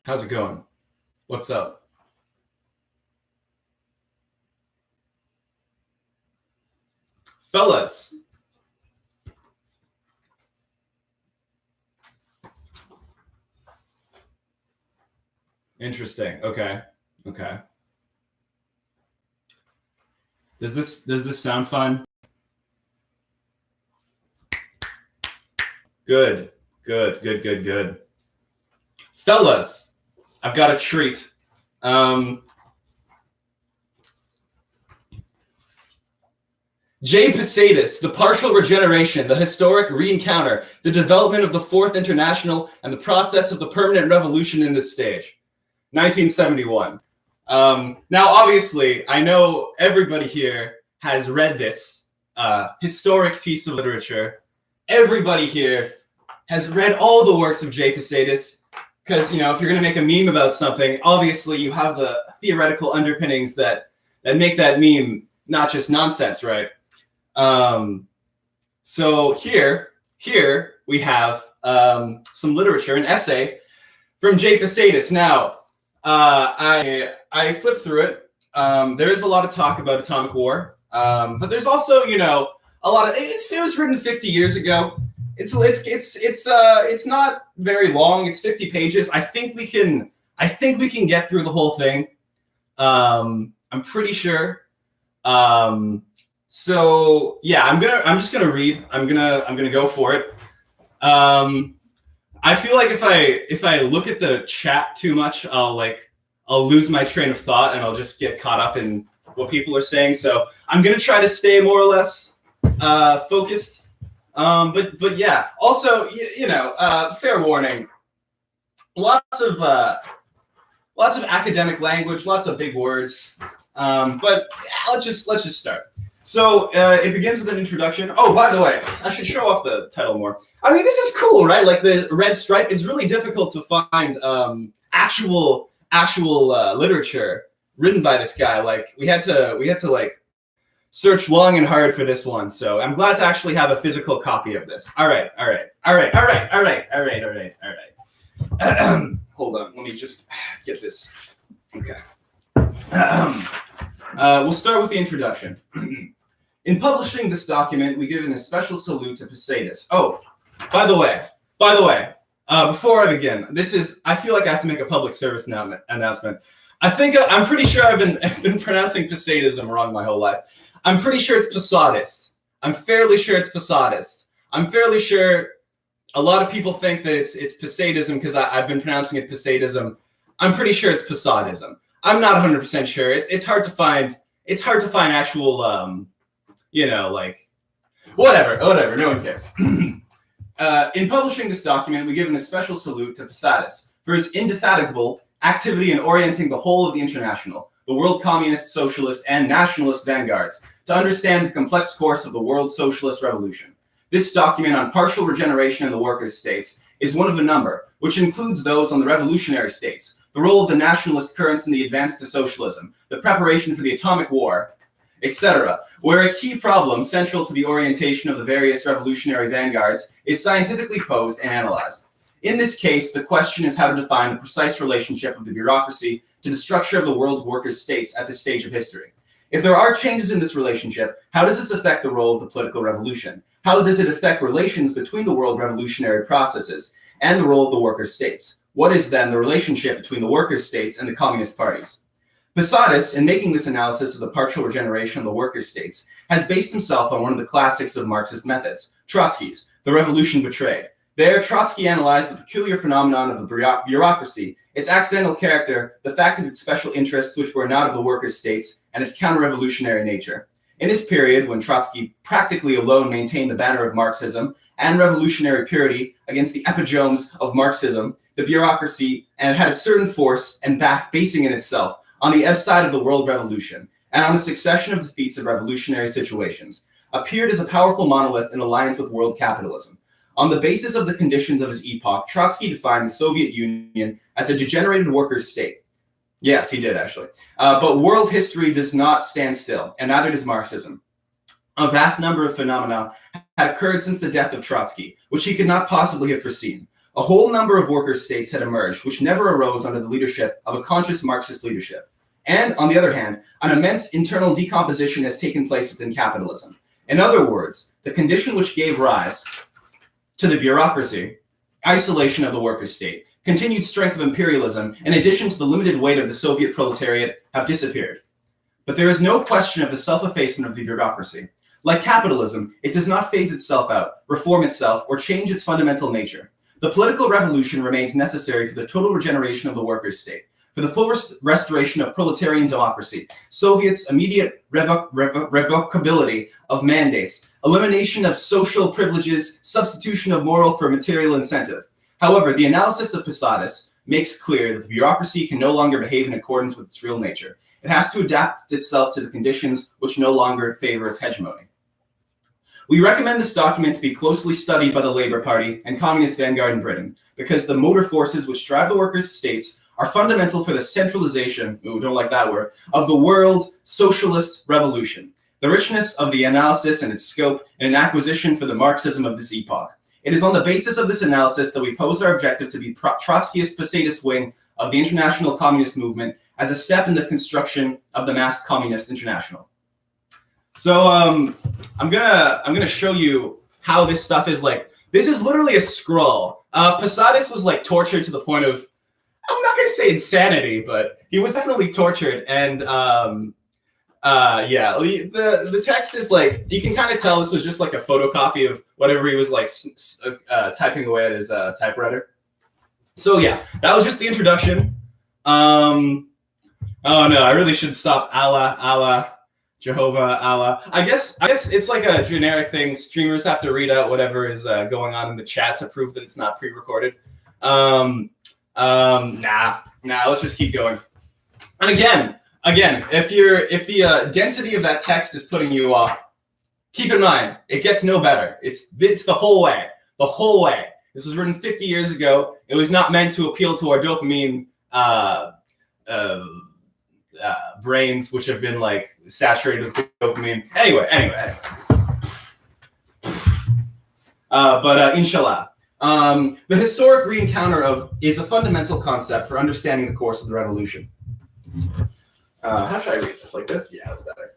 How's it going? What's up? Fellas. Interesting. Okay. Okay. Does this sound fun? Good. Good. Good. Good. Good. Fellas, I've got a treat. J. Posadist, the partial regeneration, the historic re-encounter, the development of the Fourth International, and the process of the permanent revolution in this stage. 1971. Now, obviously, I know everybody here has read this historic piece of literature. Everybody here has read all the works of J. Posadist, because, if you're going to make a meme about something, obviously you have the theoretical underpinnings that make that meme not just nonsense, right? So here we have some literature, an essay from J. Posadist. Now, I flipped through it. There is a lot of talk about atomic war, but there's also, a lot of it was written 50 years ago. It's not very long. It's 50 pages. I think we can get through the whole thing. I'm pretty sure. So yeah, I'm just gonna read. I'm gonna go for it. I feel like if I look at the chat too much, I'll lose my train of thought and I'll just get caught up in what people are saying. So I'm gonna try to stay more or less focused. But yeah. Also, fair warning. Lots of academic language, lots of big words. But let's just start. So it begins with an introduction. Oh, by the way, I should show off the title more. I mean, this is cool, right? Like the red stripe. It's really difficult to find actual literature written by this guy. Like we had to like search long and hard for this one. So I'm glad to actually have a physical copy of this. All right. Hold on. Let me just get this. Okay. We'll start with the introduction. In publishing this document, we give a special salute to Posadist. Oh, by the way, before I begin, I feel like I have to make a public service announcement. I'm pretty sure I've been pronouncing Posadism wrong my whole life. I'm pretty sure it's Posadist. I'm fairly sure it's Posadist. I'm fairly sure a lot of people think that it's Posadism because I've been pronouncing it Posadism. I'm pretty sure it's Posadism. I'm not 100% sure. It's hard to find. It's hard to find actual, whatever. No one cares. In publishing this document, we give a special salute to Posadas for his indefatigable activity in orienting the whole of the international, the world communist, socialist, and nationalist vanguards to understand the complex course of the world socialist revolution. This document on partial regeneration in the workers' states is one of a number, which includes those on the revolutionary states, the role of the nationalist currents in the advance to socialism, the preparation for the atomic war, etc., where a key problem central to the orientation of the various revolutionary vanguards is scientifically posed and analyzed. In this case, the question is how to define the precise relationship of the bureaucracy to the structure of the world's workers' states at this stage of history. If there are changes in this relationship, how does this affect the role of the political revolution? How does it affect relations between the world revolutionary processes and the role of the workers' states? What is then the relationship between the workers' states and the communist parties? Posadas, in making this analysis of the partial regeneration of the workers' states, has based himself on one of the classics of Marxist methods, Trotsky's The Revolution Betrayed. There, Trotsky analyzed the peculiar phenomenon of the bureaucracy, its accidental character, the fact of its special interests which were not of the workers' states, and its counter-revolutionary nature. In this period, when Trotsky practically alone maintained the banner of Marxism and revolutionary purity against the epigones of Marxism, the bureaucracy, and it had a certain force and basing in itself on the ebb side of the world revolution, and on a succession of defeats of revolutionary situations, appeared as a powerful monolith in alliance with world capitalism. On the basis of the conditions of his epoch, Trotsky defined the Soviet Union as a degenerated workers' state. Yes, he did, actually. But world history does not stand still, and neither does Marxism. A vast number of phenomena had occurred since the death of Trotsky, which he could not possibly have foreseen. A whole number of worker states had emerged, which never arose under the leadership of a conscious Marxist leadership. And, on the other hand, an immense internal decomposition has taken place within capitalism. In other words, the condition which gave rise to the bureaucracy, isolation of the worker state, continued strength of imperialism, in addition to the limited weight of the Soviet proletariat, have disappeared. But there is no question of the self-effacement of the bureaucracy. Like capitalism, it does not phase itself out, reform itself, or change its fundamental nature. The political revolution remains necessary for the total regeneration of the workers' state, for the full restoration of proletarian democracy, Soviets' immediate revocability of mandates, elimination of social privileges, substitution of moral for material incentive. However, the analysis of Posadas makes clear that the bureaucracy can no longer behave in accordance with its real nature. It has to adapt itself to the conditions which no longer favor its hegemony. We recommend this document to be closely studied by the Labour Party and Communist vanguard in Britain, because the motor forces which drive the workers' states are fundamental for the centralization, don't like that word, of the world socialist revolution. The richness of the analysis and its scope in an acquisition for the Marxism of this epoch. It is on the basis of this analysis that we pose our objective to the Trotskyist Posadist wing of the international communist movement as a step in the construction of the mass communist international. So I'm gonna show you how this stuff is like. This is literally a scroll. Posadist was like tortured to the point of, I'm not gonna say insanity, but he was definitely tortured. And yeah, the text is like, you can kind of tell this was just like a photocopy of whatever he was like typing away at his typewriter. So yeah, that was just the introduction. Oh no, I really should stop. Allah. Jehovah, Allah. I guess it's like a generic thing. Streamers have to read out whatever is going on in the chat to prove that it's not pre-recorded. Nah. Let's just keep going. And again, if the density of that text is putting you off, keep in mind it gets no better. It's the whole way. The whole way. This was written 50 years ago. It was not meant to appeal to our dopamine brains, which have been like saturated with dopamine. Anyway. But inshallah. The historic re-encounter is a fundamental concept for understanding the course of the revolution. How should I read this? Like this? Yeah, that's better.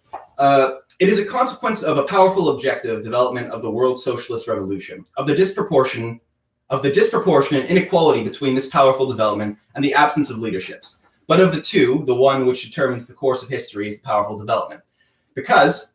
It is a consequence of a powerful objective development of the world socialist revolution, of the disproportionate inequality between this powerful development and the absence of leaderships. But of the two, the one which determines the course of history is the powerful development. Because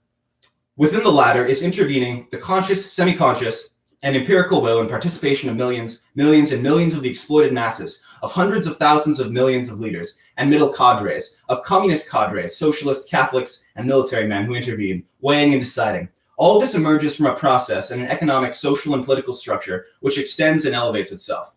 within the latter is intervening the conscious, semi-conscious, and empirical will and participation of millions and millions of the exploited masses, of hundreds of thousands of millions of leaders and middle cadres, of communist cadres, socialists, Catholics, and military men who intervene, weighing and deciding. All this emerges from a process and an economic, social, and political structure which extends and elevates itself.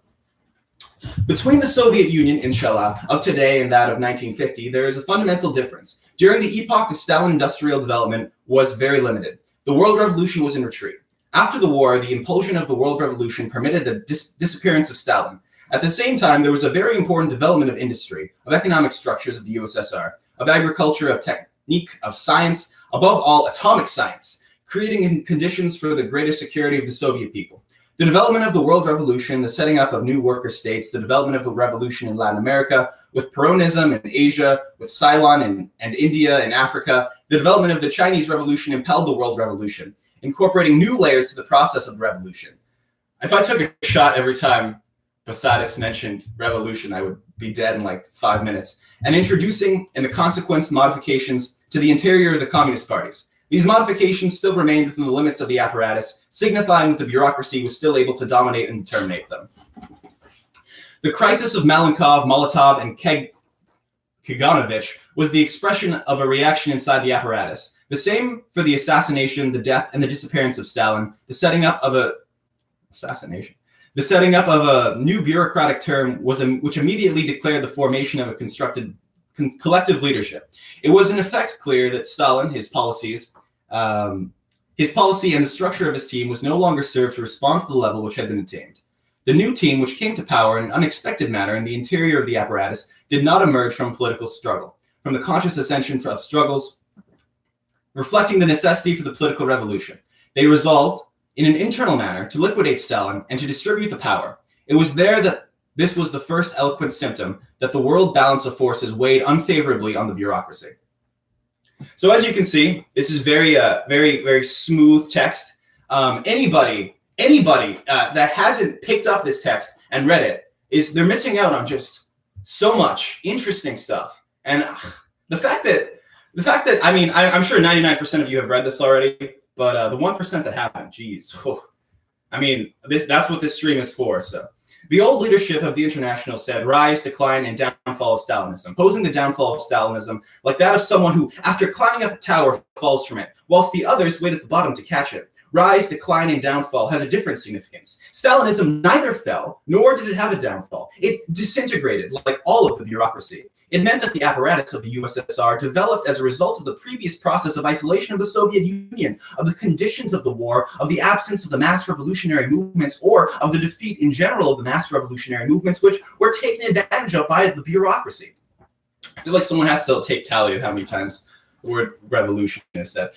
Between the Soviet Union, inshallah, of today and that of 1950, there is a fundamental difference. During the epoch of Stalin, industrial development was very limited. The world revolution was in retreat. After the war, the impulsion of the world revolution permitted the disappearance of Stalin. At the same time, there was a very important development of industry, of economic structures of the USSR, of agriculture, of technique, of science, above all, atomic science, creating conditions for the greater security of the Soviet people. The development of the world revolution, the setting up of new worker states, the development of the revolution in Latin America, with Peronism in Asia, with Ceylon and India and Africa, the development of the Chinese revolution impelled the world revolution, incorporating new layers to the process of the revolution. If I took a shot every time Posadas mentioned revolution, I would be dead in like 5 minutes, and introducing, in the consequence, modifications to the interior of the communist parties. These modifications still remained within the limits of the apparatus, signifying that the bureaucracy was still able to dominate and terminate them. The crisis of Malenkov, Molotov, and Kaganovich was the expression of a reaction inside the apparatus. The same for the assassination, the death, and the disappearance of Stalin, the setting up of a new bureaucratic term which immediately declared the formation of a collective leadership. It was in effect clear that Stalin, his policy and the structure of his team was no longer served to respond to the level which had been attained. The new team, which came to power in an unexpected manner in the interior of the apparatus, did not emerge from political struggle, from the conscious ascension of struggles, reflecting the necessity for the political revolution. They resolved, in an internal manner, to liquidate Stalin and to distribute the power. It was there that this was the first eloquent symptom that the world balance of forces weighed unfavorably on the bureaucracy. So as you can see, this is very, very smooth text. Anybody that hasn't picked up this text and read it they're missing out on just so much interesting stuff. And the fact that I mean, I'm sure 99% of you have read this already, but the 1% that haven't, geez, I mean, that's what this stream is for. So. The old leadership of the International said, rise, decline, and downfall of Stalinism, posing the downfall of Stalinism like that of someone who, after climbing up a tower, falls from it, whilst the others wait at the bottom to catch it. Rise, decline, and downfall has a different significance. Stalinism neither fell, nor did it have a downfall. It disintegrated like all of the bureaucracy. It meant that the apparatus of the USSR developed as a result of the previous process of isolation of the Soviet Union, of the conditions of the war, of the absence of the mass revolutionary movements, or of the defeat in general of the mass revolutionary movements, which were taken advantage of by the bureaucracy. I feel like someone has to take tally of how many times the word revolution is said.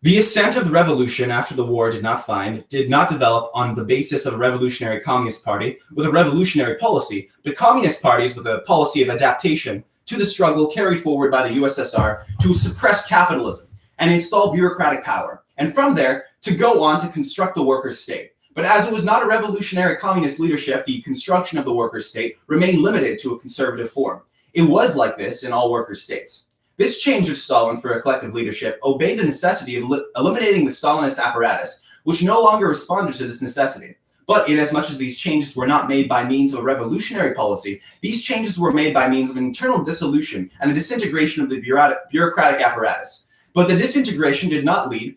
The ascent of the revolution after the war did not develop on the basis of a revolutionary communist party with a revolutionary policy, but communist parties with a policy of adaptation to the struggle carried forward by the USSR to suppress capitalism and install bureaucratic power, and from there to go on to construct the workers' state. But as it was not a revolutionary communist leadership, the construction of the workers' state remained limited to a conservative form. It was like this in all workers' states. This change of Stalin for a collective leadership obeyed the necessity of eliminating the Stalinist apparatus, which no longer responded to this necessity. But inasmuch as these changes were not made by means of a revolutionary policy, these changes were made by means of an internal dissolution and a disintegration of the bureaucratic apparatus. But the disintegration could not lead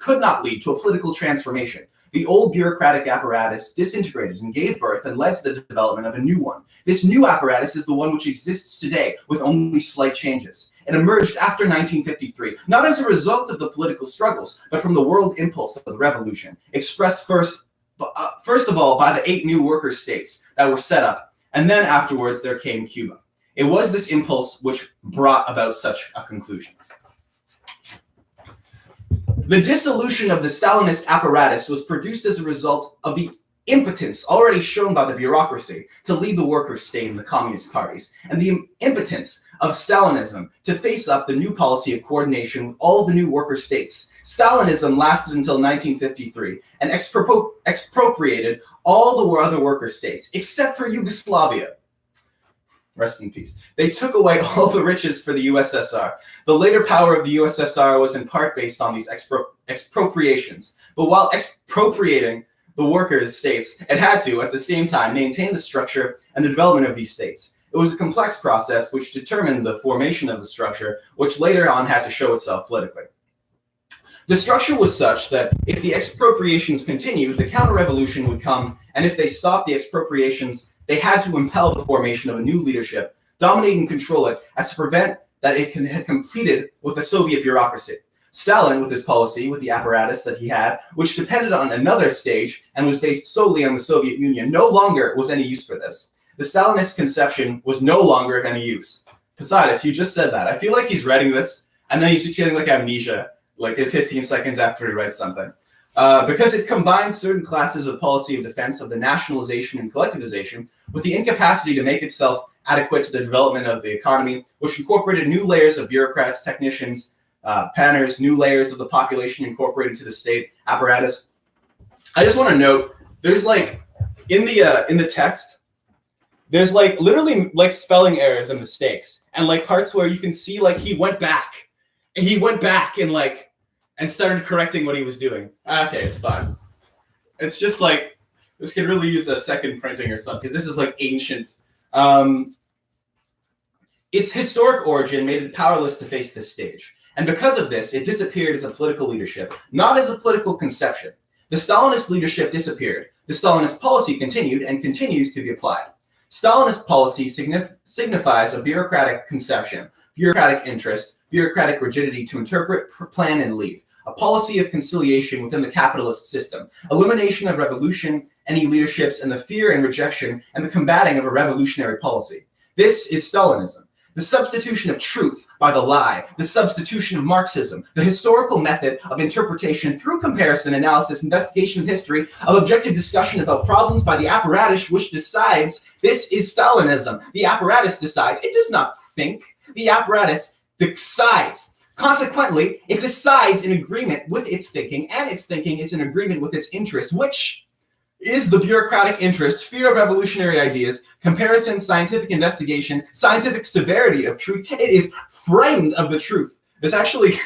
to a political transformation. The old bureaucratic apparatus disintegrated and gave birth and led to the development of a new one. This new apparatus is the one which exists today with only slight changes. It emerged after 1953, not as a result of the political struggles, but from the world impulse of the revolution, expressed first of all by the 8 new worker states that were set up, and then afterwards there came Cuba. It was this impulse which brought about such a conclusion. The dissolution of the Stalinist apparatus was produced as a result of the impotence already shown by the bureaucracy to lead the workers' state in the communist parties, and the impotence of Stalinism to face up the new policy of coordination with all the new worker states. Stalinism lasted until 1953 and expropriated all the other worker states, except for Yugoslavia. Rest in peace. They took away all the riches for the USSR. The later power of the USSR was in part based on these expropriations. But while expropriating the workers' states, it had to, at the same time, maintain the structure and the development of these states. It was a complex process which determined the formation of the structure, which later on had to show itself politically. The structure was such that if the expropriations continued, the counter-revolution would come, and if they stopped the expropriations, they had to impel the formation of a new leadership, dominate and control it, as to prevent that it had completed with the Soviet bureaucracy. Stalin, with his policy, with the apparatus that he had, which depended on another stage and was based solely on the Soviet Union, no longer was any use for this. The Stalinist conception was no longer of any use. Posadas, you just said that. I feel like he's writing this, and then he's getting like amnesia, like in 15 seconds after he writes something. Because it combines certain classes of policy of defense of the nationalization and collectivization with the incapacity to make itself adequate to the development of the economy, which incorporated new layers of bureaucrats, technicians, panners, new layers of the population incorporated to the state apparatus. I just want to note, there's like, in the text, there's like literally like spelling errors and mistakes, and like parts where you can see like he went back and started correcting what he was doing. Okay, it's fine. It's just like, this could really use a second printing or something, because this is like ancient. Its historic origin made it powerless to face this stage. And because of this, it disappeared as a political leadership, not as a political conception. The Stalinist leadership disappeared. The Stalinist policy continued and continues to be applied. Stalinist policy signifies a bureaucratic conception, bureaucratic interest, bureaucratic rigidity to interpret, plan, and lead. A policy of conciliation within the capitalist system, elimination of revolution, any leaderships, and the fear and rejection and the combating of a revolutionary policy. This is Stalinism. The substitution of truth by the lie, the substitution of Marxism, the historical method of interpretation through comparison, analysis, investigation of history, of objective discussion about problems by the apparatus which decides. This is Stalinism. The apparatus decides. It does not think. The apparatus decides. Consequently, it decides in agreement with its thinking, and its thinking is in agreement with its interest, which is the bureaucratic interest, fear of revolutionary ideas, comparison, scientific investigation, scientific severity of truth. It is frightened of the truth. This actually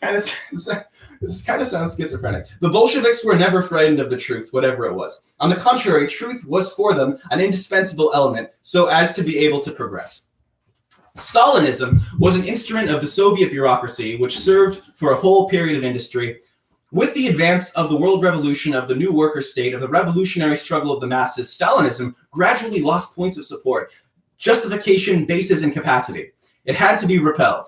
this kind of sounds schizophrenic. The Bolsheviks were never frightened of the truth, whatever it was. On the contrary, truth was for them an indispensable element so as to be able to progress. Stalinism was an instrument of the Soviet bureaucracy which served for a whole period of industry. With the advance of the world revolution, of the new worker state, of the revolutionary struggle of the masses, Stalinism gradually lost points of support, justification, basis, and capacity. It had to be repelled.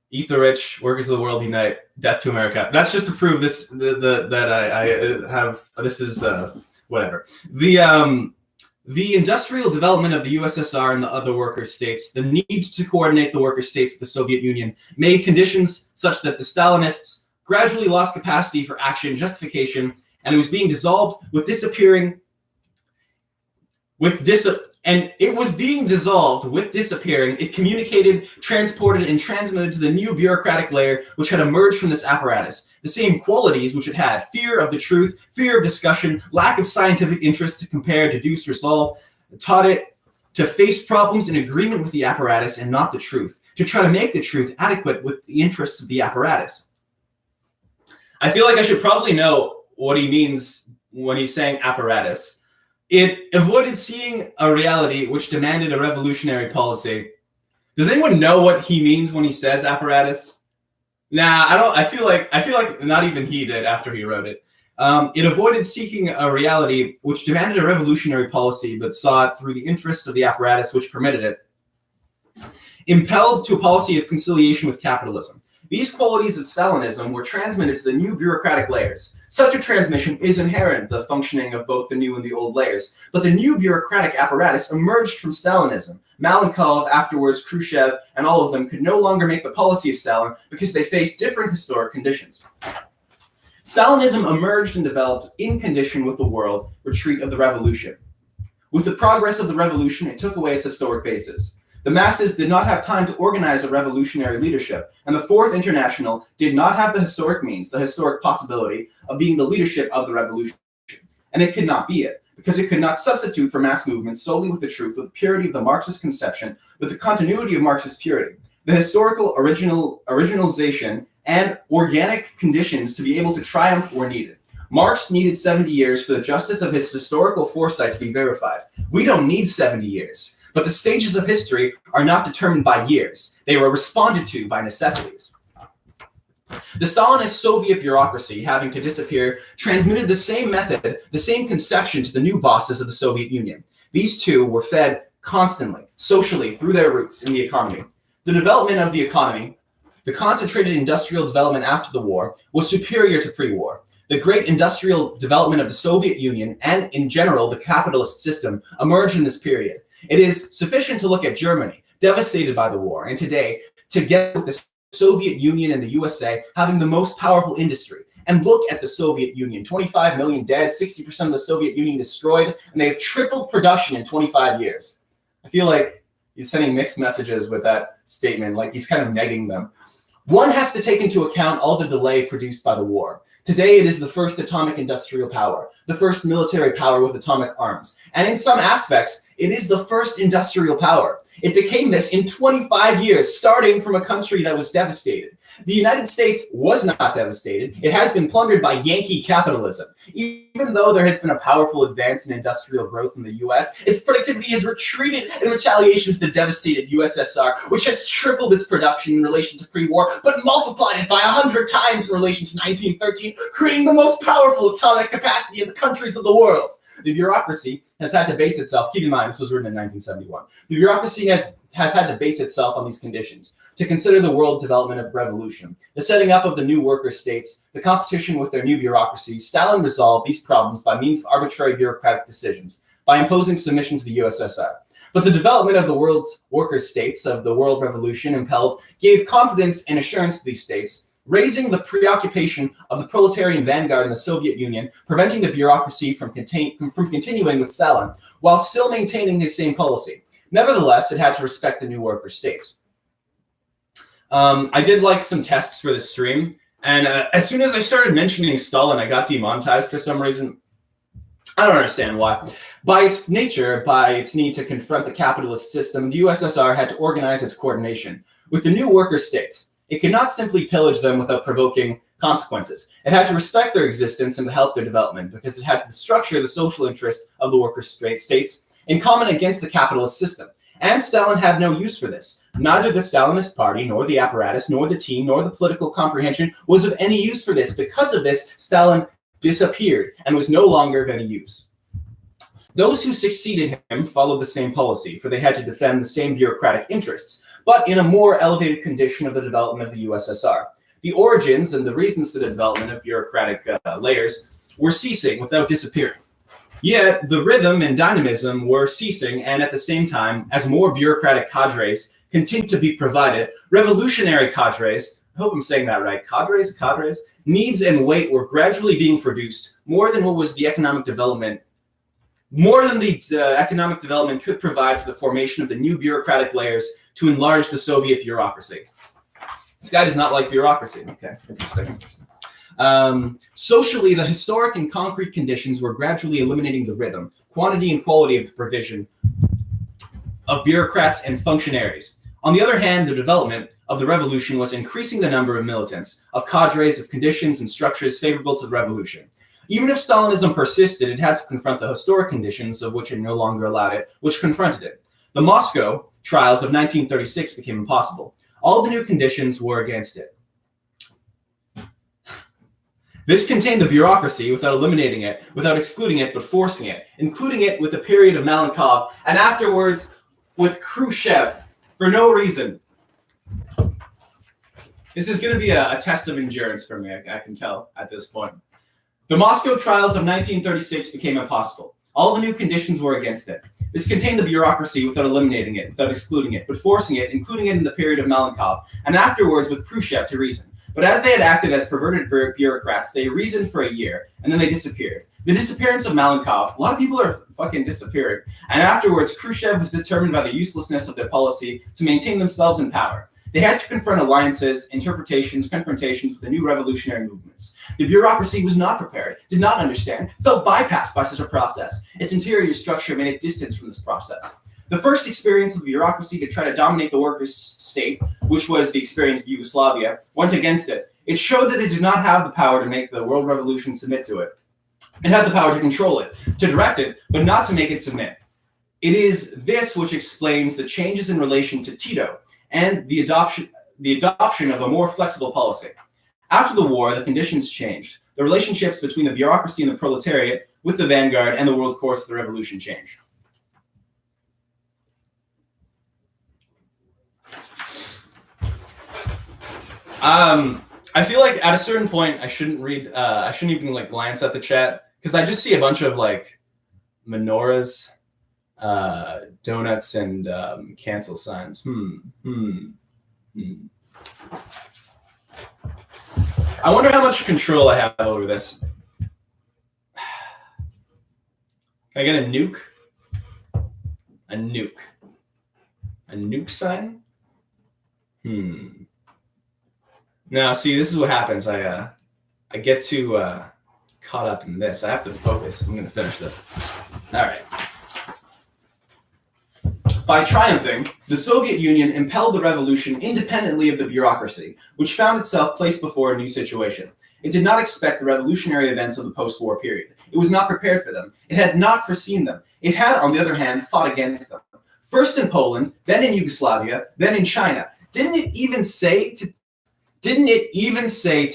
Eat the rich, workers of the world unite, death to America. That's just to prove this, that I have, this is, whatever. The industrial development of the USSR and the other worker states, the need to coordinate the worker states with the Soviet Union, made conditions such that the Stalinists gradually lost capacity for action, justification, and it was being dissolved with disappearing. It communicated, transported, and transmitted to the new bureaucratic layer which had emerged from this apparatus. The same qualities which it had: fear of the truth, fear of discussion, lack of scientific interest to compare, deduce, resolve, taught it to face problems in agreement with the apparatus and not the truth, to try to make the truth adequate with the interests of the apparatus. I feel like I should probably know what he means when he's saying apparatus. It avoided seeing a reality which demanded a revolutionary policy. Does anyone know what he means when he says apparatus? Nah, I don't. I feel like not even he did after he wrote it. It avoided seeking a reality which demanded a revolutionary policy, but saw it through the interests of the apparatus which permitted it. Impelled to a policy of conciliation with capitalism. These qualities of Stalinism were transmitted to the new bureaucratic layers. Such a transmission is inherent to the functioning of both the new and the old layers. But the new bureaucratic apparatus emerged from Stalinism. Malenkov, afterwards Khrushchev, and all of them could no longer make the policy of Stalin because they faced different historic conditions. Stalinism emerged and developed in condition with the world retreat of the revolution. With the progress of the revolution, it took away its historic basis. The masses did not have time to organize a revolutionary leadership, and the Fourth International did not have the historic means, the historic possibility of being the leadership of the revolution. And it could not be it, because it could not substitute for mass movements solely with the truth, with the purity of the Marxist conception, with the continuity of Marxist purity, the historical originalization, and organic conditions to be able to triumph were needed. Marx needed 70 years for the justice of his historical foresight to be verified. We don't need 70 years. But the stages of history are not determined by years. They were responded to by necessities. The Stalinist Soviet bureaucracy, having to disappear, transmitted the same method, the same conception to the new bosses of the Soviet Union. These two were fed constantly, socially, through their roots in the economy. The development of the economy, the concentrated industrial development after the war, was superior to pre-war. The great industrial development of the Soviet Union, and in general the capitalist system, emerged in this period. It is sufficient to look at Germany, devastated by the war, and today, together with the Soviet Union and the USA, having the most powerful industry. And look at the Soviet Union, 25 million dead, 60% of the Soviet Union destroyed, and they've tripled production in 25 years. I feel like he's sending mixed messages with that statement, like he's kind of negging them. One has to take into account all the delay produced by the war. Today, it is the first atomic industrial power, the first military power with atomic arms. And in some aspects, it is the first industrial power. It became this in 25 years, starting from a country that was devastated. The United States was not devastated. It has been plundered by Yankee capitalism. Even though there has been a powerful advance in industrial growth in the US, its productivity has retreated in retaliation to the devastated USSR, which has tripled its production in relation to pre-war, but multiplied it by 100 times in relation to 1913, creating the most powerful atomic capacity in the countries of the world. The bureaucracy has had to base itself, keep in mind this was written in 1971, the bureaucracy has had to base itself on these conditions, to consider the world development of revolution, the setting up of the new worker states, the competition with their new bureaucracies. Stalin resolved these problems by means of arbitrary bureaucratic decisions, by imposing submission to the USSR. But the development of the world's worker states of the world revolution gave confidence and assurance to these states, raising the preoccupation of the proletarian vanguard in the Soviet Union, preventing the bureaucracy from continuing with Stalin, while still maintaining his same policy. Nevertheless, it had to respect the new worker states. I did like some tests for this stream, and as soon as I started mentioning Stalin, I got demonetized for some reason. I don't understand why. By its nature, by its need to confront the capitalist system, the USSR had to organize its coordination with the new worker states. It could not simply pillage them without provoking consequences. It had to respect their existence and to help their development, because it had to structure the social interest of the worker states in common against the capitalist system. And Stalin had no use for this. Neither the Stalinist party, nor the apparatus, nor the team, nor the political comprehension was of any use for this. Because of this, Stalin disappeared and was no longer of any use. Those who succeeded him followed the same policy, for they had to defend the same bureaucratic interests, but in a more elevated condition of the development of the USSR. The origins and the reasons for the development of bureaucratic layers were ceasing without disappearing. Yet the rhythm and dynamism were ceasing, and at the same time, as more bureaucratic cadres continued to be provided, revolutionary cadres, I hope I'm saying that right, cadres, needs and weight were gradually being produced, more than the economic development could provide for the formation of the new bureaucratic layers to enlarge the Soviet bureaucracy. This guy does not like bureaucracy. Okay, interesting. Socially, the historic and concrete conditions were gradually eliminating the rhythm, quantity, and quality of the provision of bureaucrats and functionaries. On the other hand, the development of the revolution was increasing the number of militants, of cadres, of conditions and structures favorable to the revolution. Even if Stalinism persisted, it had to confront the historic conditions of which it no longer allowed it, which confronted it. The Moscow trials of 1936 became impossible. All the new conditions were against it. This contained the bureaucracy without eliminating it, without excluding it, but forcing it, including it with a period of Malenkov, and afterwards with Khrushchev, for no reason. This is going to be a test of endurance for me, I can tell at this point. The Moscow trials of 1936 became impossible. All the new conditions were against it. This contained the bureaucracy without eliminating it, without excluding it, but forcing it, including it in the period of Malenkov, and afterwards with Khrushchev to reason. But as they had acted as perverted bureaucrats, they reasoned for a year, and then they disappeared. The disappearance of Malenkov, a lot of people are fucking disappearing, and afterwards Khrushchev was determined by the uselessness of their policy to maintain themselves in power. They had to confront alliances, interpretations, confrontations with the new revolutionary movements. The bureaucracy was not prepared, did not understand, felt bypassed by such a process. Its interior structure made it distant from this process. The first experience of the bureaucracy to try to dominate the workers' state, which was the experience of Yugoslavia, went against it. It showed that it did not have the power to make the world revolution submit to it. It had the power to control it, to direct it, but not to make it submit. It is this which explains the changes in relation to Tito, and the adoption of a more flexible policy. After the war, the conditions changed. The relationships between the bureaucracy and the proletariat, with the vanguard and the world course of the revolution changed. I feel like at a certain point I shouldn't even like glance at the chat, because I just see a bunch of like menorahs, donuts, and cancel signs. I wonder how much control I have over this. Can I get a nuke? A nuke. A nuke sign? Now, see, this is what happens. I get too caught up in this. I have to focus. I'm going to finish this. All right. By triumphing, the Soviet Union impelled the revolution independently of the bureaucracy, which found itself placed before a new situation. It did not expect the revolutionary events of the post-war period. It was not prepared for them. It had not foreseen them. It had, on the other hand, fought against them. First in Poland, then in Yugoslavia, then in China. Didn't it even say to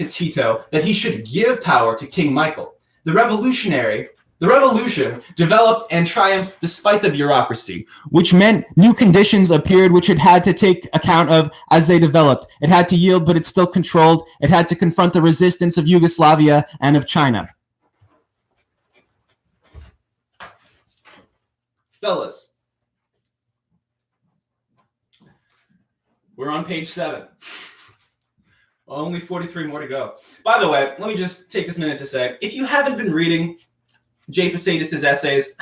Tito that he should give power to King Michael? The revolution developed and triumphed despite the bureaucracy, which meant new conditions appeared which it had to take account of as they developed. It had to yield, but it still controlled. It had to confront the resistance of Yugoslavia and of China. Fellas, We're on page 7. Only 43 more to go. By the way, let me just take this minute to say, if you haven't been reading J. Posadis' essays,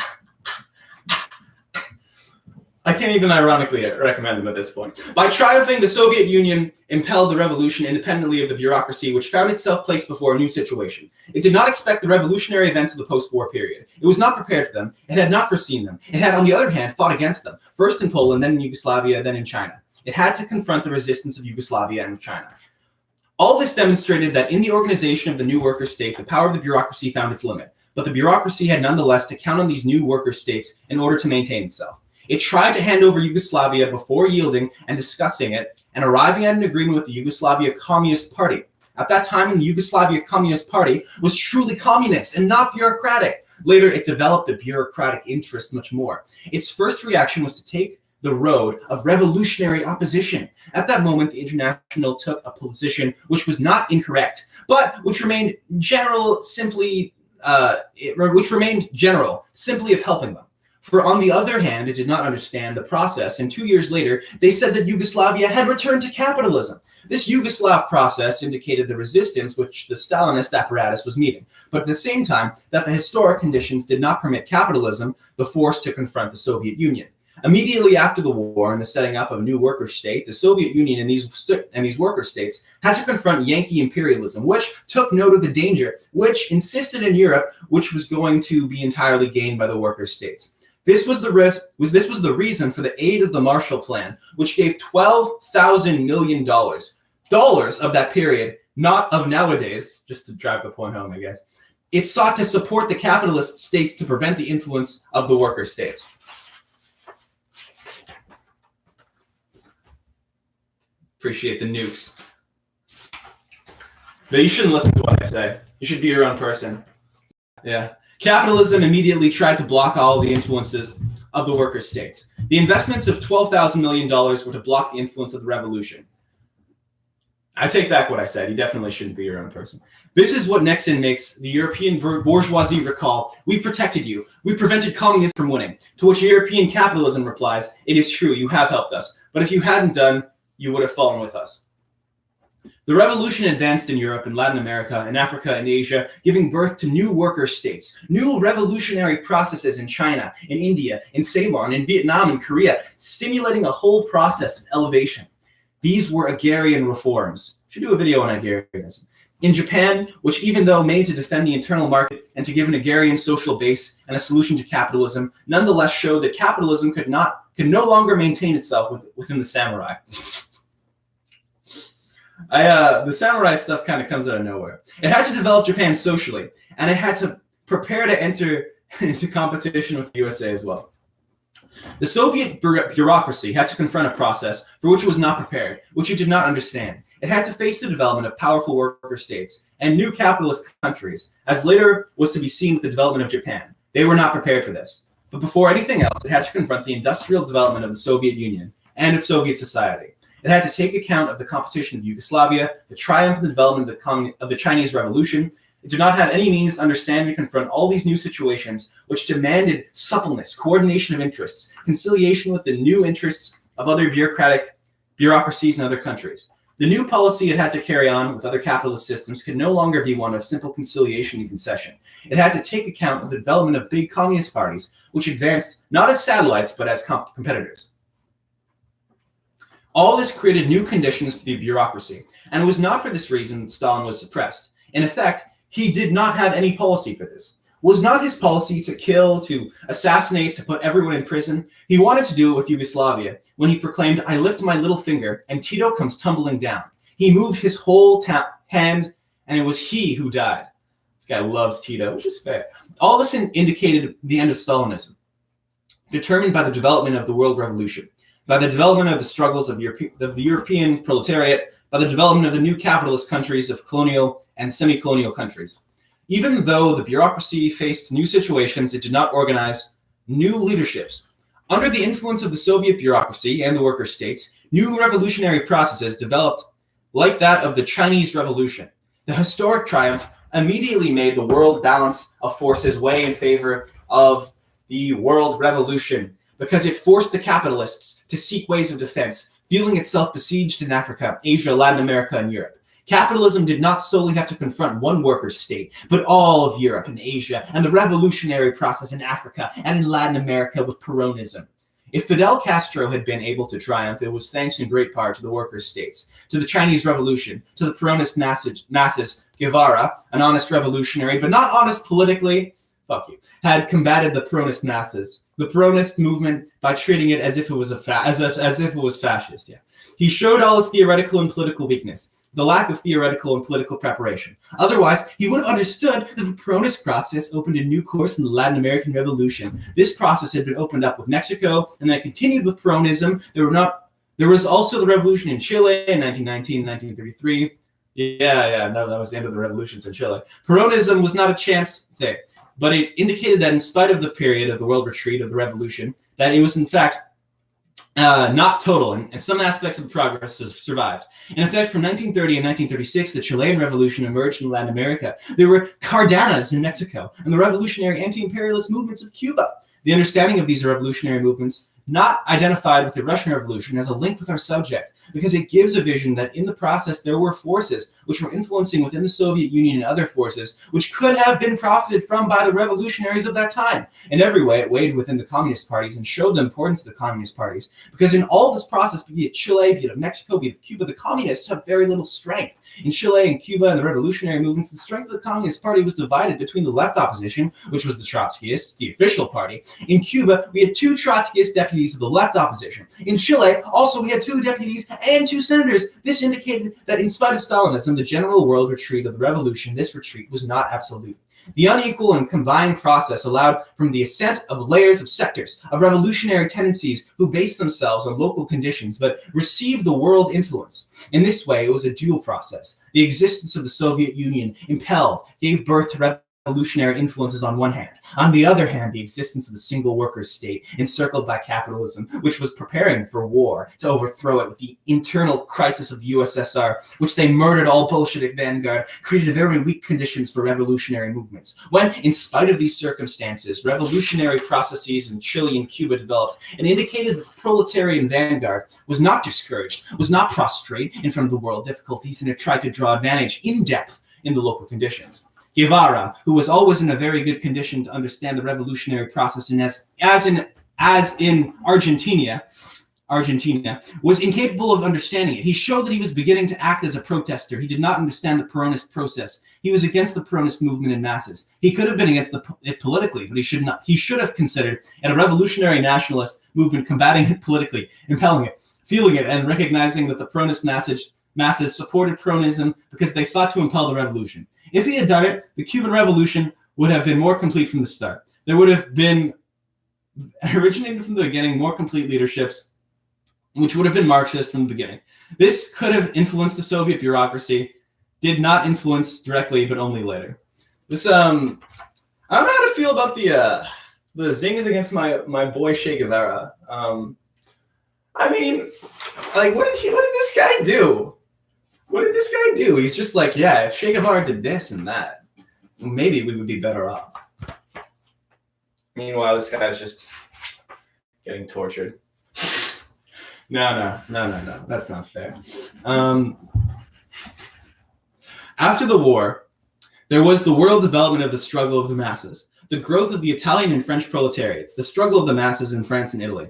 I can't even ironically recommend them at this point. By triumphing, the Soviet Union impelled the revolution independently of the bureaucracy, which found itself placed before a new situation. It did not expect the revolutionary events of the post-war period. It was not prepared for them. It had not foreseen them. It had, on the other hand, fought against them, first in Poland, then in Yugoslavia, then in China. It had to confront the resistance of Yugoslavia and of China. All this demonstrated that in the organization of the new worker state, the power of the bureaucracy found its limit. But the bureaucracy had nonetheless to count on these new worker states in order to maintain itself. It tried to hand over Yugoslavia before yielding and discussing it and arriving at an agreement with the Yugoslavia Communist Party. At that time, the Yugoslavia Communist Party was truly communist and not bureaucratic. Later, it developed the bureaucratic interest much more. Its first reaction was to take the road of revolutionary opposition. At that moment, the International took a position which was not incorrect, but which remained general, simply of helping them. For on the other hand, it did not understand the process, and 2 years later, they said that Yugoslavia had returned to capitalism. This Yugoslav process indicated the resistance which the Stalinist apparatus was meeting, but at the same time, that the historic conditions did not permit capitalism the force to confront the Soviet Union. Immediately after the war and the setting up of a new worker state, the Soviet Union and these worker states had to confront Yankee imperialism, which took note of the danger, which insisted in Europe, which was going to be entirely gained by the worker states. This was the reason for the aid of the Marshall Plan, which gave $12,000 million. Dollars of that period, not of nowadays, just to drive the point home, I guess. It sought to support the capitalist states to prevent the influence of the worker states. Appreciate the nukes. But you shouldn't listen to what I say. You should be your own person. Yeah. Capitalism immediately tried to block all the influences of the worker states. The investments of $12,000 million were to block the influence of the revolution. I take back what I said. You definitely shouldn't be your own person. This is what Nixon makes the European bourgeoisie recall. We protected you. We prevented communism from winning. To which European capitalism replies, it is true, you have helped us. But if you hadn't done, you would have fallen with us. The revolution advanced in Europe and Latin America and Africa and Asia, giving birth to new worker states, new revolutionary processes in China, in India, in Ceylon, in Vietnam, and Korea, stimulating a whole process of elevation. These were agrarian reforms. Should do a video on agrarianism. In Japan, which even though made to defend the internal market and to give an agrarian social base and a solution to capitalism, nonetheless showed that capitalism could no longer maintain itself within the samurai. The samurai stuff kind of comes out of nowhere. It had to develop Japan socially, and it had to prepare to enter into competition with the USA as well. The Soviet bureaucracy had to confront a process for which it was not prepared, which it did not understand. It had to face the development of powerful worker states and new capitalist countries, as later was to be seen with the development of Japan. They were not prepared for this. But before anything else, it had to confront the industrial development of the Soviet Union and of Soviet society. It had to take account of the competition of Yugoslavia, the triumph and the development of the Chinese Revolution. It did not have any means to understand and confront all these new situations, which demanded suppleness, coordination of interests, conciliation with the new interests of other bureaucracies in other countries. The new policy it had to carry on with other capitalist systems could no longer be one of simple conciliation and concession. It had to take account of the development of big communist parties, which advanced not as satellites, but as competitors. All this created new conditions for the bureaucracy, and it was not for this reason that Stalin was suppressed. In effect, he did not have any policy for this. It was not his policy to kill, to assassinate, to put everyone in prison. He wanted to do it with Yugoslavia when he proclaimed, I lift my little finger and Tito comes tumbling down. He moved his whole hand and it was he who died. This guy loves Tito, which is fair. All this indicated the end of Stalinism, determined by the development of the world revolution, by the development of the struggles of the European proletariat, by the development of the new capitalist countries of colonial and semi-colonial countries. Even though the bureaucracy faced new situations, it did not organize new leaderships. Under the influence of the Soviet bureaucracy and the worker states, new revolutionary processes developed like that of the Chinese Revolution. The historic triumph immediately made the world balance of forces weigh in favor of the world revolution, because it forced the capitalists to seek ways of defense, feeling itself besieged in Africa, Asia, Latin America, and Europe. Capitalism did not solely have to confront one worker state, but all of Europe and Asia, and the revolutionary process in Africa and in Latin America with Peronism. If Fidel Castro had been able to triumph, it was thanks in great part to the worker states, to the Chinese Revolution, to the Peronist masses. Guevara, an honest revolutionary, but not honest politically, had combated the Peronist masses, the Peronist movement, by treating it as if it was as if it was fascist. Yeah, he showed all his theoretical and political weakness, the lack of theoretical and political preparation. Otherwise, he would have understood that the Peronist process opened a new course in the Latin American Revolution. This process had been opened up with Mexico, and then continued with Peronism. There was also the revolution in Chile in 1919, 1933. That was the end of the revolutions in Chile. Peronism was not a chance thing, but it indicated that in spite of the period of the world retreat of the revolution, that it was in fact not total, and some aspects of the progress have survived. In effect, from 1930 and 1936, the Chilean Revolution emerged in Latin America. There were Cardenas in Mexico, and the revolutionary anti-imperialist movements of Cuba. The understanding of these revolutionary movements not identified with the Russian Revolution as a link with our subject, because it gives a vision that in the process there were forces which were influencing within the Soviet Union and other forces which could have been profited from by the revolutionaries of that time. In every way, it weighed within the communist parties and showed the importance of the communist parties, because in all this process, be it Chile, be it Mexico, be it Cuba, the communists have very little strength. In Chile and Cuba and the revolutionary movements, the strength of the Communist Party was divided between the left opposition, which was the Trotskyists, the official party. In Cuba, we had 2 Trotskyist deputies of the left opposition. In Chile, also we had 2 deputies and 2 senators. This indicated that in spite of Stalinism, the general world retreat of the revolution, this retreat was not absolute. The unequal and combined process allowed from the ascent of layers of sectors of revolutionary tendencies who based themselves on local conditions but received the world influence. In this way, it was a dual process. The existence of the Soviet Union impelled, gave birth to revolutionary influences on one hand. On the other hand, the existence of a single worker state encircled by capitalism, which was preparing for war to overthrow it with the internal crisis of the USSR, which they murdered all Bolshevik vanguard, created very weak conditions for revolutionary movements. When, in spite of these circumstances, revolutionary processes in Chile and Cuba developed and indicated that the proletarian vanguard was not discouraged, was not prostrate in front of the world difficulties, and it tried to draw advantage in depth in the local conditions. Guevara, who was always in a very good condition to understand the revolutionary process, and as in Argentina, was incapable of understanding it. He showed that he was beginning to act as a protester. He did not understand the Peronist process. He was against the Peronist movement in masses. He could have been against it politically, but he should not. He should have considered it a revolutionary nationalist movement, combating it politically, impelling it, feeling it, and recognizing that the Peronist masses supported Peronism because they sought to impel the revolution. If he had done it, the Cuban Revolution would have been more complete from the start. There would have been, originated from the beginning, more complete leaderships, which would have been Marxist from the beginning. This could have influenced the Soviet bureaucracy, did not influence directly, but only later. This, I don't know how to feel about the zings against my boy Che Guevara. I mean, like, what did this guy do? What did this guy do? He's just like, yeah, if Che Guevara did this and that, maybe we would be better off. Meanwhile, this guy's just getting tortured. No, that's not fair. After the war, there was the world development of the struggle of the masses, the growth of the Italian and French proletariats, the struggle of the masses in France and Italy.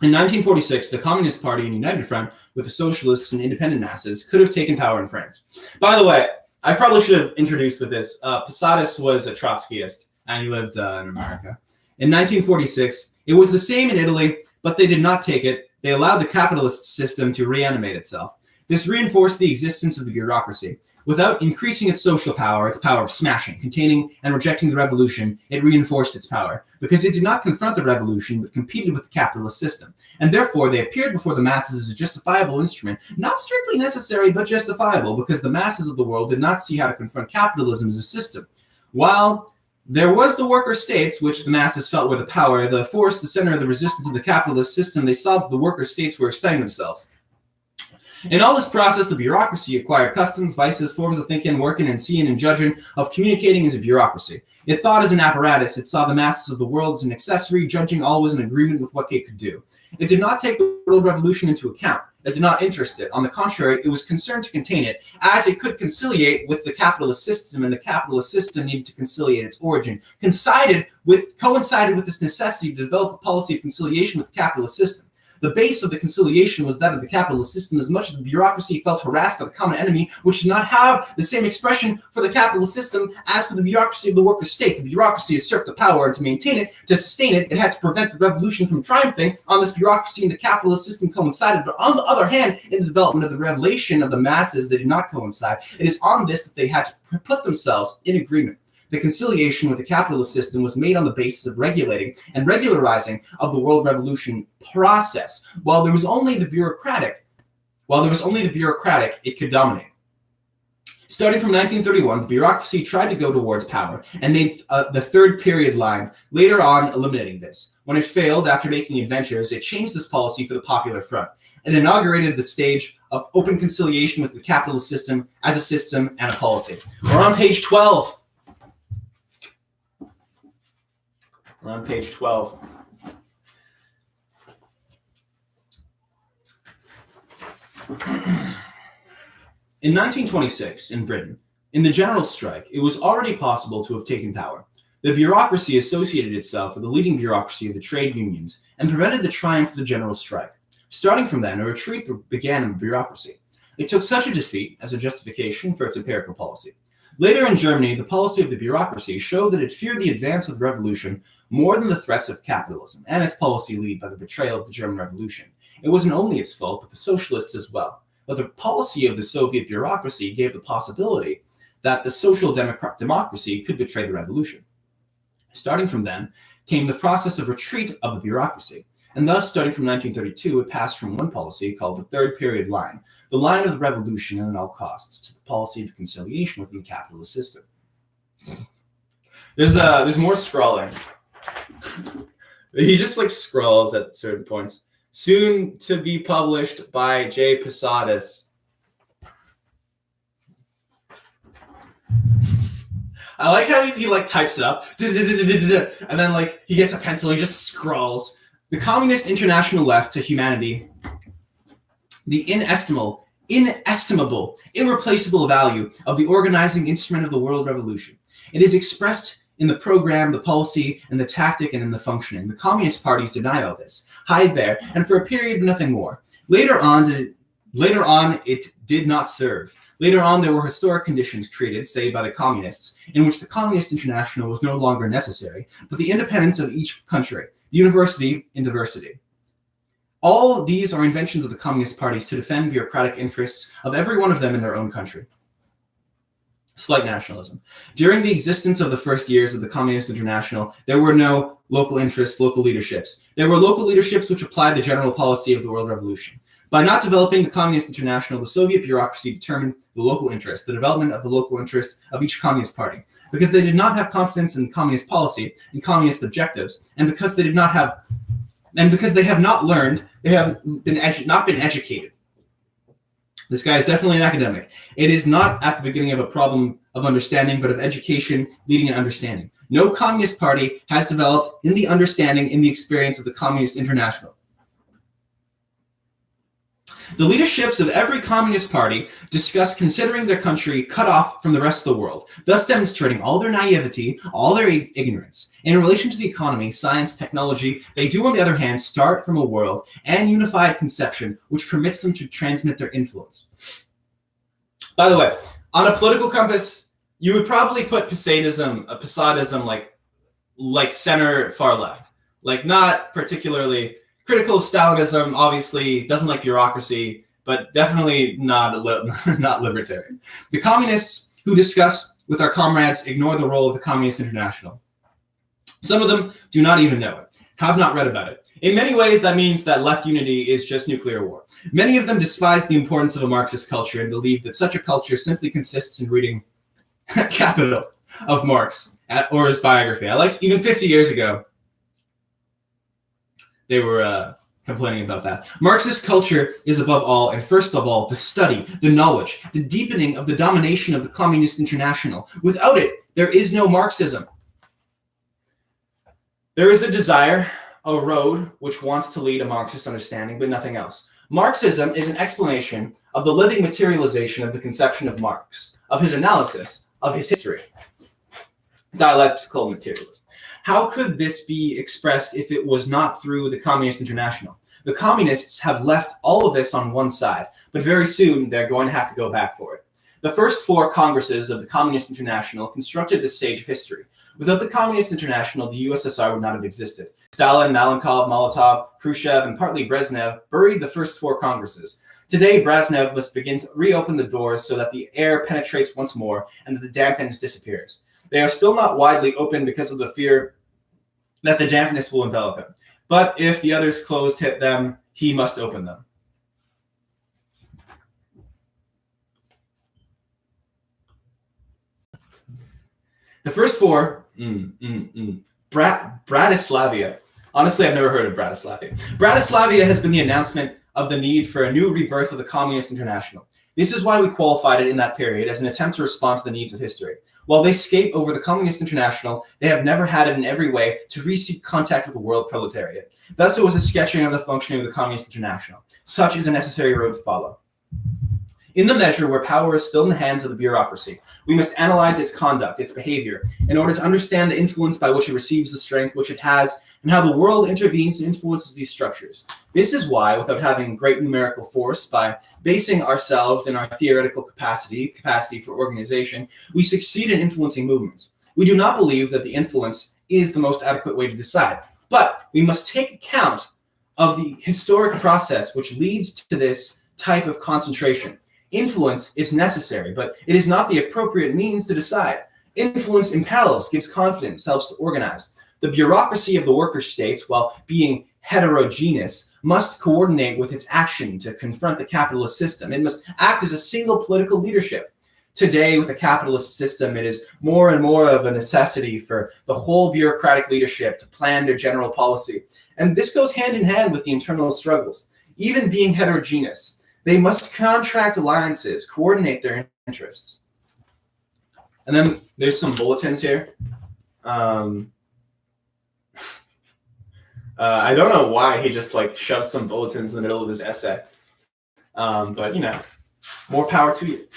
In 1946, the Communist Party and United Front, with the socialists and independent masses, could have taken power in France. By the way, I probably should have introduced with this. Posadas was a Trotskyist, and he lived in America. In 1946, it was the same in Italy, but they did not take it. They allowed the capitalist system to reanimate itself. This reinforced the existence of the bureaucracy. Without increasing its social power, its power of smashing, containing, and rejecting the revolution, it reinforced its power, because it did not confront the revolution, but competed with the capitalist system. And therefore, they appeared before the masses as a justifiable instrument, not strictly necessary, but justifiable, because the masses of the world did not see how to confront capitalism as a system. While there was the worker states, which the masses felt were the power, the force, the center of the resistance of the capitalist system, they saw that the worker states were extending themselves. In all this process, the bureaucracy acquired customs, vices, forms of thinking, working, and seeing and judging, of communicating as a bureaucracy. It thought as an apparatus. It saw the masses of the world as an accessory, judging always in agreement with what it could do. It did not take the world revolution into account. It did not interest it. On the contrary, it was concerned to contain it, as it could conciliate with the capitalist system, and the capitalist system needed to conciliate its origin. Coincided with this necessity to develop a policy of conciliation with the capitalist system. The base of the conciliation was that of the capitalist system, as much as the bureaucracy felt harassed by the common enemy, which did not have the same expression for the capitalist system as for the bureaucracy of the workers' state. The bureaucracy usurped the power, and to maintain it, to sustain it, it had to prevent the revolution from triumphing. On this bureaucracy and the capitalist system coincided, but on the other hand, in the development of the revelation of the masses, they did not coincide. It is on this that they had to put themselves in agreement. The conciliation with the capitalist system was made on the basis of regulating and regularizing of the world revolution process. While there was only the bureaucratic, it could dominate. Starting from 1931, the bureaucracy tried to go towards power and made the third period line, later on eliminating this. When it failed after making adventures, it changed this policy for the Popular Front. It inaugurated the stage of open conciliation with the capitalist system as a system and a policy. We're on page 12. We're on page 12. In 1926, in Britain, in the general strike, it was already possible to have taken power. The bureaucracy associated itself with the leading bureaucracy of the trade unions and prevented the triumph of the general strike. Starting from then, a retreat began in the bureaucracy. It took such a defeat as a justification for its empirical policy. Later in Germany, the policy of the bureaucracy showed that it feared the advance of the revolution more than the threats of capitalism, and its policy led by the betrayal of the German Revolution. It wasn't only its fault, but the socialists as well. But the policy of the Soviet bureaucracy gave the possibility that the social democracy could betray the revolution. Starting from then came the process of retreat of the bureaucracy, and thus, starting from 1932, it passed from one policy called the third period line, the line of the revolution at all costs, to the policy of conciliation within the capitalist system. There's more scrawling. He just scrawls at certain points. Soon to be published by J. Posadas. I like how he types it up, and then he gets a pencil and he just scrawls. The Communist International left to humanity the inestimable, irreplaceable value of the organizing instrument of the world revolution. It is expressed in the program, the policy, and the tactic, and in the functioning. The communist parties deny all this, hide there, and for a period nothing more. Later on, it did not serve. Later on, there were historic conditions created, say, by the communists, in which the Communist International was no longer necessary, but the independence of each country, university in diversity. All these are inventions of the communist parties to defend bureaucratic interests of every one of them in their own country. Slight nationalism. During the existence of the first years of the Communist International, there were no local interests, local leaderships. There were local leaderships which applied the general policy of the world revolution. By not developing the Communist International, the Soviet bureaucracy determined the local interest, the development of the local interest of each communist party, because they did not have confidence in communist policy and communist objectives, and because they have not learned, they have not been educated. This guy is definitely an academic. It is not at the beginning of a problem of understanding, but of education leading to understanding. No communist party has developed in the understanding, in the experience of the Communist International. The leaderships of every communist party discuss considering their country cut off from the rest of the world, thus demonstrating all their naivety, all their ignorance. In relation to the economy, science, technology, they do, on the other hand, start from a world and unified conception which permits them to transmit their influence. By the way, on a political compass, you would probably put Posadism like center far left, not particularly critical of Stalinism, obviously, doesn't like bureaucracy, but definitely not libertarian. The communists who discuss with our comrades ignore the role of the Communist International. Some of them do not even know it, have not read about it. In many ways, that means that left unity is just nuclear war. Many of them despise the importance of a Marxist culture and believe that such a culture simply consists in reading Capital of Marx or his biography. Even 50 years ago, they were complaining about that. Marxist culture is above all, and first of all, the study, the knowledge, the deepening of the domination of the Communist International. Without it, there is no Marxism. There is a desire, a road, which wants to lead a Marxist understanding, but nothing else. Marxism is an explanation of the living materialization of the conception of Marx, of his analysis, of his history. Dialectical materialism. How could this be expressed if it was not through the Communist International? The communists have left all of this on one side, but very soon they're going to have to go back for it. The first 4 congresses of the Communist International constructed this stage of history. Without the Communist International, the USSR would not have existed. Stalin, Malenkov, Molotov, Khrushchev, and partly Brezhnev buried the first 4 congresses. Today, Brezhnev must begin to reopen the doors so that the air penetrates once more and that the dampness disappears. They are still not widely open because of the fear that the dampness will envelop him. But if the others closed hit them, he must open them. The first 4, Bratislavia. Honestly, I've never heard of Bratislavia. Bratislavia has been the announcement of the need for a new rebirth of the Communist International. This is why we qualified it in that period as an attempt to respond to the needs of history. While they skate over the Communist International, they have never had it in every way to re-seek contact with the world proletariat. Thus, it was a sketching of the functioning of the Communist International. Such is a necessary road to follow. In the measure where power is still in the hands of the bureaucracy, we must analyze its conduct, its behavior, in order to understand the influence by which it receives the strength which it has, and how the world intervenes and influences these structures. This is why, without having great numerical force, by basing ourselves in our theoretical capacity for organization, we succeed in influencing movements. We do not believe that the influence is the most adequate way to decide, but we must take account of the historic process which leads to this type of concentration. Influence is necessary, but it is not the appropriate means to decide. Influence impels, gives confidence, helps to organize. The bureaucracy of the worker states, while being heterogeneous, must coordinate with its action to confront the capitalist system. It must act as a single political leadership. Today, with the capitalist system, it is more and more of a necessity for the whole bureaucratic leadership to plan their general policy. And this goes hand in hand with the internal struggles. Even being heterogeneous, they must contract alliances, coordinate their interests. And then there's some bulletins here. I don't know why he just shoved some bulletins in the middle of his essay. But more power to you.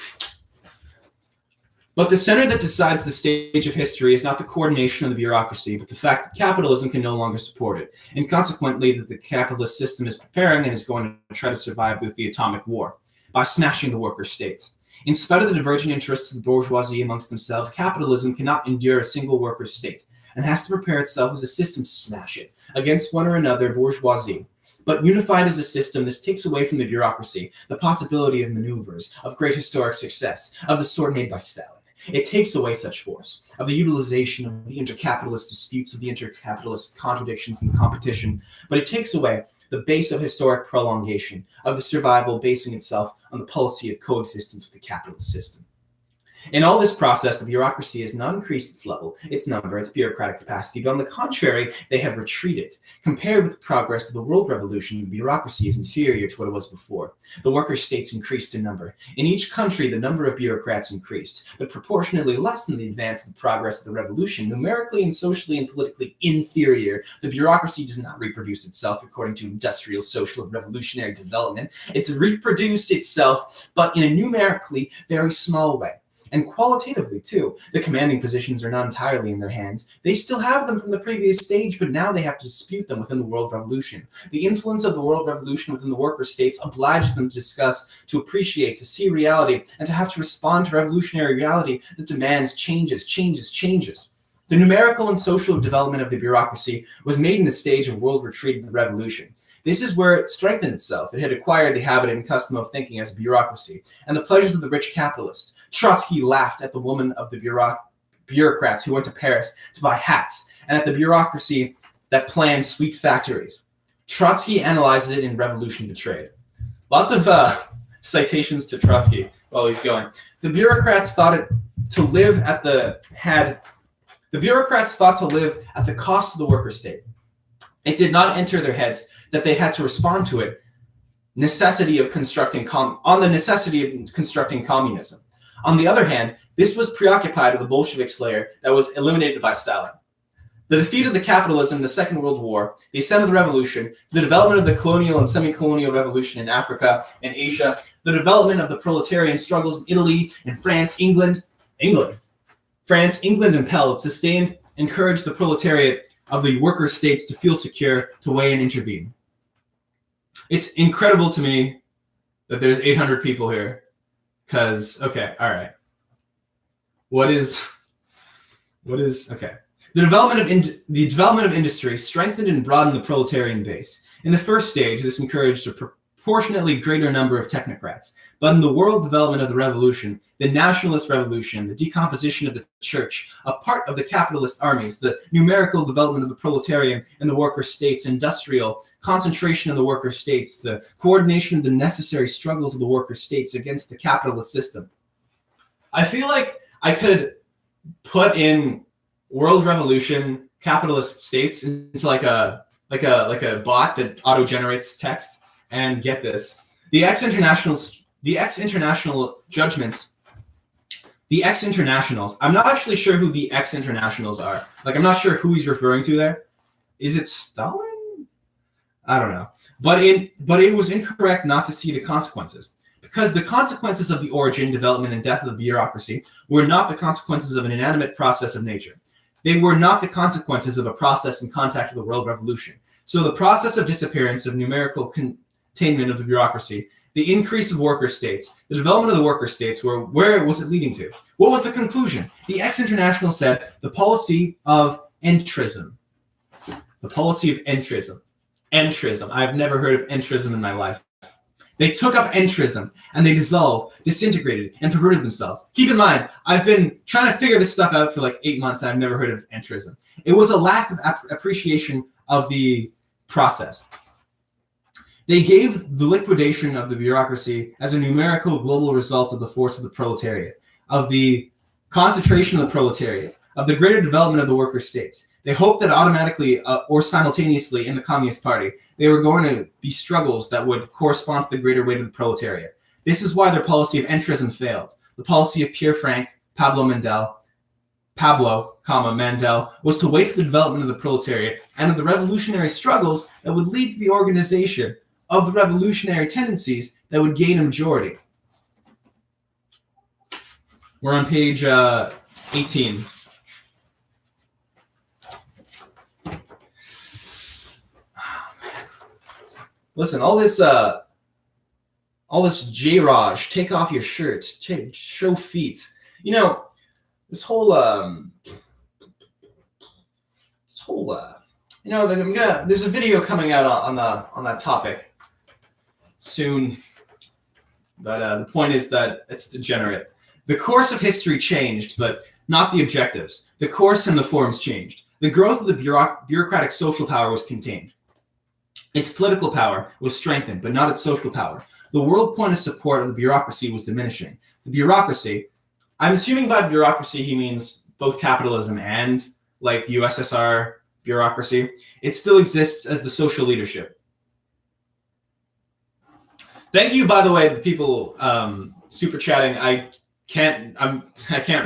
But the center that decides the stage of history is not the coordination of the bureaucracy, but the fact that capitalism can no longer support it, and consequently that the capitalist system is preparing and is going to try to survive with the atomic war by smashing the worker states. In spite of the divergent interests of the bourgeoisie amongst themselves, capitalism cannot endure a single worker state and has to prepare itself as a system to smash it against one or another bourgeoisie. But unified as a system, this takes away from the bureaucracy the possibility of maneuvers, of great historic success, of the sort made by Stalin. It takes away such force, of the utilization of the intercapitalist disputes, of the intercapitalist contradictions and competition, but it takes away the base of historic prolongation, of the survival basing itself on the policy of coexistence with the capitalist system. In all this process, the bureaucracy has not increased its level, its number, its bureaucratic capacity, but on the contrary, they have retreated. Compared with the progress of the world revolution, the bureaucracy is inferior to what it was before. The worker states increased in number. In each country, the number of bureaucrats increased, but proportionally less than the advance of the progress of the revolution, numerically and socially and politically inferior. The bureaucracy does not reproduce itself according to industrial, social, and revolutionary development. It's reproduced itself, but in a numerically very small way. And qualitatively, too, the commanding positions are not entirely in their hands. They still have them from the previous stage, but now they have to dispute them within the world revolution. The influence of the world revolution within the worker states obliges them to discuss, to appreciate, to see reality, and to have to respond to revolutionary reality that demands changes. The numerical and social development of the bureaucracy was made in the stage of world retreat of the revolution. This is where it strengthened itself. It had acquired the habit and custom of thinking as a bureaucracy, and the pleasures of the rich capitalist. Trotsky laughed at the woman of the bureaucrats who went to Paris to buy hats, and at the bureaucracy that planned sweet factories. Trotsky analyzes it in Revolution Betrayed. Lots of citations to Trotsky while he's going. The bureaucrats thought to live at the cost of the worker state. It did not enter their heads that they had to respond to it on the necessity of constructing communism. On the other hand, this was preoccupied with the Bolshevik slayer that was eliminated by Stalin. The defeat of the capitalism in the Second World War, the ascent of the revolution, the development of the colonial and semi-colonial revolution in Africa and Asia, the development of the proletarian struggles in Italy and France, England, impelled, sustained, encouraged the proletariat of the worker states to feel secure, to weigh and intervene. It's incredible to me that there's 800 people here. Because, okay, all right. What is, okay. The development of industry strengthened and broadened the proletarian base. In the first stage, this encouraged a proportionately greater number of technocrats. But in the world development of the revolution, the nationalist revolution, the decomposition of the church, a part of the capitalist armies, the numerical development of the proletarian and the worker states, industrial concentration of the worker states, the coordination of the necessary struggles of the worker states against the capitalist system. I feel like I could put in world revolution capitalist states into like a bot that auto generates text, and get this. The ex-internationals, I'm not actually sure who the ex-internationals are. Like, I'm not sure who he's referring to there. Is it Stalin? I don't know. But it was incorrect not to see the consequences. Because the consequences of the origin, development, and death of the bureaucracy were not the consequences of an inanimate process of nature. They were not the consequences of a process in contact with the world revolution. So the process of disappearance of numerical containment of the bureaucracy, the increase of worker states, the development of the worker states, where was it leading to? What was the conclusion? The ex-international said the policy of entrism. The policy of entrism. Entrism. I've never heard of entrism in my life. They took up entrism and they dissolved, disintegrated, and perverted themselves. Keep in mind, I've been trying to figure this stuff out for like 8 months and I've never heard of entrism. It was a lack of appreciation of the process. They gave the liquidation of the bureaucracy as a numerical global result of the force of the proletariat, of the concentration of the proletariat, of the greater development of the worker states. They hoped that automatically or simultaneously in the Communist Party, they were going to be struggles that would correspond to the greater weight of the proletariat. This is why their policy of entrism failed. The policy of Pierre Frank, Pablo, Mandel, was to wait for the development of the proletariat and of the revolutionary struggles that would lead to the organization of the revolutionary tendencies that would gain a majority. We're on page 18. Listen, all this J-Raj, take off your shirt, show feet. You know, there's a video coming out on that topic soon. But the point is that it's degenerate. The course of history changed, but not the objectives. The course and the forms changed. The growth of the bureaucratic social power was contained. Its political power was strengthened, but not its social power. The world point of support of the bureaucracy was diminishing. The bureaucracy, I'm assuming by bureaucracy he means both capitalism and like USSR bureaucracy. It still exists as the social leadership. Thank you, by the way, the people super chatting. I can't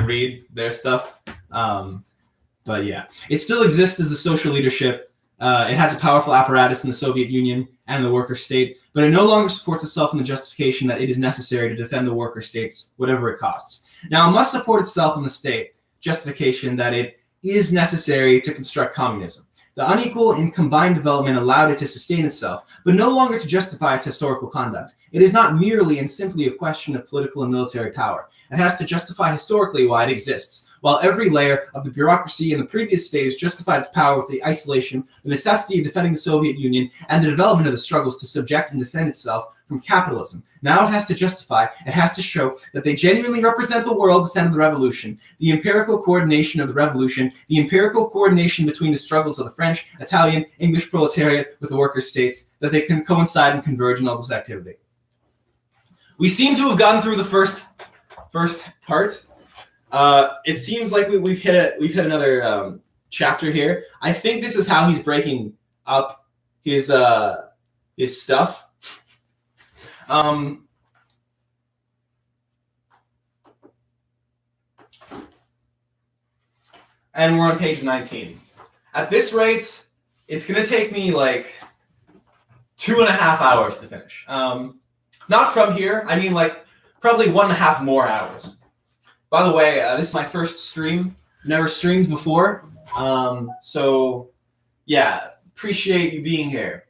read their stuff, but yeah, it still exists as the social leadership. It has a powerful apparatus in the Soviet Union and the worker state, but it no longer supports itself in the justification that it is necessary to defend the worker states, whatever it costs. Now, it must support itself in the state justification that it is necessary to construct communism. The unequal and combined development allowed it to sustain itself, but no longer to justify its historical conduct. It is not merely and simply a question of political and military power. It has to justify historically why it exists, while every layer of the bureaucracy in the previous stage justified its power with the isolation, the necessity of defending the Soviet Union, and the development of the struggles to subject and defend itself from capitalism. Now it has to justify, it has to show that they genuinely represent the world descent of the revolution, the empirical coordination of the revolution, the empirical coordination between the struggles of the French, Italian, English proletariat with the worker states, that they can coincide and converge in all this activity. We seem to have gotten through the first part. It seems like we've hit another chapter here. I think this is how he's breaking up his stuff. And we're on page 19. At this rate, it's going to take me like 2.5 hours to finish. Not from here. I mean, like, probably 1.5 more hours. By the way, this is my first stream. Never streamed before. So, yeah, appreciate you being here.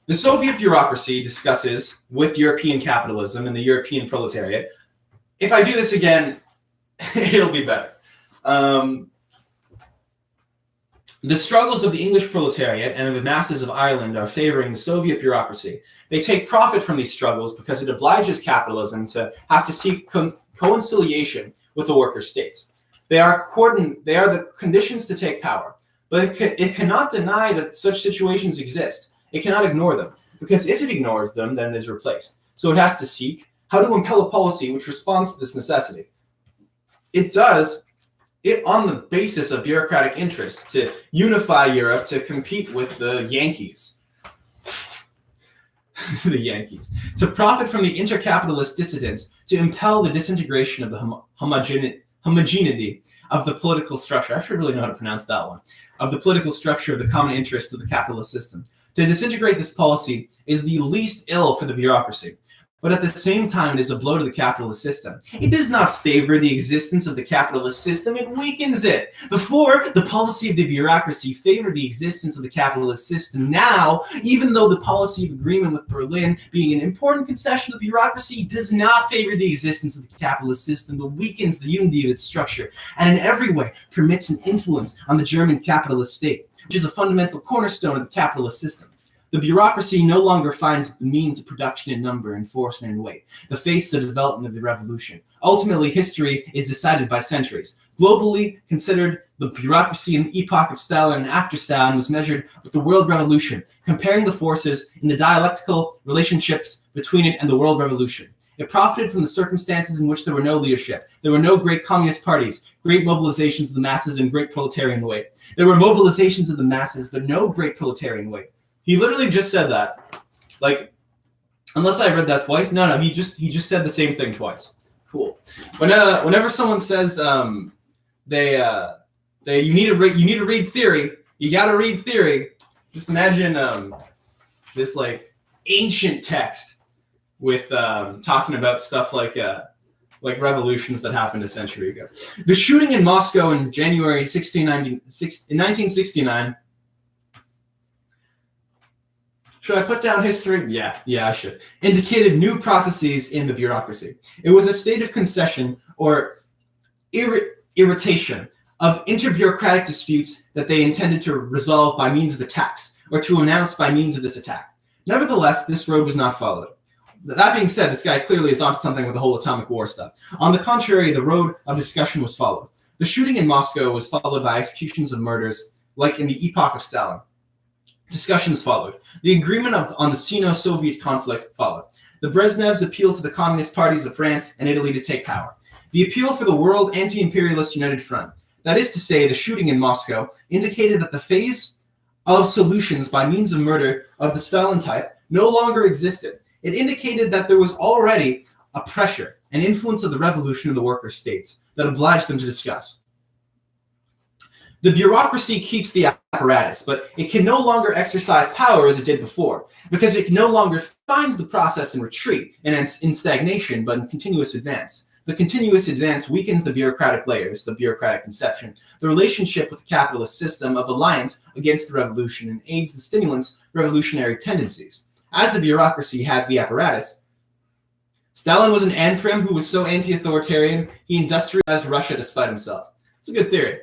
The Soviet bureaucracy discusses with European capitalism and the European proletariat. If I do this again, it'll be better. The struggles of the English proletariat and of the masses of Ireland are favoring the Soviet bureaucracy. They take profit from these struggles because it obliges capitalism to have to seek conciliation with the worker states. They are the conditions to take power, but it cannot deny that such situations exist. It cannot ignore them, because if it ignores them, then it is replaced. So it has to seek how to impel a policy which responds to this necessity. It does it on the basis of bureaucratic interests to unify Europe to compete with the Yankees. The Yankees. To profit from the intercapitalist dissidents, to impel the disintegration of the homogeneity of the political structure. I should really know how to pronounce that one. Of the political structure of the common interests of the capitalist system. To disintegrate this policy is the least ill for the bureaucracy. But at the same time, it is a blow to the capitalist system. It does not favor the existence of the capitalist system, it weakens it. Before, the policy of the bureaucracy favored the existence of the capitalist system. Now, even though the policy of agreement with Berlin, being an important concession of the bureaucracy, does not favor the existence of the capitalist system, but weakens the unity of its structure, and in every way permits an influence on the German capitalist state, which is a fundamental cornerstone of the capitalist system. The bureaucracy no longer finds the means of production in number and force and in weight, the face of the development of the revolution. Ultimately, history is decided by centuries. Globally considered, the bureaucracy in the epoch of Stalin and after Stalin was measured with the world revolution, comparing the forces in the dialectical relationships between it and the world revolution. It profited from the circumstances in which there were no leadership. There were no great communist parties, great mobilizations of the masses, and great proletarian weight. There were mobilizations of the masses, but no great proletarian weight. He literally just said that. Like, unless I read that twice. No, he just said the same thing twice. Cool. Whenever someone says you need to read theory, you gotta read theory. Just imagine this like ancient text with talking about stuff like revolutions that happened a century ago. The shooting in Moscow in January 1969. Should I put down history? Yeah, I should. Indicated new processes in the bureaucracy. It was a state of concession or irritation of interbureaucratic disputes that they intended to resolve by means of attacks or to announce by means of this attack. Nevertheless, this road was not followed. That being said, this guy clearly is onto something with the whole atomic war stuff. On the contrary, the road of discussion was followed. The shooting in Moscow was followed by executions of murders, like in the epoch of Stalin. Discussions followed. The agreement on the Sino-Soviet conflict followed. The Brezhnevs appealed to the communist parties of France and Italy to take power. The appeal for the World Anti-Imperialist United Front, that is to say, the shooting in Moscow, indicated that the phase of solutions by means of murder of the Stalin type no longer existed. It indicated that there was already a pressure and influence of the revolution of the worker states that obliged them to discuss. The bureaucracy keeps the apparatus, but it can no longer exercise power as it did before, because it no longer finds the process in retreat and in stagnation, but in continuous advance. The continuous advance weakens the bureaucratic layers, the bureaucratic conception, the relationship with the capitalist system of alliance against the revolution, and aids the stimulant's revolutionary tendencies. As the bureaucracy has the apparatus, Stalin was an Anprim who was so anti-authoritarian, he industrialized Russia to spite himself. It's a good theory.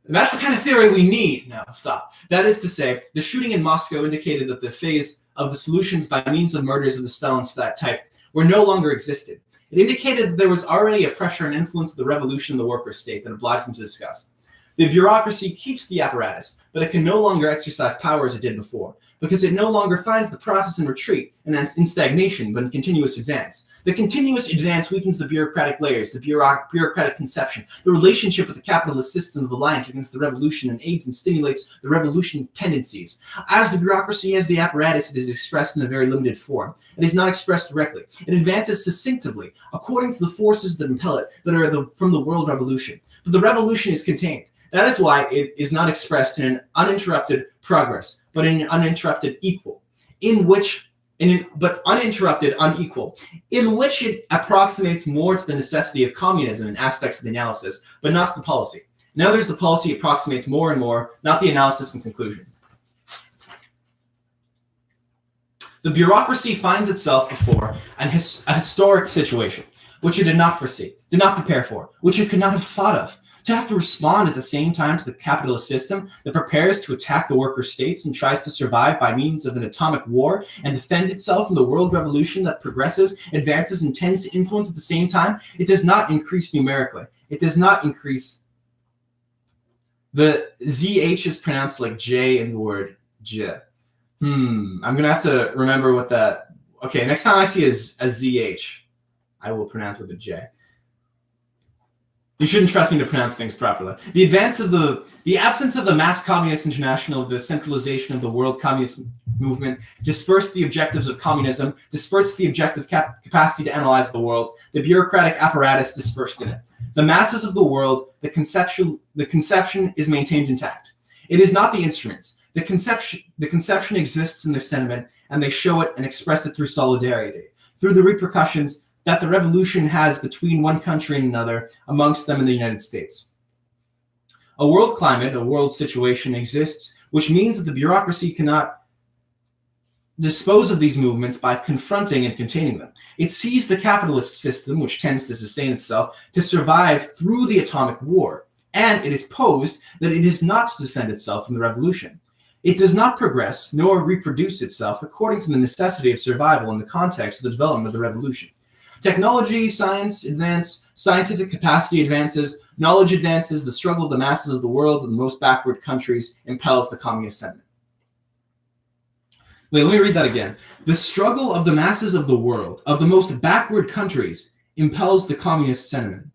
And that's the kind of theory we need. No, stop. That is to say, the shooting in Moscow indicated that the phase of the solutions by means of murders of the Stalin type were no longer existed. It indicated that there was already a pressure and influence of the revolution of the worker state that obliged them to discuss. The bureaucracy keeps the apparatus, but it can no longer exercise power as it did before, because it no longer finds the process in retreat and in stagnation, but in continuous advance. The continuous advance weakens the bureaucratic layers, the bureaucratic conception, the relationship with the capitalist system of alliance against the revolution, and aids and stimulates the revolution tendencies. As the bureaucracy has the apparatus, it is expressed in a very limited form. It is not expressed directly. It advances succinctively, according to the forces that impel it, that are from the world revolution. But the revolution is contained. That is why it is not expressed in an uninterrupted progress, but in an uninterrupted equal, but uninterrupted unequal, in which it approximates more to the necessity of communism in aspects of the analysis, but not to the policy. In others, the policy approximates more and more, not the analysis and conclusion. The bureaucracy finds itself before a historic situation, which it did not foresee, did not prepare for, which it could not have thought of. To have to respond at the same time to the capitalist system that prepares to attack the worker states and tries to survive by means of an atomic war and defend itself from the world revolution that progresses, advances, and tends to influence at the same time, it does not increase numerically. It does not increase. The ZH is pronounced like J in the word J. I'm going to have to remember what that... Okay, next time I see a ZH, I will pronounce with a J. You shouldn't trust me to pronounce things properly. The absence of the mass communist international, the centralization of the world communist movement, dispersed the objectives of communism, dispersed the objective capacity to analyze the world, the bureaucratic apparatus dispersed in it. The masses of the world, the conception is maintained intact. It is not the instruments. The conception exists in their sentiment, and they show it and express it through solidarity, through the repercussions that the revolution has between one country and another, amongst them in the United States. A world climate, a world situation exists, which means that the bureaucracy cannot dispose of these movements by confronting and containing them. It sees the capitalist system, which tends to sustain itself, to survive through the atomic war, and it is posed that it is not to defend itself from the revolution. It does not progress nor reproduce itself according to the necessity of survival in the context of the development of the revolution. Technology, science advance, scientific capacity advances, knowledge advances, the struggle of the masses of the world and the most backward countries impels the communist sentiment. Wait, let me read that again. The struggle of the masses of the world, of the most backward countries, impels the communist sentiment.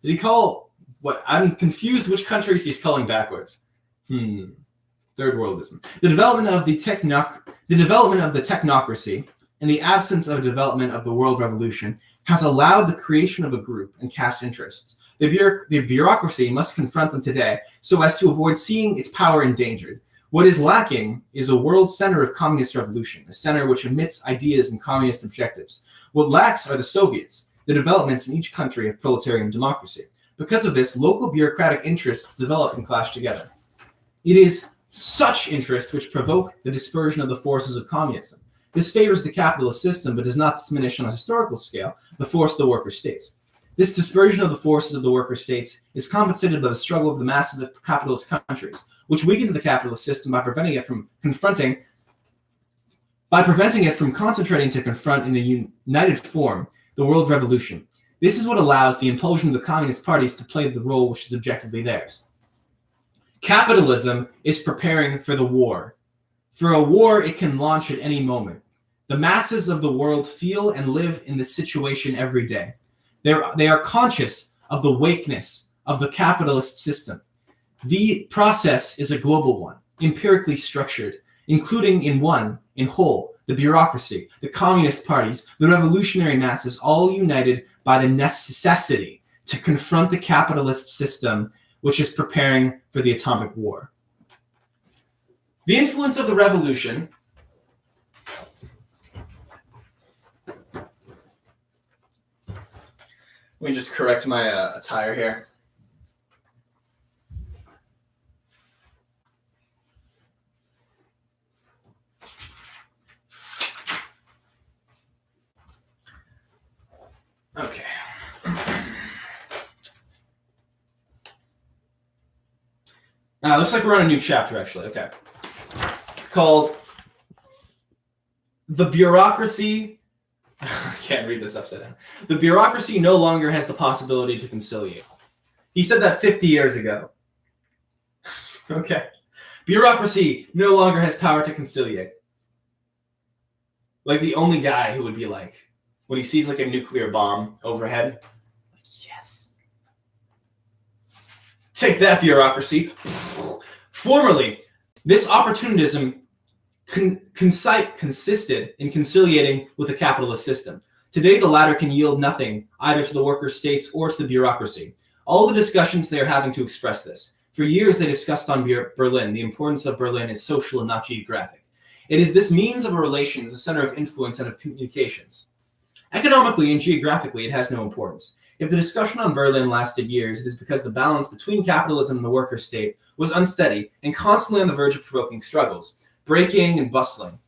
Did he call what? I'm confused which countries he's calling backwards. Third worldism. The development of the technocracy, in the absence of a development of the world revolution, has allowed the creation of a group and caste interests. The bureaucracy must confront them today so as to avoid seeing its power endangered. What is lacking is a world center of communist revolution, a center which emits ideas and communist objectives. What lacks are the Soviets, the developments in each country of proletarian democracy. Because of this, local bureaucratic interests develop and clash together. It is such interests which provoke the dispersion of the forces of communism. This favors the capitalist system, but does not diminish on a historical scale the force of the worker states. This dispersion of the forces of the worker states is compensated by the struggle of the mass of the capitalist countries, which weakens the capitalist system by preventing it from concentrating to confront in a united form the world revolution. This is what allows the impulsion of the communist parties to play the role which is objectively theirs. Capitalism is preparing for the war. For a war it can launch at any moment. The masses of the world feel and live in this situation every day. They are conscious of the weakness of the capitalist system. The process is a global one, empirically structured, including in whole, the bureaucracy, the communist parties, the revolutionary masses, all united by the necessity to confront the capitalist system which is preparing for the atomic war. The influence of the revolution let me just correct my attire here. Okay. Looks like we're on a new chapter, actually. Okay. It's called The Bureaucracy. I can't read this upside down. The bureaucracy no longer has the possibility to conciliate. He said that 50 years ago. Okay. Bureaucracy no longer has power to conciliate. Like the only guy who would be like, when he sees like a nuclear bomb overhead, like, yes. Take that, bureaucracy. Formerly, this opportunism consisted in conciliating with the capitalist system. Today, the latter can yield nothing, either to the worker states or to the bureaucracy. All the discussions they are having to express this. For years, they discussed on Berlin. The importance of Berlin is social and not geographic. It is this means of a relation, as a center of influence and of communications. Economically and geographically, it has no importance. If the discussion on Berlin lasted years, it is because the balance between capitalism and the worker state was unsteady and constantly on the verge of provoking struggles, breaking and bustling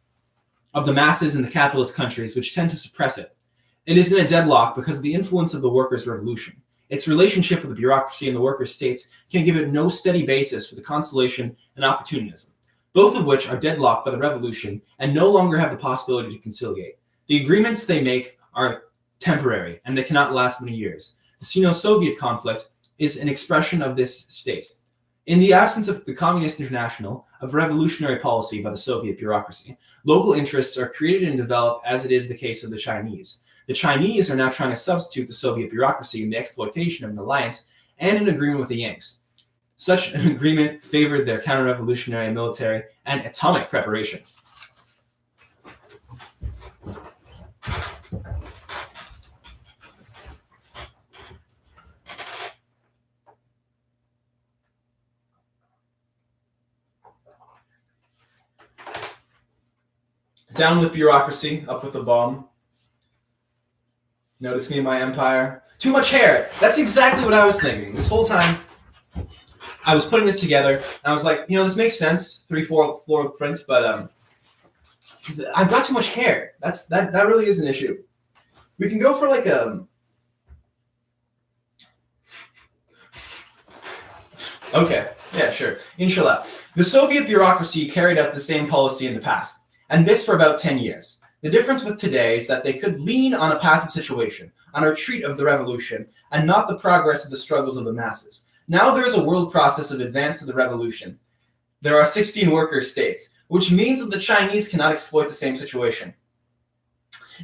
of the masses in the capitalist countries, which tend to suppress it. It is in a deadlock because of the influence of the workers' revolution. Its relationship with the bureaucracy and the worker states can give it no steady basis for the conciliation and opportunism, both of which are deadlocked by the revolution and no longer have the possibility to conciliate. The agreements they make are temporary and they cannot last many years. The Sino-Soviet conflict is an expression of this state. In the absence of the Communist International, of revolutionary policy by the Soviet bureaucracy, local interests are created and developed as it is the case of the Chinese. The Chinese are now trying to substitute the Soviet bureaucracy in the exploitation of an alliance and an agreement with the Yanks. Such an agreement favored their counter-revolutionary military and atomic preparation. Down with bureaucracy, up with the bomb. Notice me and my empire. Too much hair. That's exactly what I was thinking. This whole time, I was putting this together, and I was like, this makes sense. 3-4 floral prints, but I've got too much hair. That really is an issue. We can go for like a... Okay, yeah, sure. Inshallah. The Soviet bureaucracy carried out the same policy in the past, and this for about 10 years. The difference with today is that they could lean on a passive situation, on a retreat of the revolution, and not the progress of the struggles of the masses. Now there is a world process of advance of the revolution. There are 16 worker states, which means that the Chinese cannot exploit the same situation.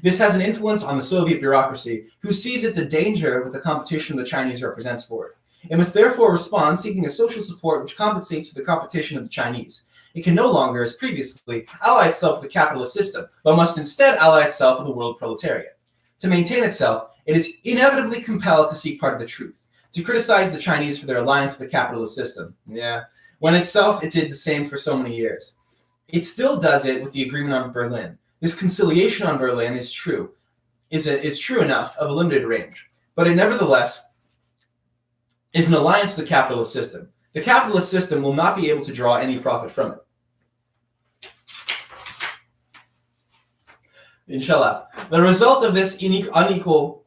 This has an influence on the Soviet bureaucracy, who sees it the danger with the competition the Chinese represents for it. It must therefore respond seeking a social support which compensates for the competition of the Chinese. It can no longer, as previously, ally itself with the capitalist system, but must instead ally itself with the world proletariat. To maintain itself, it is inevitably compelled to seek part of the truth, to criticize the Chinese for their alliance with the capitalist system. Yeah, when itself it did the same for so many years. It still does it with the agreement on Berlin. This conciliation on Berlin is true enough of a limited range, but it nevertheless is an alliance with the capitalist system. The capitalist system will not be able to draw any profit from it. Inshallah. The result of this unequal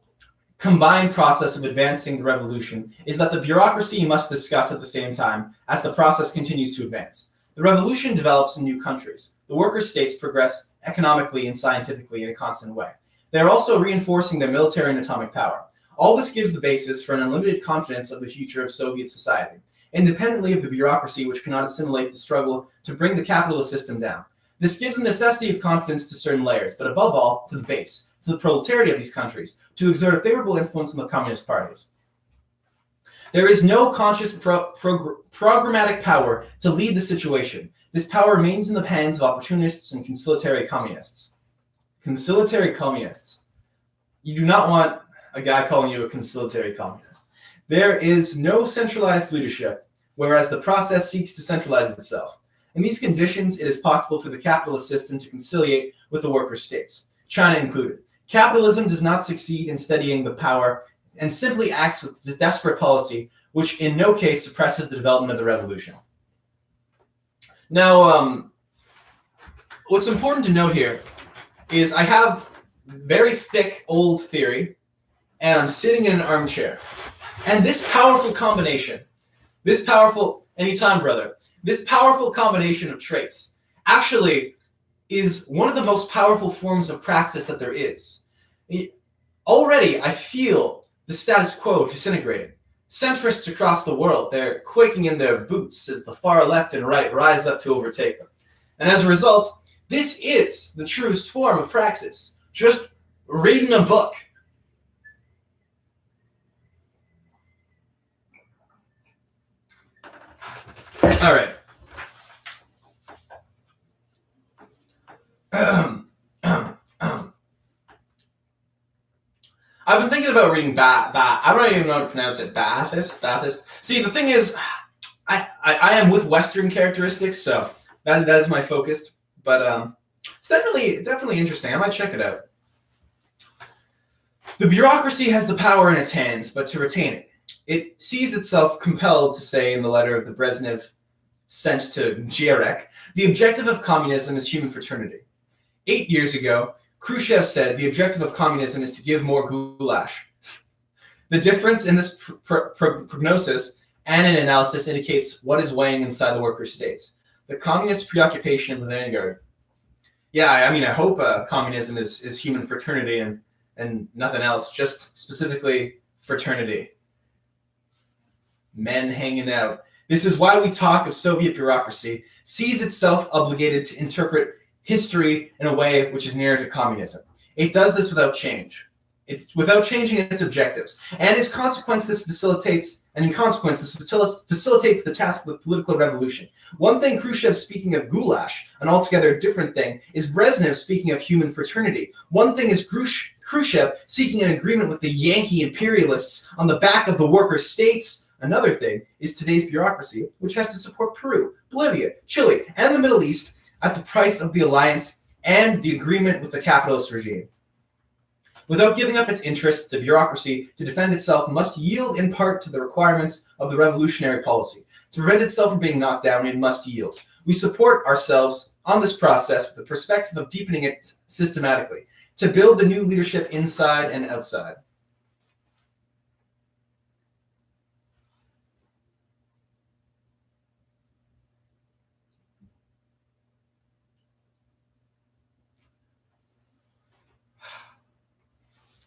combined process of advancing the revolution is that the bureaucracy must discuss at the same time as the process continues to advance. The revolution develops in new countries. The worker states progress economically and scientifically in a constant way. They are also reinforcing their military and atomic power. All this gives the basis for an unlimited confidence of the future of Soviet society, independently of the bureaucracy which cannot assimilate the struggle to bring the capitalist system down. This gives a necessity of confidence to certain layers, but above all, to the base, to the proletariat of these countries, to exert a favorable influence on the communist parties. There is no conscious programmatic power to lead the situation. This power remains in the hands of opportunists and conciliatory communists. Conciliatory communists. You do not want a guy calling you a conciliatory communist. There is no centralized leadership, whereas the process seeks to centralize itself. In these conditions, it is possible for the capitalist system to conciliate with the worker states, China included. Capitalism does not succeed in steadying the power and simply acts with desperate policy, which in no case suppresses the development of the revolution. Now, what's important to note here is I have very thick old theory, and I'm sitting in an armchair. And this powerful combination, anytime, brother, this powerful combination of traits actually is one of the most powerful forms of praxis that there is. Already, I feel the status quo disintegrating. Centrists across the world, they're quaking in their boots as the far left and right rise up to overtake them. And as a result, this is the truest form of praxis. Just reading a book. All right. I've been thinking about reading I don't even know how to pronounce it. Baathist. See, the thing is, I am with Western characteristics, so that is my focus. But it's definitely interesting. I might check it out. The bureaucracy has the power in its hands, but to retain it, it sees itself compelled to say in the letter of the Brezhnev sent to Gierek, the objective of communism is human fraternity. 8 years ago, Khrushchev said the objective of communism is to give more goulash. The difference in this prognosis and an analysis indicates what is weighing inside the worker states. The communist preoccupation of the vanguard. Yeah, I mean, I hope communism is human fraternity and nothing else, just specifically fraternity. Men hanging out. This is why we talk of Soviet bureaucracy, sees itself obligated to interpret history in a way which is near to communism. It does this without change. It's without changing its objectives. And in consequence, this facilitates the task of the political revolution. One thing Khrushchev speaking of goulash, an altogether different thing, is Brezhnev speaking of human fraternity. One thing is Khrushchev seeking an agreement with the Yankee imperialists on the back of the worker states. Another thing is today's bureaucracy, which has to support Peru, Bolivia, Chile, and the Middle East at the price of the alliance and the agreement with the capitalist regime. Without giving up its interests, the bureaucracy, to defend itself, must yield in part to the requirements of the revolutionary policy. To prevent itself from being knocked down, it must yield. We support ourselves on this process with the perspective of deepening it systematically, to build the new leadership inside and outside.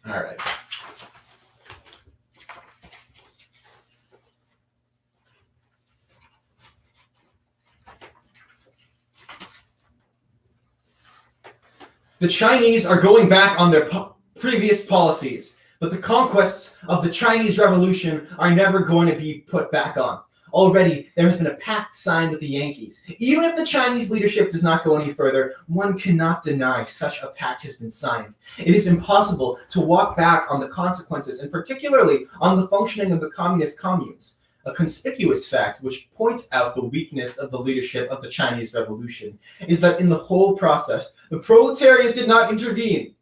All right. The Chinese are going back on their previous policies, but the conquests of the Chinese Revolution are never going to be put back on. Already, there has been a pact signed with the Yankees. Even if the Chinese leadership does not go any further, one cannot deny such a pact has been signed. It is impossible to walk back on the consequences, and particularly on the functioning of the communist communes. A conspicuous fact which points out the weakness of the leadership of the Chinese Revolution is that in the whole process, the proletariat did not intervene.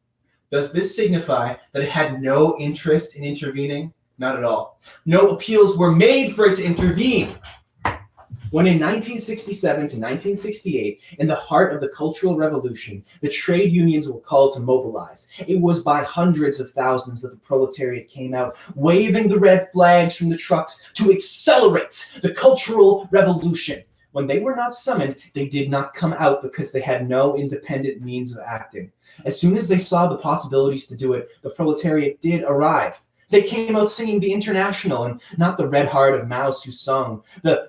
Does this signify that it had no interest in intervening? Not at all. No appeals were made for it to intervene. When in 1967 to 1968, in the heart of the Cultural Revolution, the trade unions were called to mobilize, it was by hundreds of thousands that the proletariat came out, waving the red flags from the trucks to accelerate the Cultural Revolution. When they were not summoned, they did not come out because they had no independent means of acting. As soon as they saw the possibilities to do it, the proletariat did arrive. They came out singing the International and not the Red Heart of Mao Zedong.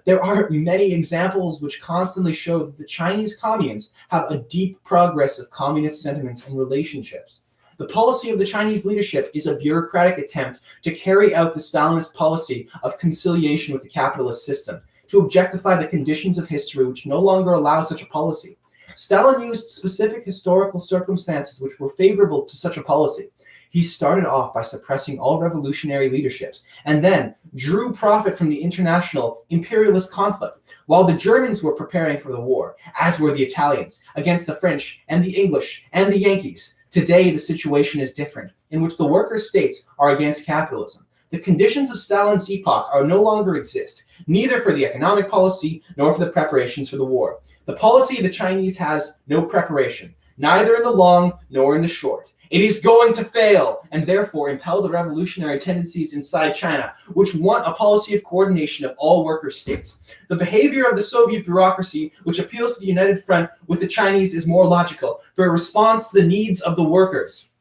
There are many examples which constantly show that the Chinese communes have a deep progress of communist sentiments and relationships. The policy of the Chinese leadership is a bureaucratic attempt to carry out the Stalinist policy of conciliation with the capitalist system, to objectify the conditions of history which no longer allow such a policy. Stalin used specific historical circumstances which were favorable to such a policy. He started off by suppressing all revolutionary leaderships and then drew profit from the international imperialist conflict, while the Germans were preparing for the war, as were the Italians, against the French and the English and the Yankees. Today, the situation is different, in which the worker states are against capitalism. The conditions of Stalin's epoch are no longer exist, neither for the economic policy nor for the preparations for the war. The policy of the Chinese has no preparation, neither in the long nor in the short. It is going to fail, and therefore impel the revolutionary tendencies inside China, which want a policy of coordination of all worker states. The behavior of the Soviet bureaucracy, which appeals to the united front with the Chinese, is more logical, for a response to the needs of the workers.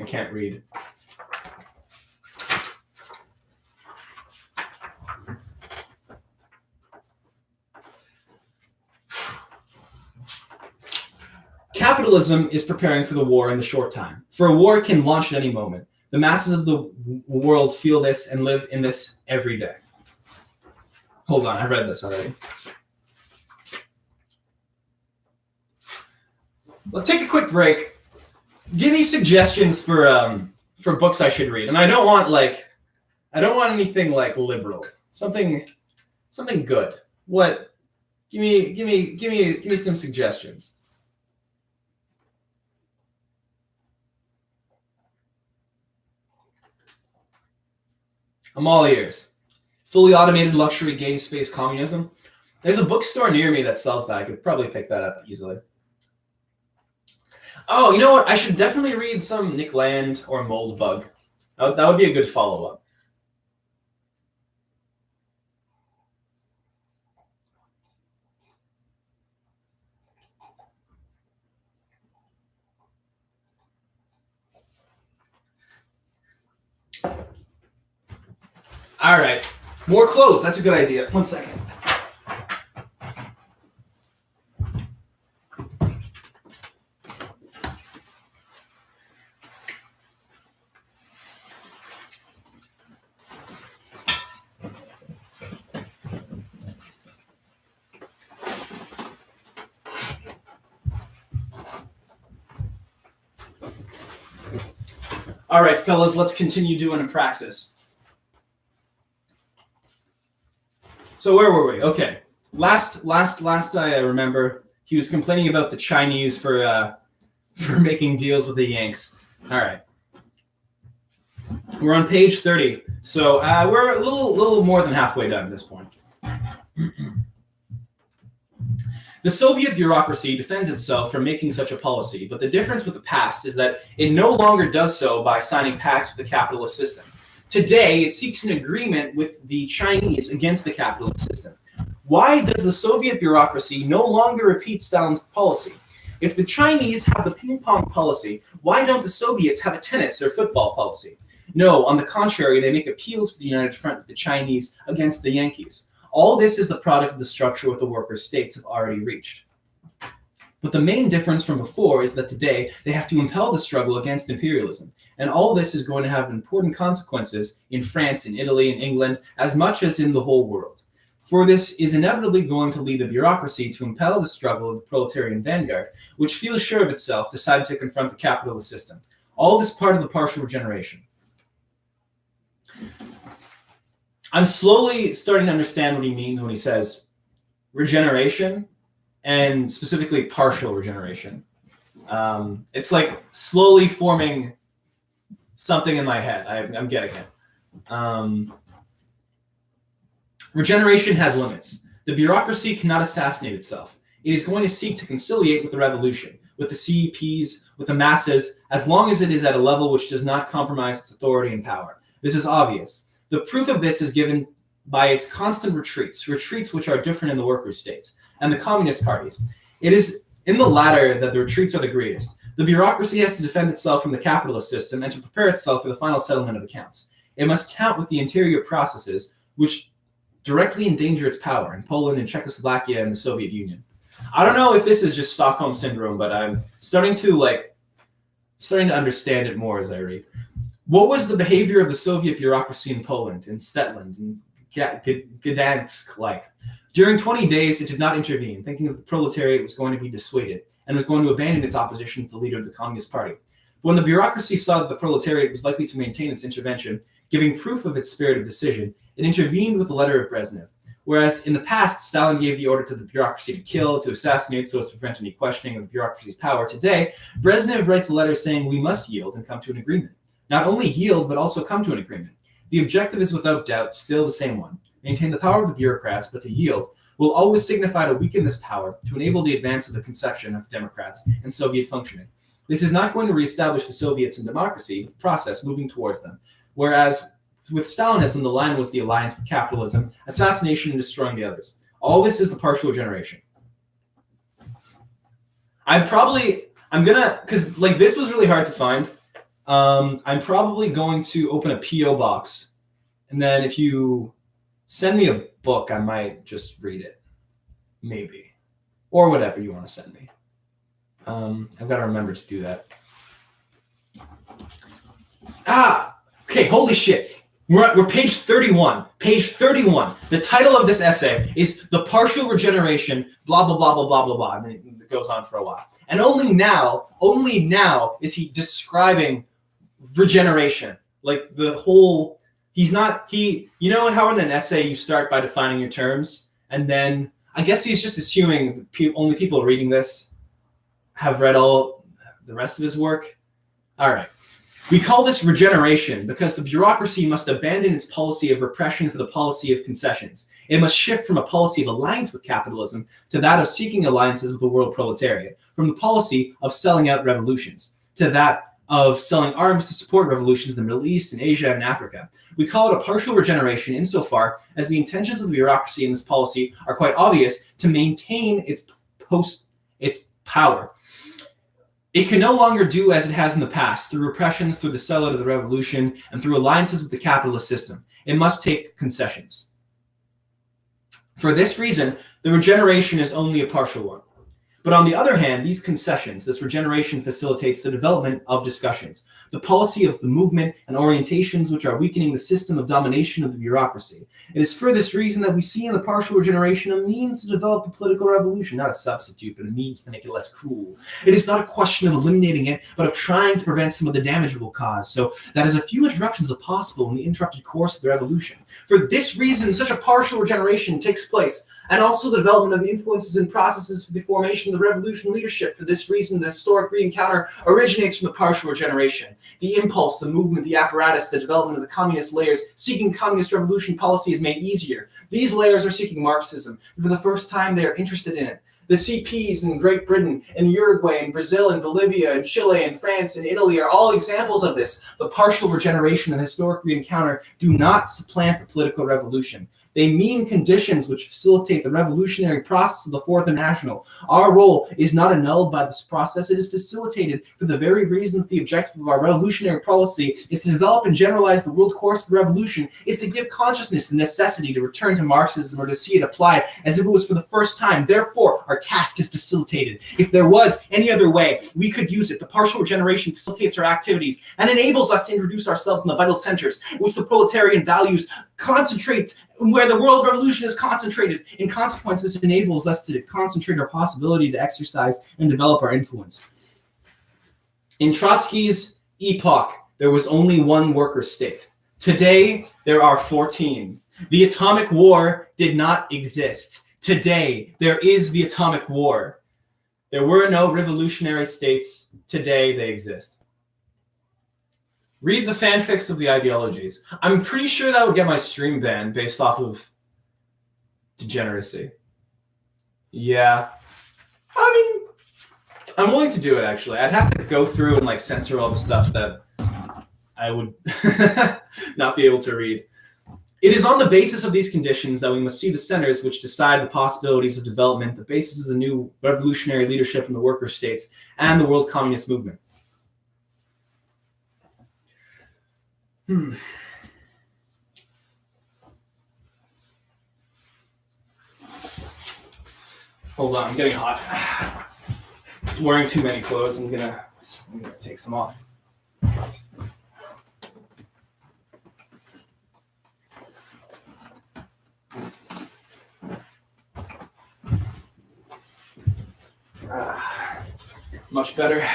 I can't read. Capitalism is preparing for the war in the short time. For a war can launch at any moment. The masses of the world feel this and live in this every day. Hold on, I've read this already. Let's take a quick break. Give me suggestions for books I should read, and I don't want anything like liberal. Something good. What? Give me some suggestions. I'm all ears. Fully automated luxury gay space communism. There's a bookstore near me that sells that. I could probably pick that up easily. Oh, you know what? I should definitely read some Nick Land or Moldbug. That would be a good follow-up. All right. More clothes. That's a good idea. 1 second. All right, fellas, let's continue doing a praxis. So where were we? Okay. Last I remember, he was complaining about the Chinese for making deals with the Yanks. All right. We're on page 30. So we're a little more than halfway done at this point. The Soviet bureaucracy defends itself from making such a policy, but the difference with the past is that it no longer does so by signing pacts with the capitalist system. Today, it seeks an agreement with the Chinese against the capitalist system. Why does the Soviet bureaucracy no longer repeat Stalin's policy? If the Chinese have the ping-pong policy, why don't the Soviets have a tennis or football policy? No, on the contrary, they make appeals for the united front with the Chinese against the Yankees. All this is the product of the structure what the worker states have already reached. But the main difference from before is that today they have to impel the struggle against imperialism. And all this is going to have important consequences in France, in Italy, in England, as much as in the whole world. For this is inevitably going to lead the bureaucracy to impel the struggle of the proletarian vanguard, which feels sure of itself, decided to confront the capitalist system. All this part of the partial regeneration. I'm slowly starting to understand what he means when he says regeneration, and specifically partial regeneration. It's like slowly forming something in my head. I'm getting it. Regeneration has limits. The bureaucracy cannot assassinate itself. It is going to seek to conciliate with the revolution, with the CEPs, with the masses, as long as it is at a level which does not compromise its authority and power. This is obvious. The proof of this is given by its constant retreats which are different in the workers' states, and the communist parties. It is in the latter that the retreats are the greatest. The bureaucracy has to defend itself from the capitalist system and to prepare itself for the final settlement of accounts. It must count with the interior processes which directly endanger its power in Poland and Czechoslovakia and the Soviet Union. I don't know if this is just Stockholm Syndrome, but I'm starting to understand it more as I read. What was the behavior of the Soviet bureaucracy in Poland, in Stetland, in Gdansk like? During 20 days, it did not intervene, thinking that the proletariat was going to be dissuaded and was going to abandon its opposition to the leader of the Communist Party. But when the bureaucracy saw that the proletariat was likely to maintain its intervention, giving proof of its spirit of decision, it intervened with the letter of Brezhnev. Whereas in the past, Stalin gave the order to the bureaucracy to kill, to assassinate, so as to prevent any questioning of the bureaucracy's power. Today, Brezhnev writes a letter saying we must yield and come to an agreement. Not only yield, but also come to an agreement. The objective is without doubt still the same one. Maintain the power of the bureaucrats, but to yield will always signify to weaken this power to enable the advance of the conception of democrats and Soviet functioning. This is not going to reestablish the Soviets in democracy, but the process moving towards them. Whereas with Stalinism, the line was the alliance with capitalism, assassination, and destroying the others. All this is the partial regeneration. Because this was really hard to find. I'm probably going to open a P.O. box. And then if you send me a book, I might just read it. Maybe. Or whatever you want to send me. I've got to remember to do that. Okay, holy shit. We're page 31. Page 31. The title of this essay is The Partial Regeneration, blah, blah, blah, blah, blah, blah, blah. And it goes on for a while. And only now is he describing regeneration. Like the whole, you know how in an essay you start by defining your terms? And then I guess he's just assuming only people reading this have read all the rest of his work. All right. We call this regeneration because the bureaucracy must abandon its policy of repression for the policy of concessions. It must shift from a policy of alliance with capitalism to that of seeking alliances with the world proletariat, from the policy of selling out revolutions to that of selling arms to support revolutions in the Middle East and Asia and Africa. We call it a partial regeneration insofar as the intentions of the bureaucracy in this policy are quite obvious to maintain its power. It can no longer do as it has in the past, through repressions, through the sellout of the revolution, and through alliances with the capitalist system. It must take concessions. For this reason, the regeneration is only a partial one. But on the other hand, these concessions, this regeneration facilitates the development of discussions, the policy of the movement and orientations which are weakening the system of domination of the bureaucracy. It is for this reason that we see in the partial regeneration a means to develop a political revolution, not a substitute, but a means to make it less cruel. It is not a question of eliminating it, but of trying to prevent some of the damage it will cause, so that as few interruptions as possible in the interrupted course of the revolution. For this reason, such a partial regeneration takes place, and also the development of the influences and processes for the formation of the revolution leadership. For this reason, the historic re-encounter originates from the partial regeneration. The impulse, the movement, the apparatus, the development of the communist layers seeking communist revolution policy is made easier. These layers are seeking Marxism. For the first time, they are interested in it. The CPs in Great Britain, and Uruguay, and Brazil, and Bolivia, and Chile, and France, and Italy are all examples of this. The partial regeneration and historic re-encounter do not supplant the political revolution. They mean conditions which facilitate the revolutionary process of the Fourth International. Our role is not annulled by this process. It is facilitated for the very reason that the objective of our revolutionary policy is to develop and generalize the world course of the revolution, is to give consciousness the necessity to return to Marxism or to see it applied as if it was for the first time. Therefore, our task is facilitated. If there was any other way, we could use it. The partial regeneration facilitates our activities and enables us to introduce ourselves in the vital centers, which the proletarian values concentrate, where the world revolution is concentrated. In consequence, this enables us to concentrate our possibility to exercise and develop our influence. In Trotsky's epoch, there was only one worker state. Today, there are 14. The atomic war did not exist. Today, there is the atomic war. There were no revolutionary states. Today, they exist. Read the fanfics of the ideologies. I'm pretty sure that would get my stream banned based off of degeneracy. Yeah. I mean, I'm willing to do it, actually. I'd have to go through and censor all the stuff that I would not be able to read. It is on the basis of these conditions that we must see the centers which decide the possibilities of development, the basis of the new revolutionary leadership in the worker states, and the world communist movement. Hold on, I'm getting hot. I'm wearing too many clothes. I'm gonna take some off. Much better.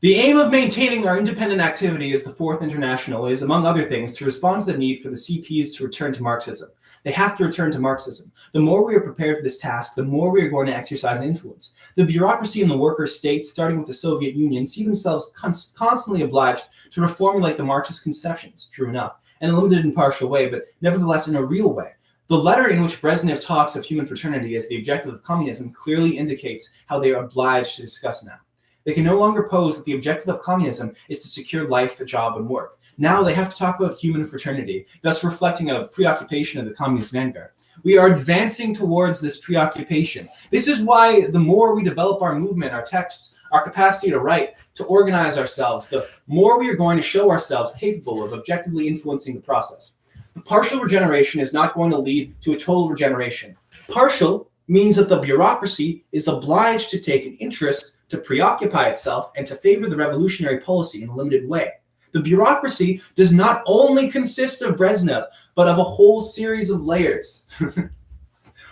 The aim of maintaining our independent activity as the Fourth International is, among other things, to respond to the need for the CPs to return to Marxism. They have to return to Marxism. The more we are prepared for this task, the more we are going to exercise influence. The bureaucracy and the worker state, starting with the Soviet Union, see themselves constantly obliged to reformulate the Marxist conceptions, true enough, in a limited and partial way, but nevertheless in a real way. The letter in which Brezhnev talks of human fraternity as the objective of communism clearly indicates how they are obliged to discuss now. They can no longer pose that the objective of communism is to secure life, a job, and work. Now they have to talk about human fraternity, thus reflecting a preoccupation of the communist vanguard. We are advancing towards this preoccupation. This is why the more we develop our movement, our texts, our capacity to write, to organize ourselves, the more we are going to show ourselves capable of objectively influencing the process. The partial regeneration is not going to lead to a total regeneration. Partial means that the bureaucracy is obliged to take an interest, to preoccupy itself, and to favor the revolutionary policy in a limited way. The bureaucracy does not only consist of Brezhnev, but of a whole series of layers.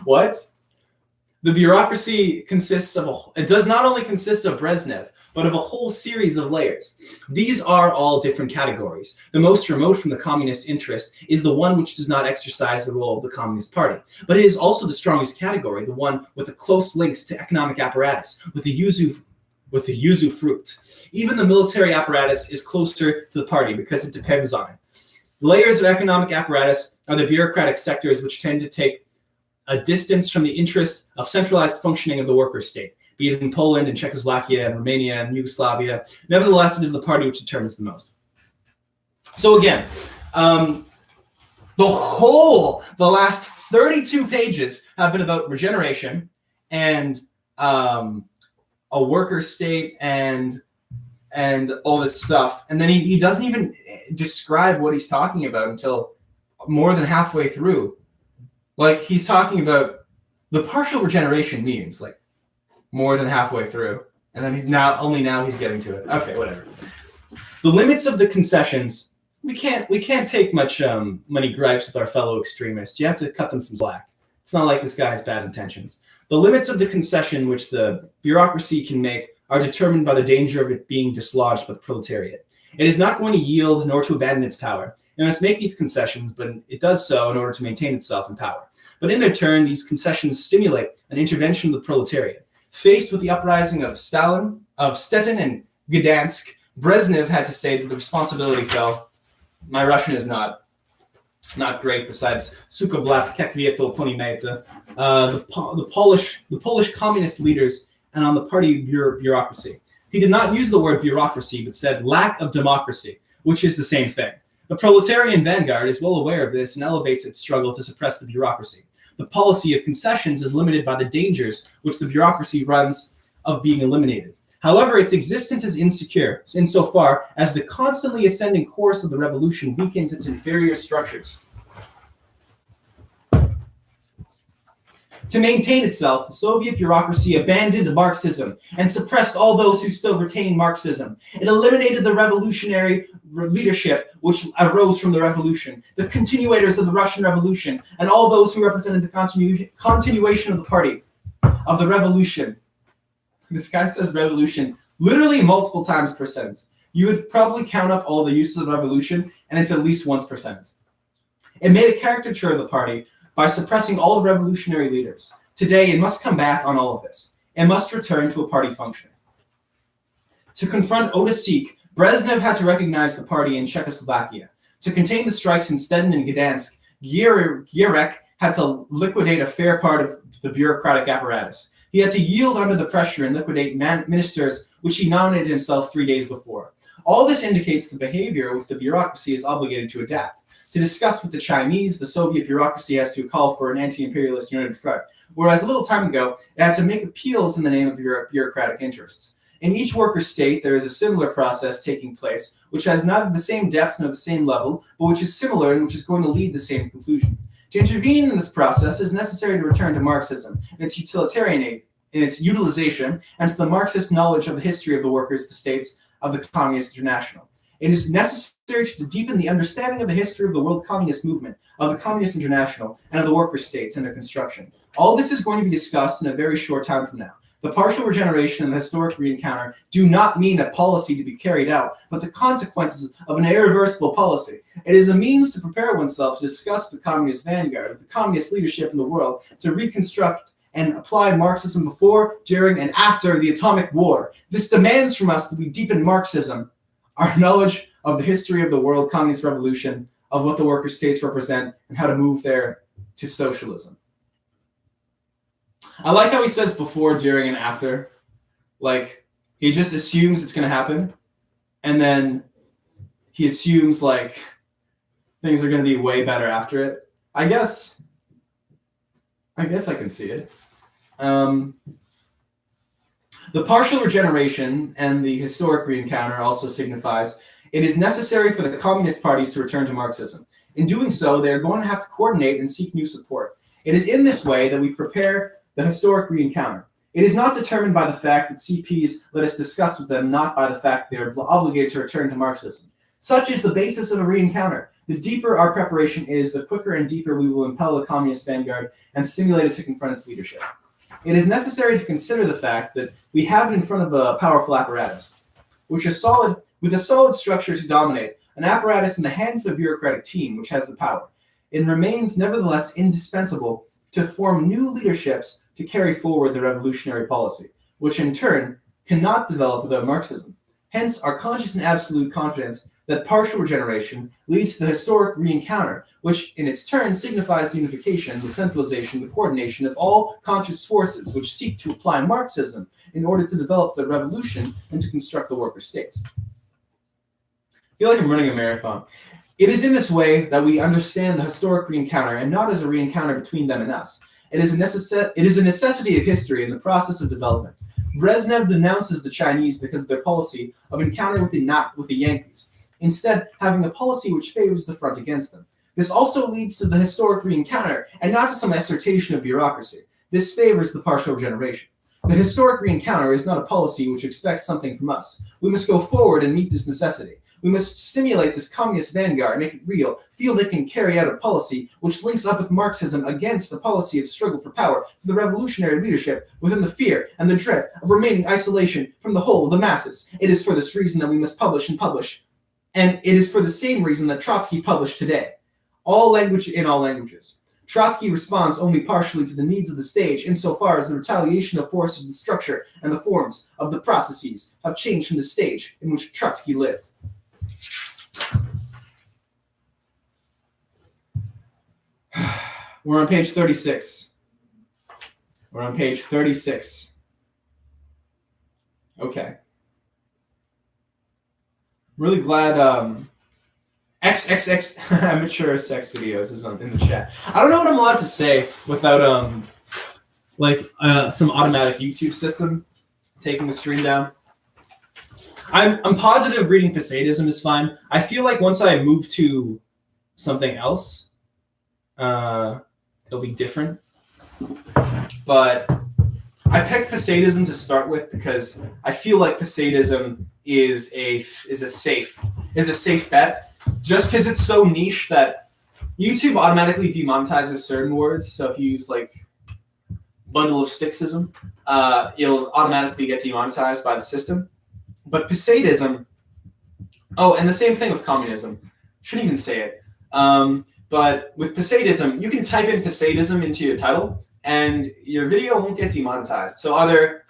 What? The bureaucracy it does not only consist of Brezhnev, but of a whole series of layers. These are all different categories. The most remote from the communist interest is the one which does not exercise the role of the Communist Party. But it is also the strongest category, the one with the close links to economic apparatus, with the yuzu fruit. Even the military apparatus is closer to the party because it depends on it. The layers of economic apparatus are the bureaucratic sectors which tend to take a distance from the interest of centralized functioning of the worker state, be it in Poland and Czechoslovakia and Romania and Yugoslavia. Nevertheless, it is the party which determines the most. So again, the last 32 pages have been about regeneration and a worker state and all this stuff. And then he doesn't even describe what he's talking about until more than halfway through. Like, he's talking about the partial regeneration means, like, more than halfway through. And then only now he's getting to it. Okay, whatever. The limits of the concessions, we can't take much many gripes with our fellow extremists. You have to cut them some slack. It's not like this guy has bad intentions. The limits of the concession which the bureaucracy can make are determined by the danger of it being dislodged by the proletariat. It is not going to yield nor to abandon its power. It must make these concessions, but it does so in order to maintain itself in power. But in their turn, these concessions stimulate an intervention of the proletariat. Faced with the uprising of Stalin, of Stettin and Gdansk, Brezhnev had to say that the responsibility fell. My Russian is not great, besides Sukoblat, Kekvieto, Ponimeta, the Polish communist leaders, and on the party bureaucracy. He did not use the word bureaucracy, but said lack of democracy, which is the same thing. The proletarian vanguard is well aware of this and elevates its struggle to suppress the bureaucracy. The policy of concessions is limited by the dangers which the bureaucracy runs of being eliminated. However, its existence is insecure insofar as the constantly ascending course of the revolution weakens its inferior structures. To maintain itself, the Soviet bureaucracy abandoned Marxism and suppressed all those who still retained Marxism. It eliminated the revolutionary leadership which arose from the revolution, the continuators of the Russian Revolution, and all those who represented the continuation of the party, of the revolution. This guy says revolution literally multiple times per sentence. You would probably count up all the uses of revolution, and it's at least once per sentence. It made a caricature of the party by suppressing all the revolutionary leaders. Today, it must come back on all of this. It must return to a party functioning. To confront Odesik, Brezhnev had to recognize the party in Czechoslovakia. To contain the strikes in Stettin and Gdansk, Gierek had to liquidate a fair part of the bureaucratic apparatus. He had to yield under the pressure and liquidate ministers which he nominated himself 3 days before. All this indicates the behavior which the bureaucracy is obligated to adapt. To discuss with the Chinese, the Soviet bureaucracy has to call for an anti-imperialist united front, whereas a little time ago, it had to make appeals in the name of bureaucratic interests. In each worker state, there is a similar process taking place, which has neither the same depth nor the same level, but which is similar and which is going to lead the same conclusion. To intervene in this process, it is necessary to return to Marxism and its utilitarian in its utilization, and to the Marxist knowledge of the history of the workers, the states, of the Communist International. It is necessary to deepen the understanding of the history of the world communist movement, of the Communist International, and of the worker states and their construction. All this is going to be discussed in a very short time from now. The partial regeneration and the historic re-encounter do not mean a policy to be carried out, but the consequences of an irreversible policy. It is a means to prepare oneself to discuss with the communist vanguard, the communist leadership in the world, to reconstruct and apply Marxism before, during, and after the atomic war. This demands from us that we deepen Marxism, our knowledge of the history of the world communist revolution, of what the worker states represent, and how to move there to socialism. I like how he says before, during, and after. Like, he just assumes it's going to happen, and then he assumes, like, things are going to be way better after it. I guess I guess I can see it. The partial regeneration and the historic re-encounter also signifies it is necessary for the communist parties to return to Marxism. In doing so, they are going to have to coordinate and seek new support. It is in this way that we prepare the historic re-encounter. It is not determined by the fact that CPs let us discuss with them, not by the fact they are obligated to return to Marxism. Such is the basis of a re-encounter. The deeper our preparation is, the quicker and deeper we will impel the communist vanguard and stimulate it to confront its leadership. It is necessary to consider the fact that we have it in front of a powerful apparatus, which is solid, with a solid structure to dominate, an apparatus in the hands of a bureaucratic team which has the power. It remains nevertheless indispensable to form new leaderships to carry forward the revolutionary policy, which in turn cannot develop without Marxism. Hence, our conscious and absolute confidence that partial regeneration leads to the historic re-encounter, which in its turn signifies the unification, the centralization, the coordination of all conscious forces which seek to apply Marxism in order to develop the revolution and to construct the worker states. I feel like I'm running a marathon. It is in this way that we understand the historic re-encounter, and not as a re-encounter between them and us. It is a necessity of history in the process of development. Brezhnev denounces the Chinese because of their policy of encounter with the Yankees, instead having a policy which favors the front against them. This also leads to the historic re-encounter, and not to some assertion of bureaucracy. This favors the partial regeneration. The historic re-encounter is not a policy which expects something from us. We must go forward and meet this necessity. We must stimulate this communist vanguard, make it real, feel they can carry out a policy which links up with Marxism against a policy of struggle for power for the revolutionary leadership within the fear and the dread of remaining isolation from the whole of the masses. It is for this reason that we must publish and publish. And it is for the same reason that Trotsky published today. All language in all languages. Trotsky responds only partially to the needs of the stage insofar as the retaliation of forces, the structure, and the forms of the processes have changed from the stage in which Trotsky lived. We're on page 36. We're on page 36. Okay. I'm really glad XXX amateur sex videos is in the chat. I don't know what I'm allowed to say without some automatic YouTube system taking the stream down. I'm positive reading Posadism is fine. I feel like once I move to something else, it'll be different. But I picked Posadism to start with because I feel like Posadism is a safe bet. Just because it's so niche that YouTube automatically demonetizes certain words. So if you use like bundle of sticksism, you'll automatically get demonetized by the system. But Posadism, and the same thing with communism. Shouldn't even say it. But with Posadism, you can type in Posadism into your title, and your video won't get demonetized. So either,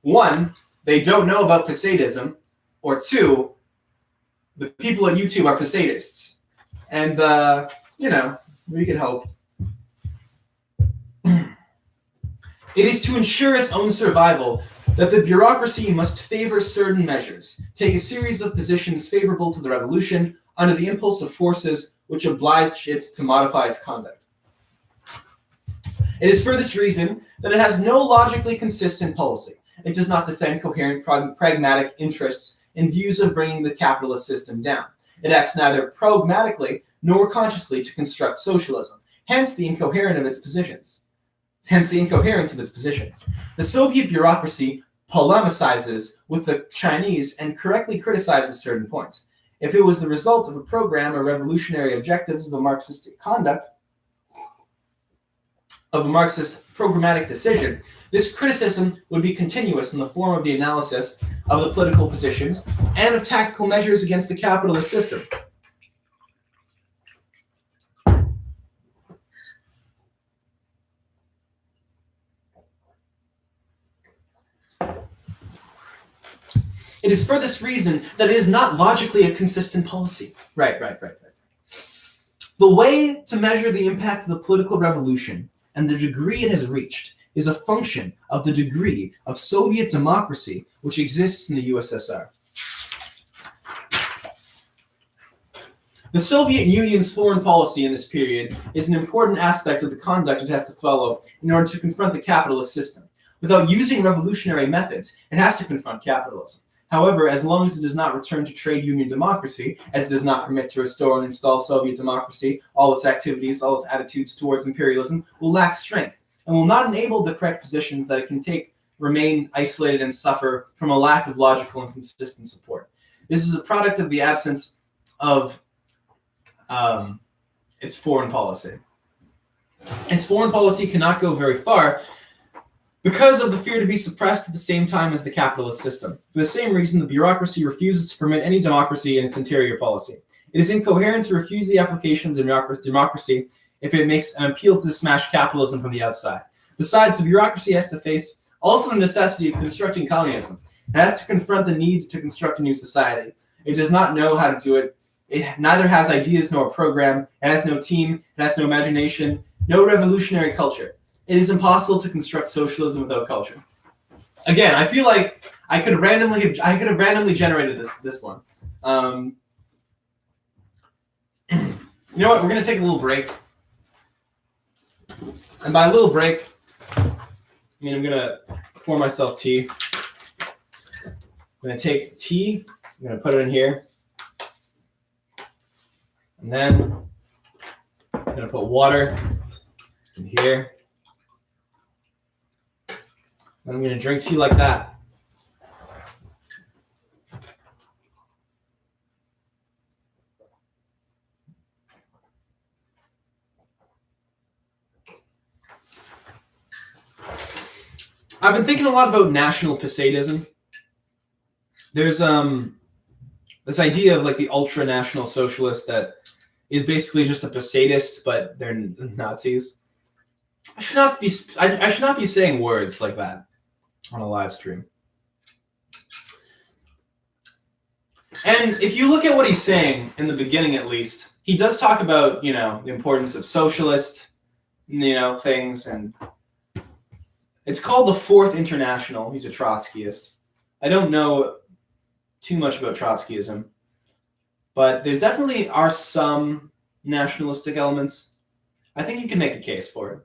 one, they don't know about Posadism, or two, the people at YouTube are Posadists. And, we can hope. It is to ensure its own survival that the bureaucracy must favor certain measures, take a series of positions favorable to the revolution under the impulse of forces which oblige it to modify its conduct. It is for this reason that it has no logically consistent policy. It does not defend coherent pragmatic interests in views of bringing the capitalist system down. It acts neither pragmatically nor consciously to construct socialism, hence the incoherence of its positions. The Soviet bureaucracy polemicizes with the Chinese and correctly criticizes certain points. If it was the result of a program or revolutionary objectives of a Marxist conduct, of a Marxist programmatic decision, this criticism would be continuous in the form of the analysis of the political positions and of tactical measures against the capitalist system. It is for this reason that it is not logically a consistent policy. Right. The way to measure the impact of the political revolution and the degree it has reached is a function of the degree of Soviet democracy which exists in the USSR. The Soviet Union's foreign policy in this period is an important aspect of the conduct it has to follow in order to confront the capitalist system. Without using revolutionary methods, it has to confront capitalism. However, as long as it does not return to trade union democracy, as it does not permit to restore and install Soviet democracy, all its activities, all its attitudes towards imperialism will lack strength and will not enable the correct positions that it can take, remain isolated, and suffer from a lack of logical and consistent support. This is a product of the absence of its foreign policy. Its foreign policy cannot go very far because of the fear to be suppressed at the same time as the capitalist system. For the same reason, the bureaucracy refuses to permit any democracy in its interior policy. It is incoherent to refuse the application of democracy if it makes an appeal to smash capitalism from the outside. Besides, the bureaucracy has to face also the necessity of constructing communism. It has to confront the need to construct a new society. It does not know how to do it. It neither has ideas nor a program. It has no team. It has no imagination, no revolutionary culture. It is impossible to construct socialism without culture. Again, I feel like I could have randomly generated this one. You know what? We're gonna take a little break, and by a little break, I mean I'm gonna pour myself tea. I'm gonna take tea. I'm gonna put it in here, and then I'm gonna put water in here. I'm going to drink tea like that. I've been thinking a lot about national Posadism. There's this idea of like the ultra-national socialist that is basically just a Posadist, but they're Nazis. I should not be saying words like that on a live stream. And if you look at what he's saying in the beginning, at least, he does talk about, the importance of socialist, things, and it's called the Fourth International. He's a Trotskyist. I don't know too much about Trotskyism, but there definitely are some nationalistic elements. I think you can make a case for it.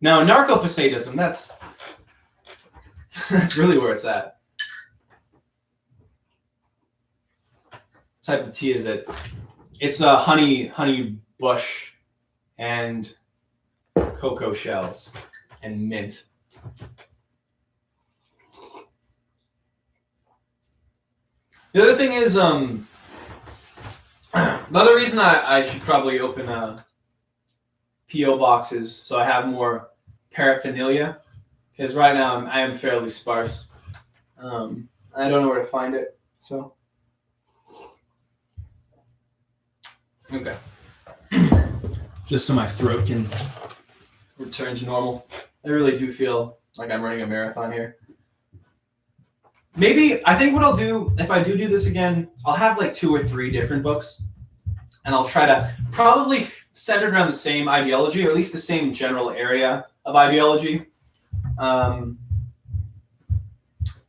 Now, narco-Posadism, that's really where it's at. What type of tea is it? It's a honey bush and cocoa shells and mint. The other thing is, the other reason I should probably open P.O. boxes so I have more paraphernalia, because right now I am fairly sparse. I don't know where to find it, so. Okay. Just so my throat can return to normal. I really do feel like I'm running a marathon here. Maybe, I think what I'll do, if I do this again, I'll have like 2 or 3 different books, and I'll try to probably centered around the same ideology, or at least the same general area of ideology.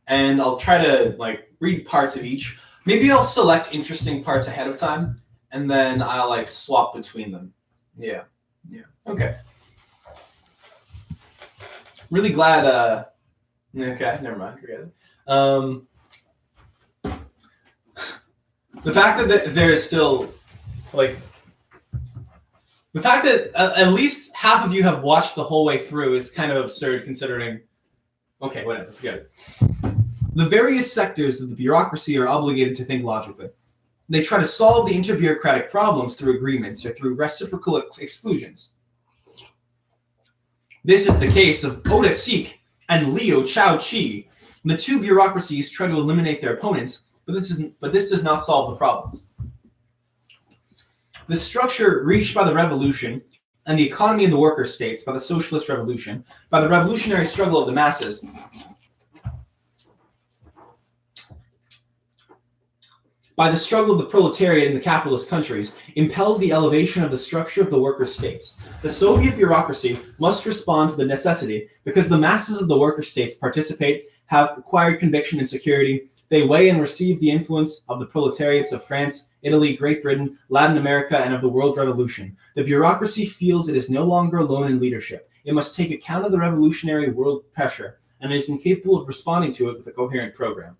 And I'll try to read parts of each. Maybe I'll select interesting parts ahead of time, and then I'll swap between them. Yeah. Okay. Really glad. Okay, never mind. Forget it. The fact that there is still the fact that at least half of you have watched the whole way through is kind of absurd, considering. Okay, whatever. Forget it. The various sectors of the bureaucracy are obligated to think logically. They try to solve the interbureaucratic problems through agreements or through reciprocal exclusions. This is the case of Oda Sik and Liu Chao-chi. The 2 bureaucracies try to eliminate their opponents, but this does not solve the problems. The structure reached by the revolution and the economy of the worker states by the socialist revolution, by the revolutionary struggle of the masses, by the struggle of the proletariat in the capitalist countries, impels the elevation of the structure of the worker states. The Soviet bureaucracy must respond to the necessity because the masses of the worker states participate, have acquired conviction and security, They weigh and receive the influence of the proletariats of France, Italy, Great Britain, Latin America, and of the world revolution. The bureaucracy feels it is no longer alone in leadership. It must take account of the revolutionary world pressure and is incapable of responding to it with a coherent program.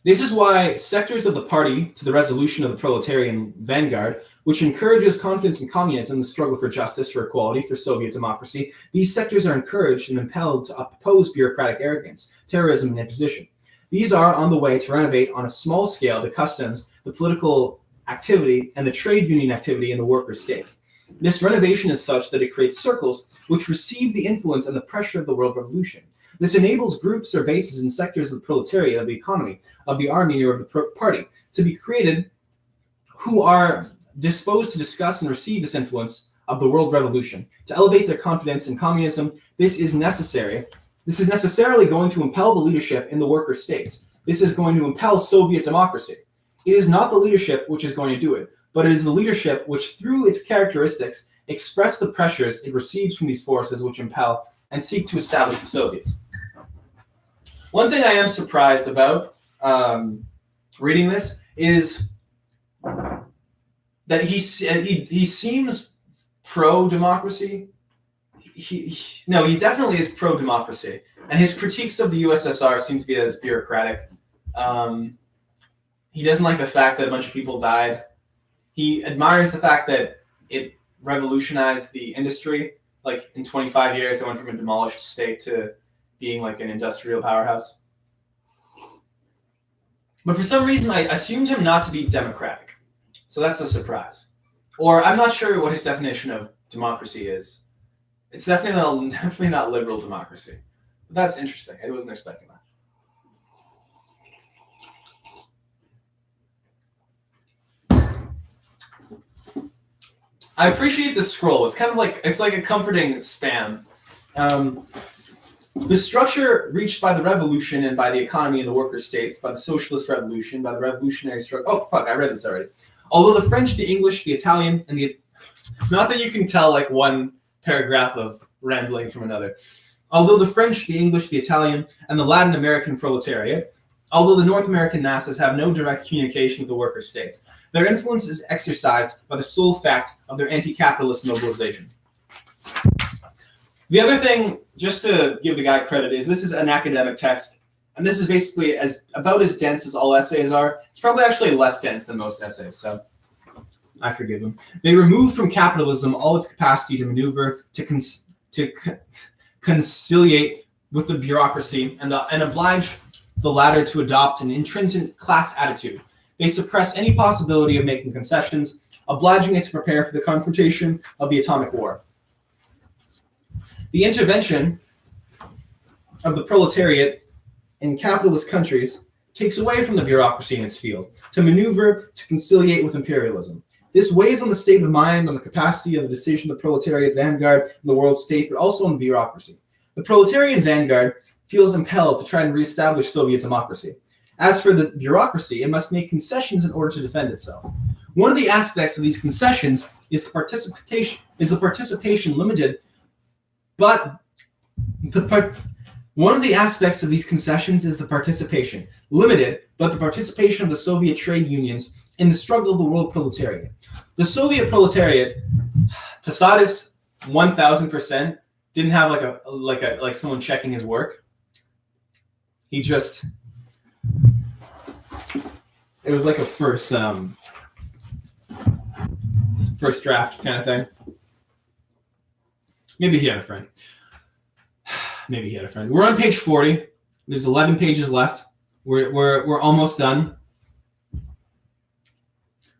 This is why sectors of the party to the resolution of the proletarian vanguard, which encourages confidence in communism, the struggle for justice, for equality, for Soviet democracy, these sectors are encouraged and impelled to oppose bureaucratic arrogance, terrorism, and imposition. These are on the way to renovate on a small scale the customs, the political activity, and the trade union activity in the worker states. This renovation is such that it creates circles which receive the influence and the pressure of the world revolution. This enables groups or bases in sectors of the proletariat, of the economy, of the army, or of the party to be created who are disposed to discuss and receive this influence of the world revolution. To elevate their confidence in communism, this is necessary. This is necessarily going to impel the leadership in the worker states. This is going to impel Soviet democracy. It is not the leadership which is going to do it, but it is the leadership which, through its characteristics, express the pressures it receives from these forces which impel and seek to establish the Soviets. One thing I am surprised about reading this is that he seems pro-democracy. No, he definitely is pro-democracy, and his critiques of the USSR seem to be that it's bureaucratic. He doesn't like the fact that a bunch of people died. He admires the fact that it revolutionized the industry. Like in 25 years, they went from a demolished state to being like an industrial powerhouse. But for some reason, I assumed him not to be democratic. So that's a surprise. Or I'm not sure what his definition of democracy is. It's definitely not liberal democracy. But that's interesting. I wasn't expecting that. I appreciate the scroll. It's kind of like a comforting spam. The structure reached by the revolution and by the economy in the worker states, by the socialist revolution, by the revolutionary struggle. Oh, fuck, I read this already. Although the French, the English, the Italian, and the... Not that you can tell like one paragraph of rambling from another. Although the French, the English, the Italian, and the Latin American proletariat, although the North American masses have no direct communication with the worker states, their influence is exercised by the sole fact of their anti-capitalist mobilization. The other thing, just to give the guy credit, is this is an academic text, and this is basically about as dense as all essays are. It's probably actually less dense than most essays, so I forgive him. They remove from capitalism all its capacity to maneuver, to conciliate with the bureaucracy, and oblige the latter to adopt an intrinsic class attitude. They suppress any possibility of making concessions, obliging it to prepare for the confrontation of the atomic war. The intervention of the proletariat in capitalist countries takes away from the bureaucracy in its field to maneuver, to conciliate with imperialism. This weighs on the state of mind, on the capacity of the decision of the proletariat vanguard in the world state, but also on the bureaucracy. The proletarian vanguard feels impelled to try and reestablish Soviet democracy. As for the bureaucracy, it must make concessions in order to defend itself. One of the aspects of these concessions is the participation limited, but one of the aspects of these concessions is the participation limited, but the participation of the Soviet trade unions in the struggle of the world proletariat. The Soviet proletariat, Posadas 1000%, didn't have like someone checking his work. He just, it was like a first draft kind of thing. Maybe he had a friend. We're on page 40. There's 11 pages left. We're almost done.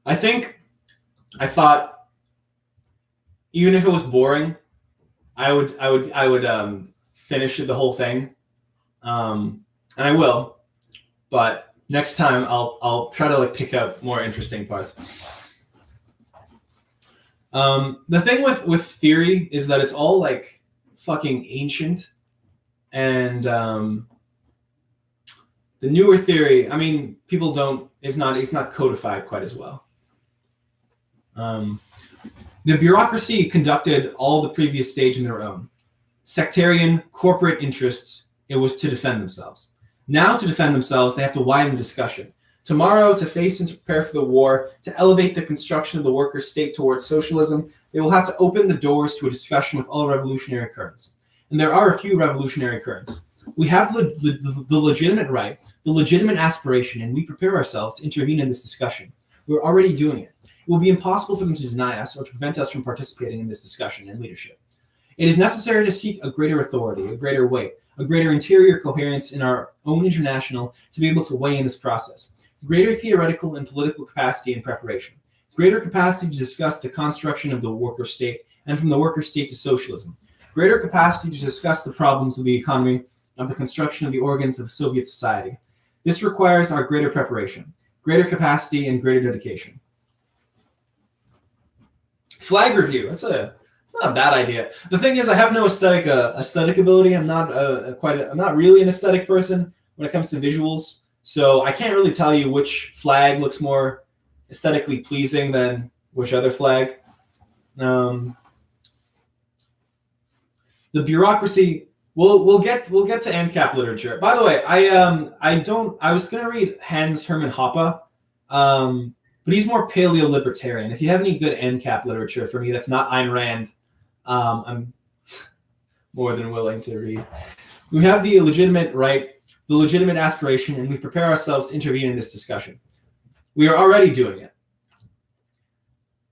I thought even if it was boring, I would finish the whole thing. And I will, but next time I'll try to like pick out more interesting parts. The thing with theory is that it's all like fucking ancient, and the newer theory, I mean, it's not codified quite as well. The bureaucracy conducted all the previous stage in their own. sectarian corporate interests, it was to defend themselves. Now to defend themselves, they have to widen the discussion. Tomorrow, to face and to prepare for the war, to elevate the construction of the worker state towards socialism, they will have to open the doors to a discussion with all revolutionary currents. And there are a few revolutionary currents. We have the legitimate right, the legitimate aspiration, and we prepare ourselves to intervene in this discussion. We're already doing it. It will be impossible for them to deny us or to prevent us from participating in this discussion and leadership. It is necessary to seek a greater authority, a greater weight, a greater interior coherence in our own international to be able to weigh in this process. Greater theoretical and political capacity and preparation. Greater capacity to discuss the construction of the worker state and from the worker state to socialism. Greater capacity to discuss the problems of the economy, of the construction of the organs of Soviet society. This requires our greater preparation, greater capacity, and greater dedication. Flag review. It's not a bad idea. The thing is, I have no aesthetic ability. I'm not really an aesthetic person when it comes to visuals. So I can't really tell you which flag looks more aesthetically pleasing than which other flag. The bureaucracy. We'll get to ANCAP literature. By the way, I was gonna read Hans Hermann Hoppe, but he's more paleo-libertarian. If you have any good ANCAP literature for me that's not Ayn Rand, I'm more than willing to read. We have the legitimate right, the legitimate aspiration, and we prepare ourselves to intervene in this discussion. We are already doing it.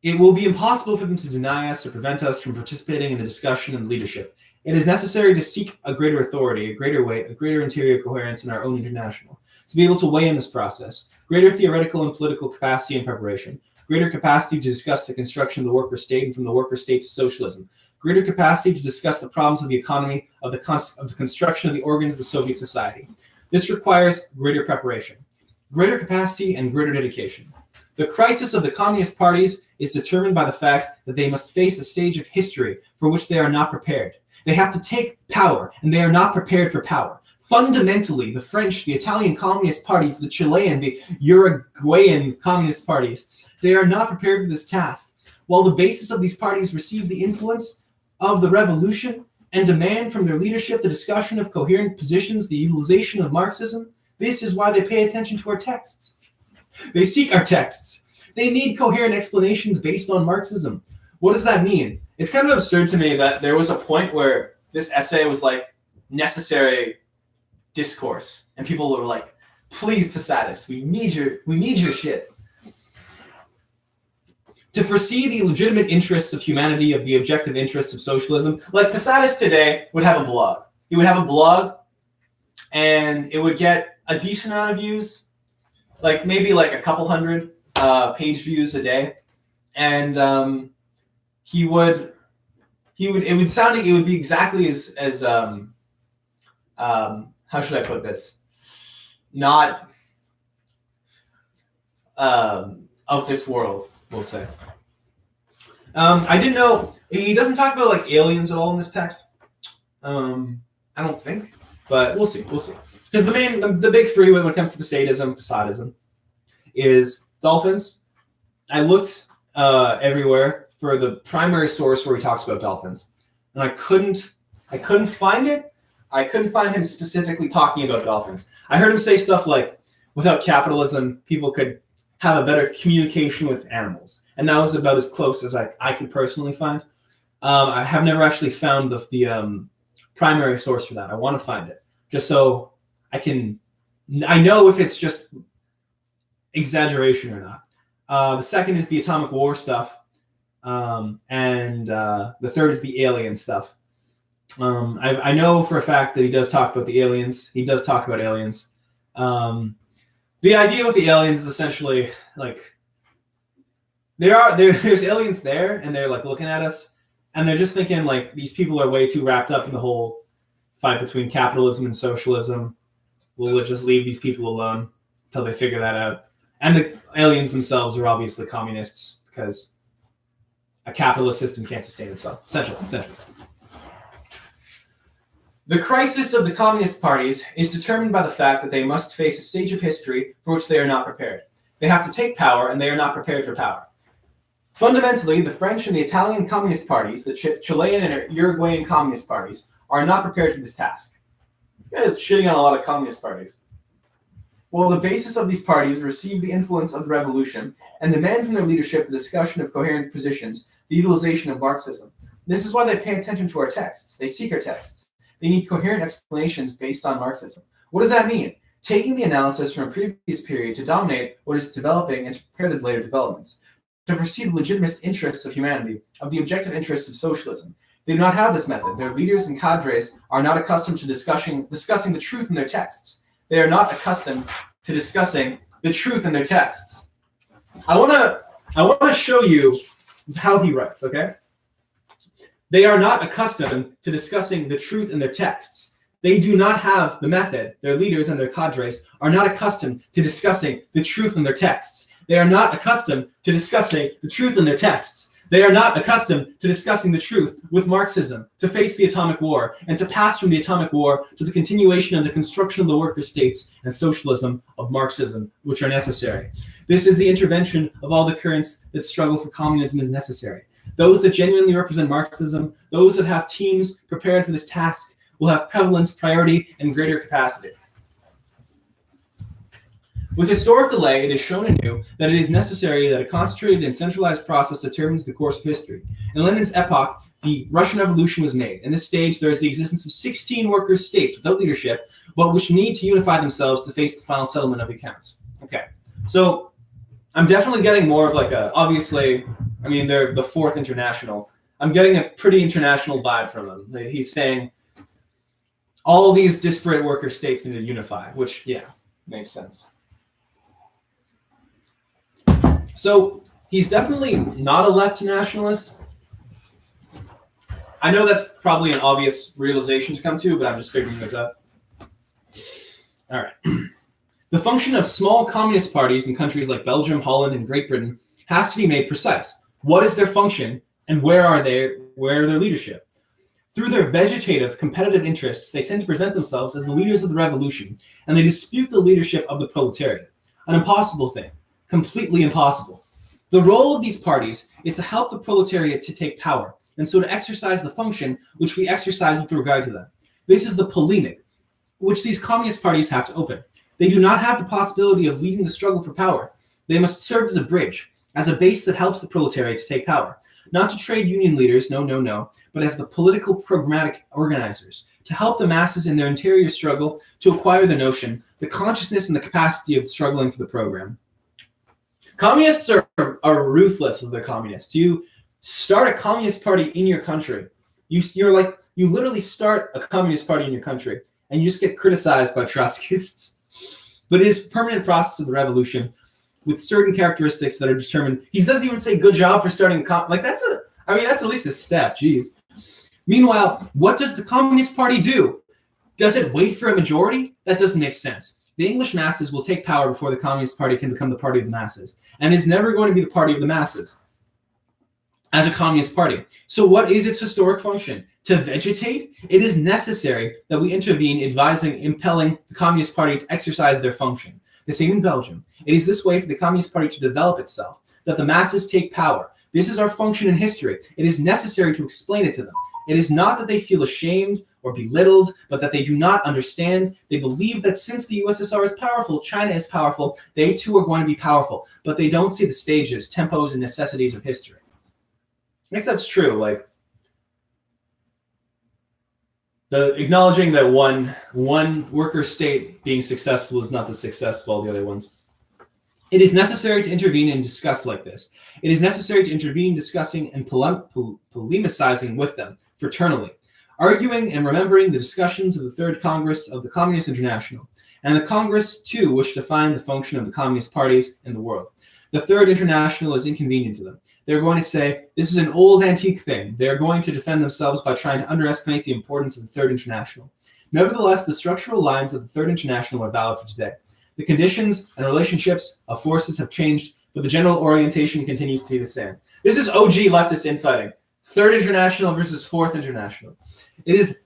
It will be impossible for them to deny us or prevent us from participating in the discussion and leadership. It is necessary to seek a greater authority, a greater weight, a greater interior coherence in our own international, to be able to weigh in this process, greater theoretical and political capacity and preparation, greater capacity to discuss the construction of the worker state and from the worker state to socialism, greater capacity to discuss the problems of the economy, of the construction of the organs of the Soviet society. This requires greater preparation, greater capacity, and greater dedication. The crisis of the communist parties is determined by the fact that they must face a stage of history for which they are not prepared. They have to take power, and they are not prepared for power. Fundamentally, the French, the Italian communist parties, the Chilean, the Uruguayan communist parties, they are not prepared for this task. While the basis of these parties receive the influence of the revolution and demand from their leadership the discussion of coherent positions, the utilization of Marxism, this is why they pay attention to our texts. They seek our texts. They need coherent explanations based on Marxism. What does that mean? It's kind of absurd to me that there was a point where this essay was like necessary discourse, and people were like, "Please, Posadas, we need your shit." To foresee the legitimate interests of humanity, of the objective interests of socialism, like Posadas today would have a blog. He would have a blog, and it would get a decent amount of views, like maybe like a couple hundred page views a day, and it would be exactly as how should I put this? Not of this world, we'll say. I didn't know he doesn't talk about like aliens at all in this text. I don't think, but we'll see. Because the big three when it comes to Posadism is dolphins. I looked everywhere for the primary source where he talks about dolphins, and I couldn't find it. I couldn't find him specifically talking about dolphins. I heard him say stuff like, without capitalism, people could have a better communication with animals. And that was about as close as I could personally find. I have never actually found the primary source for that. I want to find it, just so I know if it's just exaggeration or not. The second is the atomic war stuff. And the third is the alien stuff. I know for a fact that he does talk about the aliens. He does talk about aliens. The idea with the aliens is essentially like there's aliens there, and they're like looking at us, and they're just thinking like these people are way too wrapped up in the whole fight between capitalism and socialism. We'll just leave these people alone until they figure that out. And the aliens themselves are obviously communists because a capitalist system can't sustain itself. Essentially. The crisis of the communist parties is determined by the fact that they must face a stage of history for which they are not prepared. They have to take power, and they are not prepared for power. Fundamentally, the French and the Italian communist parties, the Chilean and Uruguayan communist parties, are not prepared for this task. This guy is shitting on a lot of communist parties. Well, the basis of these parties receive the influence of the revolution and demand from their leadership the discussion of coherent positions, the utilization of Marxism. This is why they pay attention to our texts. They seek our texts. They need coherent explanations based on Marxism. What does that mean? Taking the analysis from a previous period to dominate what is developing and to prepare the later developments. To foresee the legitimate interests of humanity, of the objective interests of socialism. They do not have this method. Their leaders and cadres are not accustomed to discussing the truth in their texts. They are not accustomed to discussing the truth in their texts. I want to show you how he writes, okay? They are not accustomed to discussing the truth in their texts. They do not have the method. Their leaders and their cadres are not accustomed to discussing the truth in their texts. They are not accustomed to discussing the truth in their texts. They are not accustomed to discussing the truth with Marxism, to face the atomic war, and to pass from the atomic war to the continuation of the construction of the worker states and socialism of Marxism, which are necessary. This is the intervention of all the currents that struggle for communism is necessary. Those that genuinely represent Marxism, those that have teams prepared for this task, will have prevalence, priority, and greater capacity. With historic delay, it is shown anew that it is necessary that a concentrated and centralized process determines the course of history. In Lenin's epoch, the Russian Revolution was made. In this stage, there is the existence of 16 worker states without leadership, but which need to unify themselves to face the final settlement of the accounts. Okay, so I'm definitely getting more of like a, obviously, I mean, they're the Fourth International. I'm getting a pretty international vibe from them. He's saying all these disparate worker states need to unify, which, yeah, makes sense. So he's definitely not a left nationalist. I know that's probably an obvious realization to come to, but I'm just figuring this out. All right. The function of small communist parties in countries like Belgium, Holland, and Great Britain has to be made precise. What is their function, and where are their leadership? Through their vegetative, competitive interests, they tend to present themselves as the leaders of the revolution, and they dispute the leadership of the proletariat. An impossible thing. Completely impossible. The role of these parties is to help the proletariat to take power, and so to exercise the function which we exercise with regard to them. This is the polemic, which these communist parties have to open. They do not have the possibility of leading the struggle for power. They must serve as a bridge, as a base that helps the proletariat to take power. Not to trade union leaders, no, but as the political programmatic organizers, to help the masses in their interior struggle to acquire the notion, the consciousness, and the capacity of struggling for the program. Communists are ruthless with their communists. You start a communist party in your country. You literally start a communist party in your country, and you just get criticized by Trotskyists. But it is a permanent process of the revolution with certain characteristics that are determined. He doesn't even say good job for starting a that's at least a step. Jeez. Meanwhile, what does the Communist Party do? Does it wait for a majority? That doesn't make sense. The English masses will take power before the Communist Party can become the party of the masses, and is never going to be the party of the masses as a communist party. So what is its historic function? To vegetate? It is necessary that we intervene, advising, impelling the Communist Party to exercise their function. The same in Belgium. It is this way for the Communist Party to develop itself, that the masses take power. This is our function in history. It is necessary to explain it to them. It is not that they feel ashamed or belittled, but that they do not understand. They believe that since the USSR is powerful, China is powerful, they too are going to be powerful, but they don't see the stages, tempos, and necessities of history. I guess that's true. Acknowledging that one worker state being successful is not the success of all the other ones. It is necessary to intervene and discuss like this. It is necessary to intervene, discussing, and polemicizing with them fraternally, arguing and remembering the discussions of the Third Congress of the Communist International. And the Congress, too, wish to find the function of the communist parties in the world. The Third International is inconvenient to them. They're going to say, this is an old antique thing. They're going to defend themselves by trying to underestimate the importance of the Third International. Nevertheless, the structural lines of the Third International are valid for today. The conditions and relationships of forces have changed, but the general orientation continues to be the same. This is OG leftist infighting. Third International versus Fourth International. It is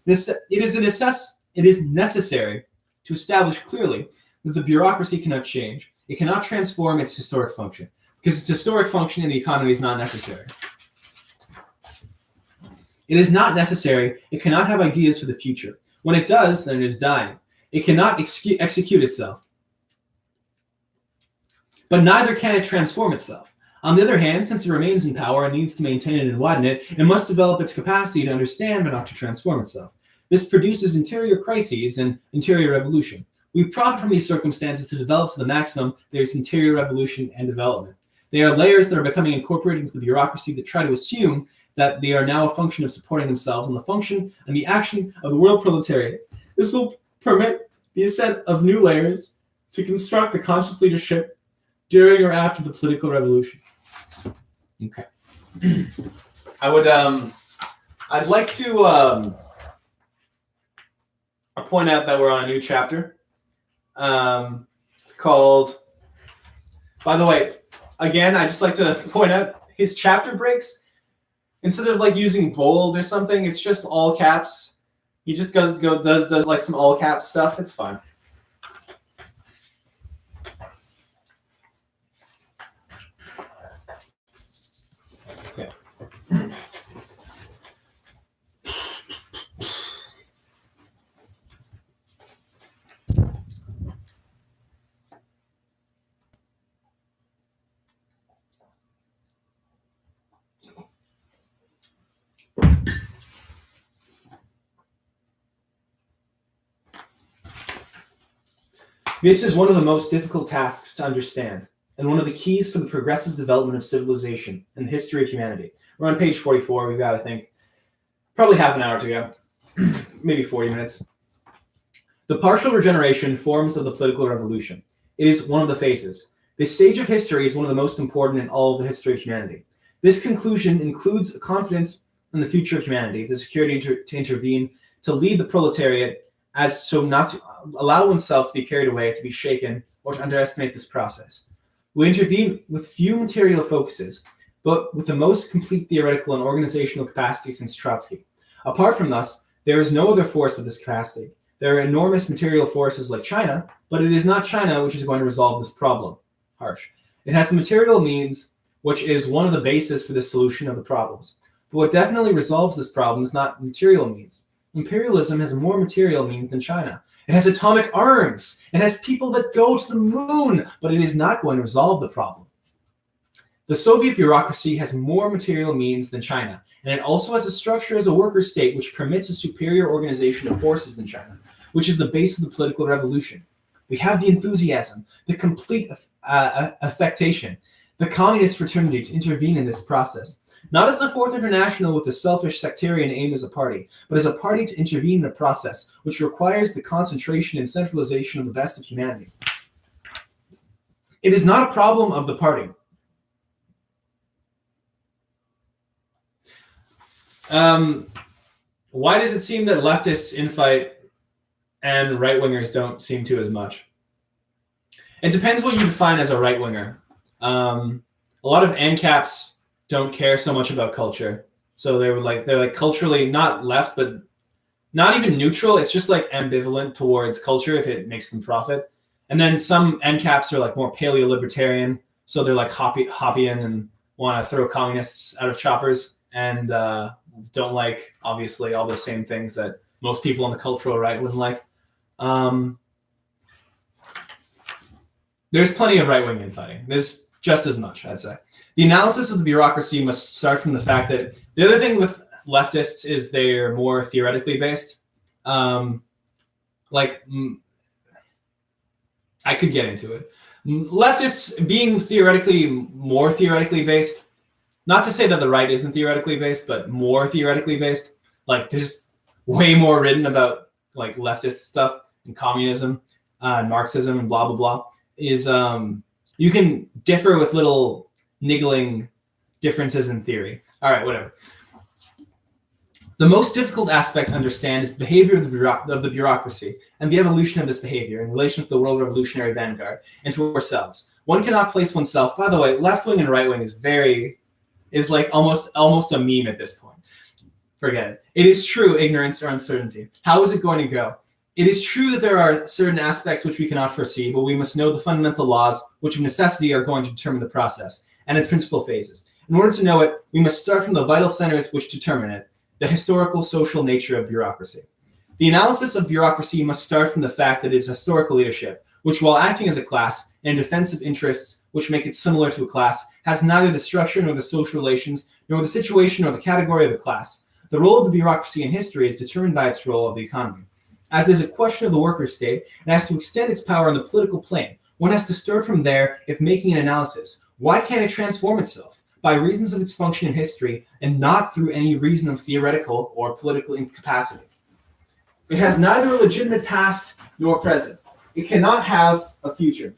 necessary to establish clearly that the bureaucracy cannot change. It cannot transform its historic function, because its historic function in the economy is not necessary. It is not necessary. It cannot have ideas for the future. When it does, then it is dying. It cannot execute itself. But neither can it transform itself. On the other hand, since it remains in power and needs to maintain it and widen it, it must develop its capacity to understand but not to transform itself. This produces interior crises and interior revolution. We profit from these circumstances to develop to the maximum their interior revolution and development. They are layers that are becoming incorporated into the bureaucracy that try to assume that they are now a function of supporting themselves and the function and the action of the world proletariat. This will permit the ascent of new layers to construct the conscious leadership during or after the political revolution. Okay. I'd like to point out that we're on a new chapter. It's called, by the way, again, I just like to point out his chapter breaks. Instead of like using bold or something, it's just all caps. He just does like some all caps stuff. It's fine. Okay. This is one of the most difficult tasks to understand, and one of the keys for the progressive development of civilization and the history of humanity. We're on page 44. We've got, I think, probably half an hour to go, maybe 40 minutes. The partial regeneration forms of the political revolution. It is one of the phases. This stage of history is one of the most important in all of the history of humanity. This conclusion includes a confidence in the future of humanity, the security to intervene, to lead the proletariat, as so not to allow oneself to be carried away, to be shaken, or to underestimate this process. We intervene with few material focuses, but with the most complete theoretical and organizational capacity since Trotsky. Apart from us, there is no other force with this capacity. There are enormous material forces like China, but it is not China which is going to resolve this problem. Harsh. It has the material means, which is one of the bases for the solution of the problems. But what definitely resolves this problem is not material means. Imperialism has more material means than China. It has atomic arms. It has people that go to the moon, but it is not going to resolve the problem. The Soviet bureaucracy has more material means than China, and it also has a structure as a worker state which permits a superior organization of forces than China, which is the base of the political revolution. We have the enthusiasm, the complete affectation, the communist fraternity to intervene in this process. Not as the Fourth International with a selfish sectarian aim as a party, but as a party to intervene in a process which requires the concentration and centralization of the best of humanity. It is not a problem of the party. Why does it seem that leftists infight and right-wingers don't seem to as much? It depends what you define as a right-winger. A lot of ANCAPs don't care so much about culture. So they're like culturally not left, but not even neutral. It's just like ambivalent towards culture if it makes them profit. And then some NCAPs are like more paleo-libertarian. So they're like Hoppian and want to throw communists out of choppers and don't like, obviously, all the same things that most people on the cultural right wouldn't like. There's plenty of right-wing infighting. There's just as much, I'd say. The analysis of the bureaucracy must start from the fact that the other thing with leftists is they're more theoretically based. I could get into it. Leftists being more theoretically based, not to say that the right isn't theoretically based, but more theoretically based. Like there's way more written about like leftist stuff and communism, Marxism and blah, blah, blah, is you can differ with little niggling differences in theory. All right, whatever. The most difficult aspect to understand is the behavior of the bureaucracy and the evolution of this behavior in relation to the world revolutionary vanguard and to ourselves. One cannot place oneself, by the way, left wing and right wing is like almost a meme at this point. Forget it. It is true, ignorance or uncertainty. How is it going to go? It is true that there are certain aspects which we cannot foresee, but we must know the fundamental laws which of necessity are going to determine the process and its principal phases. In order to know it, we must start from the vital centers which determine it. the historical social nature of bureaucracy. The analysis of bureaucracy must start from the fact that it is historical leadership, which, while acting as a class and in defense of interests which make it similar to a class, has neither the structure nor the social relations, nor the situation nor the category of a class. The role of the bureaucracy in history is determined by its role of the economy. As it is a question of the worker state, it has to extend its power on the political plane. One has to start from there if making an analysis. Why can't it transform itself? By reasons of its function in history, and not through any reason of theoretical or political incapacity. It has neither a legitimate past nor present. It cannot have a future.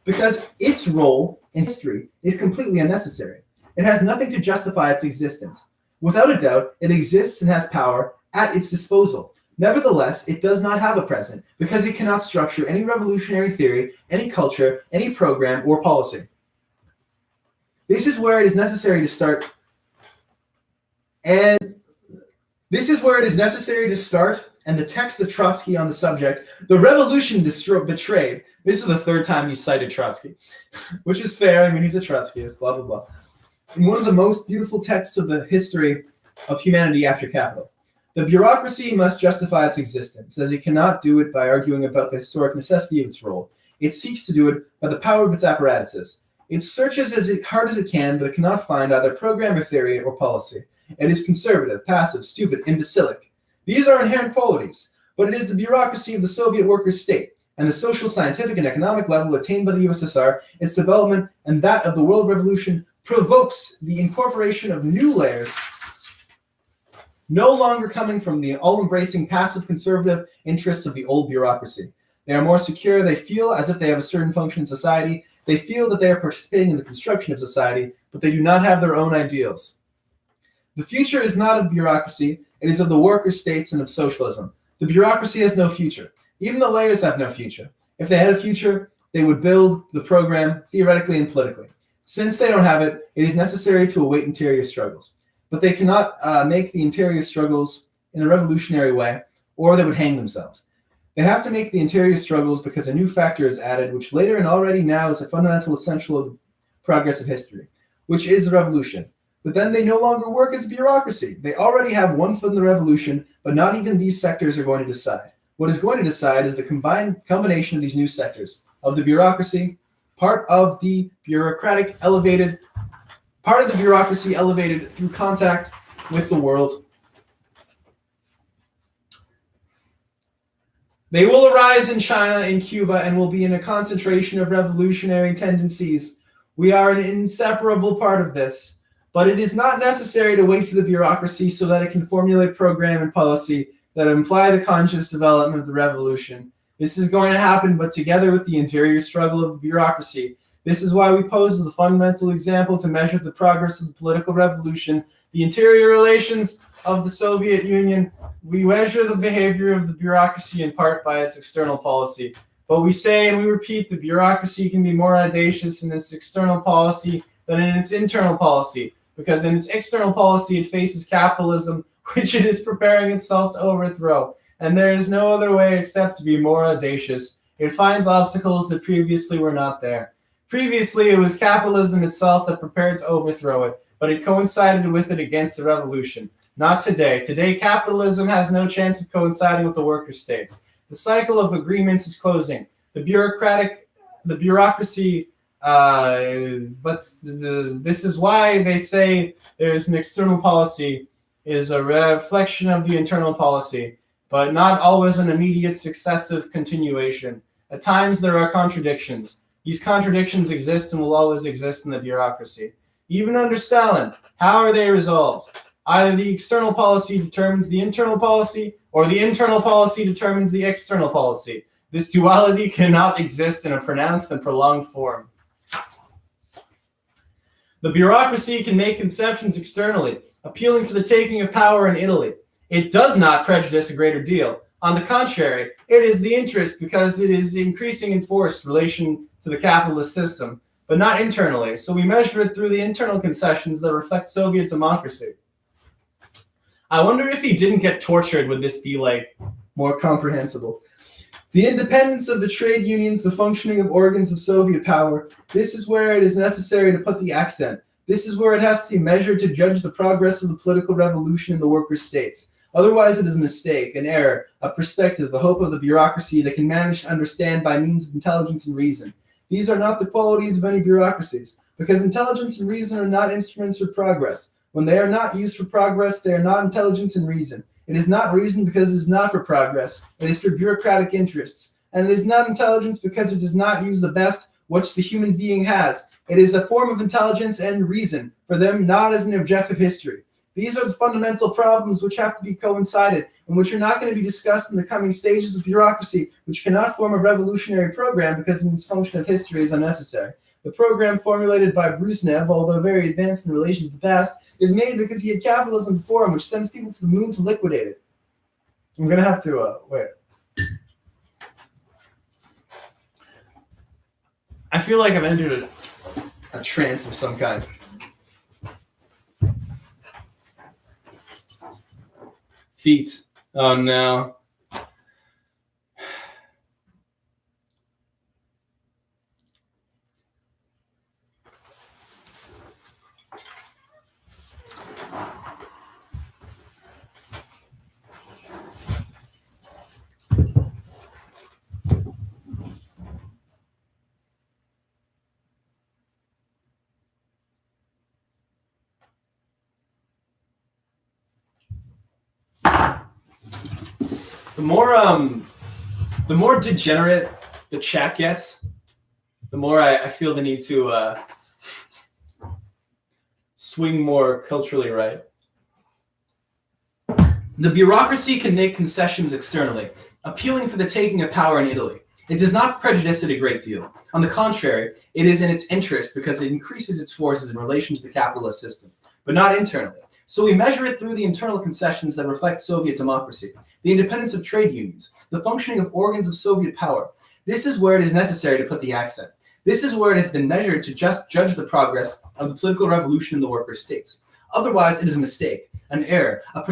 Because its role in history is completely unnecessary. It has nothing to justify its existence. Without a doubt, it exists and has power at its disposal. Nevertheless, it does not have a present, because it cannot structure any revolutionary theory, any culture, any program, or policy. This is where it is necessary to start, and the text of Trotsky on the subject, the revolution betrayed. This is the third time he cited Trotsky, which is fair. I mean, he's a Trotskyist, blah, blah, blah. In one of the most beautiful texts of the history of humanity after Capital. The bureaucracy must justify its existence, as it cannot do it by arguing about the historic necessity of its role. It seeks to do it by the power of its apparatuses. It searches as hard as it can, but it cannot find either program or theory or policy. It is conservative, passive, stupid, imbecilic. These are inherent qualities, but it is the bureaucracy of the Soviet workers' state and the social, scientific, and economic level attained by the USSR, its development, and that of the world revolution provokes the incorporation of new layers, no longer coming from the all-embracing, passive, conservative interests of the old bureaucracy. They are more secure. They feel as if they have a certain function in society. They feel that they are participating in the construction of society, but they do not have their own ideals. The future is not of bureaucracy. It is of the worker states and of socialism. The bureaucracy has no future. Even the layers have no future. If they had a future, they would build the program theoretically and politically. Since they don't have it, it is necessary to await interior struggles. But they cannot make the interior struggles in a revolutionary way, or they would hang themselves. They have to make the interior struggles because a new factor is added, which later and already now is a fundamental essential of the progress of history, which is the revolution. But then they no longer work as a bureaucracy. They already have one foot in the revolution, but not even these sectors are going to decide. What is going to decide is the combination of these new sectors, of the bureaucracy, part of the bureaucracy elevated through contact with the world. They will arise in China, in Cuba, and will be in a concentration of revolutionary tendencies. We are an inseparable part of this. But it is not necessary to wait for the bureaucracy so that it can formulate program and policy that imply the conscious development of the revolution. This is going to happen, but together with the interior struggle of the bureaucracy. This is why we pose the fundamental example to measure the progress of the political revolution, the interior relations of the Soviet Union. We measure the behavior of the bureaucracy in part by its external policy. But we say and we repeat, the bureaucracy can be more audacious in its external policy than in its internal policy. Because in its external policy, it faces capitalism, which it is preparing itself to overthrow. And there is no other way except to be more audacious. It finds obstacles that previously were not there. Previously, it was capitalism itself that prepared to overthrow it, but it coincided with it against the revolution. Not today. Today, capitalism has no chance of coinciding with the worker states. The cycle of agreements is closing. The bureaucracy this is why they say there's an external policy is a reflection of the internal policy, but not always an immediate successive continuation. At times there are contradictions. These contradictions exist and will always exist in the bureaucracy. Even under Stalin, how are they resolved? Either the external policy determines the internal policy, or the internal policy determines the external policy. This duality cannot exist in a pronounced and prolonged form. The bureaucracy can make conceptions externally, appealing for the taking of power in Italy. It does not prejudice a greater deal. On the contrary, it is the interest because it is increasing in force relation to the capitalist system, but not internally. So we measure it through the internal concessions that reflect Soviet democracy. I wonder if he didn't get tortured, would this be like more comprehensible? The independence of the trade unions, the functioning of organs of Soviet power, this is where it is necessary to put the accent. This is where it has to be measured to judge the progress of the political revolution in the workers' states. Otherwise, it is a mistake, an error, a perspective, the hope of the bureaucracy that can manage to understand by means of intelligence and reason. These are not the qualities of any bureaucracies, because intelligence and reason are not instruments for progress. When they are not used for progress, they are not intelligence and reason. It is not reason because it is not for progress. It is for bureaucratic interests. And it is not intelligence because it does not use the best which the human being has. It is a form of intelligence and reason for them, not as an objective history. These are the fundamental problems which have to be coincided and which are not going to be discussed in the coming stages of bureaucracy, which cannot form a revolutionary program because its function of history is unnecessary. The program formulated by Brezhnev, although very advanced in relation to the past, is made because he had capitalism before him, which sends people to the moon to liquidate it. I'm going to have to, wait. I feel like I've entered a trance of some kind. Feet. Oh no. The more degenerate the chat gets, the more I feel the need to swing more culturally right. The bureaucracy can make concessions externally, appealing for the taking of power in Italy. It does not prejudice it a great deal. On the contrary, it is in its interest because it increases its forces in relation to the capitalist system, but not internally. So we measure it through the internal concessions that reflect Soviet democracy, the independence of trade unions, the functioning of organs of Soviet power. This is where it is necessary to put the accent. This is where it has been measured to just judge the progress of the political revolution in the workers' states. Otherwise, it is a mistake, an error, a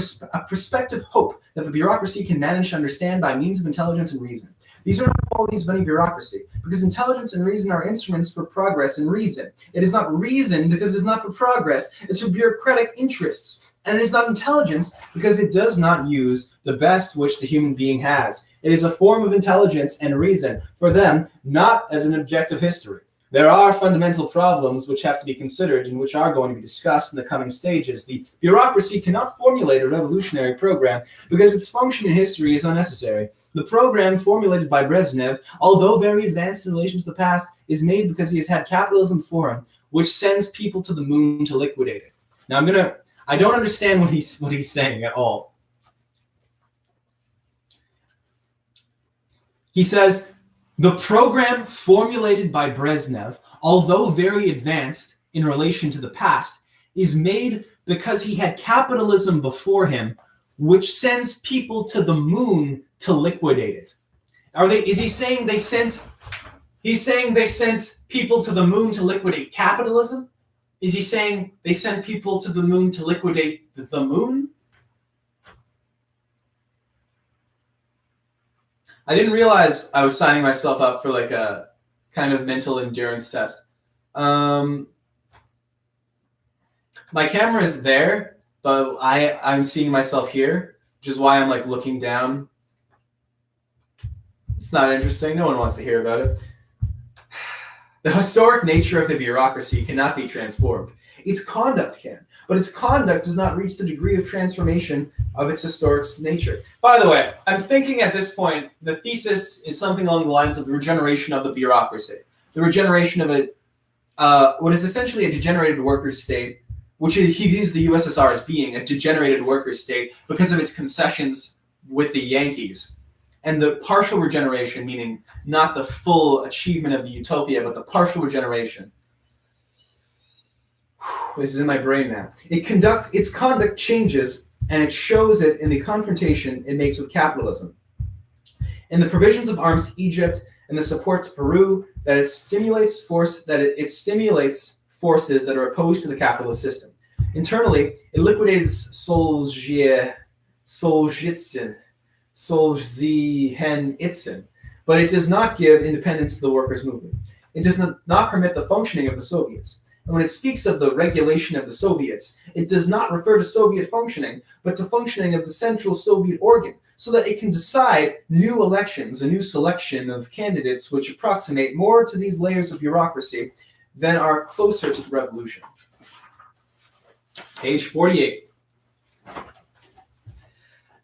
prospective hope that the bureaucracy can manage to understand by means of intelligence and reason. These are not qualities of any bureaucracy, because intelligence and reason are instruments for progress and reason. It is not reason because it is not for progress, it's for bureaucratic interests. And it is not intelligence because it does not use the best which the human being has. It is a form of intelligence and reason for them, not as an objective history. There are fundamental problems which have to be considered and which are going to be discussed in the coming stages. The bureaucracy cannot formulate a revolutionary program because its function in history is unnecessary. The program formulated by Brezhnev, although very advanced in relation to the past, is made because he has had capitalism before him, which sends people to the moon to liquidate it. Now I don't understand what he's saying at all. He says, the program formulated by Brezhnev, although very advanced in relation to the past, is made because he had capitalism before him, which sends people to the moon to liquidate it. Is he saying they sent people to the moon to liquidate capitalism? Is he saying they sent people to the moon to liquidate the moon? I didn't realize I was signing myself up for like a kind of mental endurance test. My camera is there, but I'm seeing myself here, which is why I'm like looking down. It's not interesting. No one wants to hear about it. The historic nature of the bureaucracy cannot be transformed. Its conduct can, but its conduct does not reach the degree of transformation of its historic nature. By the way, I'm thinking at this point, the thesis is something along the lines of the regeneration of the bureaucracy. The regeneration of what is essentially a degenerated workers' state, which he views the USSR as being a degenerated workers' state because of its concessions with the Yankees. And the partial regeneration, meaning not the full achievement of the utopia, but the partial regeneration. This is in my brain now. Its conduct changes, and it shows it in the confrontation it makes with capitalism. In the provisions of arms to Egypt and the support to Peru, that it stimulates forces that are opposed to the capitalist system. Internally, it liquidates Solzhenitsyn, but it does not give independence to the workers' movement. It does not permit the functioning of the Soviets. And when it speaks of the regulation of the Soviets, it does not refer to Soviet functioning, but to functioning of the central Soviet organ, so that it can decide new elections, a new selection of candidates which approximate more to these layers of bureaucracy than are closer to the revolution. Page 48.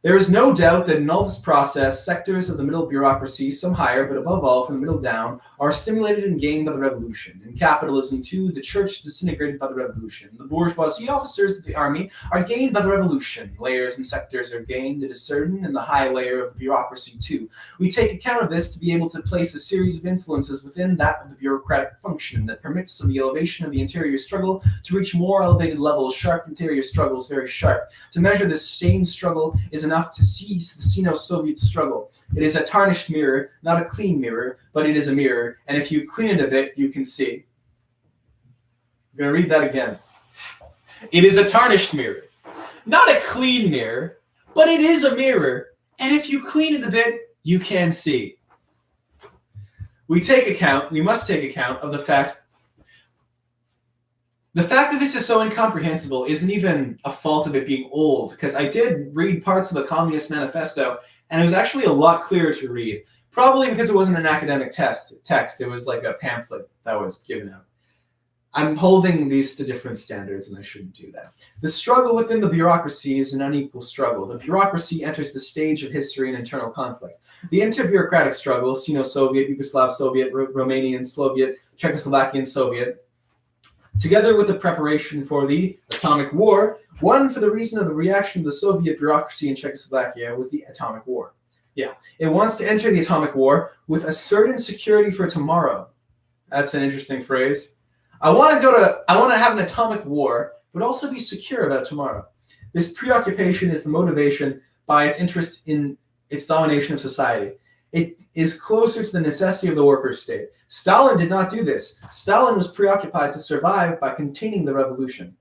There is no doubt that in all this process, sectors of the middle bureaucracy, some higher, but above all from the middle down, are stimulated and gained by the revolution. In capitalism, too, the church is disintegrated by the revolution. The bourgeoisie officers of the army are gained by the revolution. Layers and sectors are gained, it is certain, and the high layer of the bureaucracy, too. We take account of this to be able to place a series of influences within that of the bureaucratic function that permits of the elevation of the interior struggle to reach more elevated levels, sharp interior struggles, very sharp. To measure this same struggle is enough to seize the Sino-Soviet struggle. It is a tarnished mirror, not a clean mirror, but it is a mirror, and if you clean it a bit, you can see. I'm going to read that again. It is a tarnished mirror, not a clean mirror, but it is a mirror, and if you clean it a bit, you can see. We must take account of the fact that this is so incomprehensible isn't even a fault of it being old, because I did read parts of the Communist Manifesto, and it was actually a lot clearer to read. Probably because it wasn't an academic text. It was like a pamphlet that was given out. I'm holding these to different standards, and I shouldn't do that. The struggle within the bureaucracy is an unequal struggle. The bureaucracy enters the stage of history and internal conflict. The inter-bureaucratic struggle, Sino-Soviet, Yugoslav Soviet, Romanian Soviet, Czechoslovakian Soviet, together with the preparation for the atomic war, one for the reason of the reaction of the Soviet bureaucracy in Czechoslovakia was the atomic war. Yeah, it wants to enter the atomic war with a certain security for tomorrow. That's an interesting phrase. I want to have an atomic war, but also be secure about tomorrow. This preoccupation is the motivation by its interest in its domination of society. It is closer to the necessity of the workers' state. Stalin did not do this. Stalin was preoccupied to survive by containing the revolution.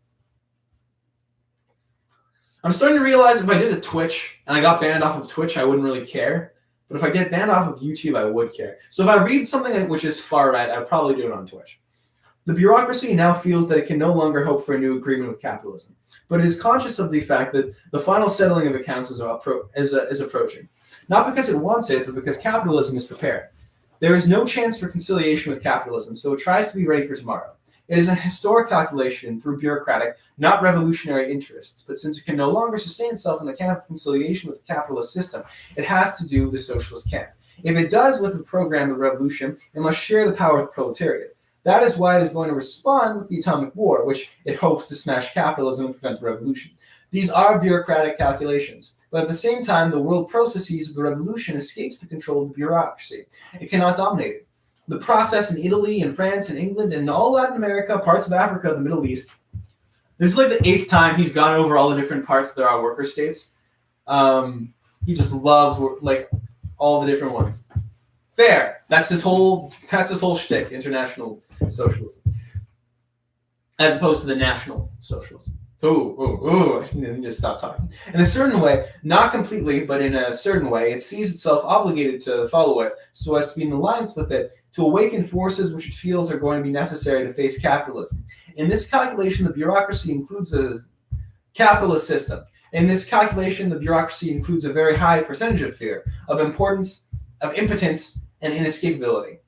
I'm starting to realize if I did a Twitch and I got banned off of Twitch, I wouldn't really care. But if I get banned off of YouTube, I would care. So if I read something which is far right, I'd probably do it on Twitch. The bureaucracy now feels that it can no longer hope for a new agreement with capitalism, but it is conscious of the fact that the final settling of accounts is approaching. Not because it wants it, but because capitalism is prepared. There is no chance for conciliation with capitalism, so it tries to be ready for tomorrow. It is a historic calculation through bureaucratic, not revolutionary interests, but since it can no longer sustain itself in the camp of conciliation with the capitalist system, it has to do the socialist camp. If it does with the program of revolution, it must share the power of the proletariat. That is why it is going to respond with the atomic war, which it hopes to smash capitalism and prevent the revolution. These are bureaucratic calculations, but at the same time, the world processes of the revolution escapes the control of the bureaucracy. It cannot dominate it. The process in Italy and France and England and all Latin America, parts of Africa, the Middle East. This is like the 8th time he's gone over all the different parts that are worker states. He just loves like all the different ones. Fair. That's his whole shtick, international socialism, as opposed to the national socialism. I need to stop talking. In a certain way, not completely, but in a certain way, it sees itself obligated to follow it so as to be in alliance with it, to awaken forces which it feels are going to be necessary to face capitalism. In this calculation, the bureaucracy includes a capitalist system. In this calculation, the bureaucracy includes a very high percentage of fear, of importance, of impotence, and inescapability.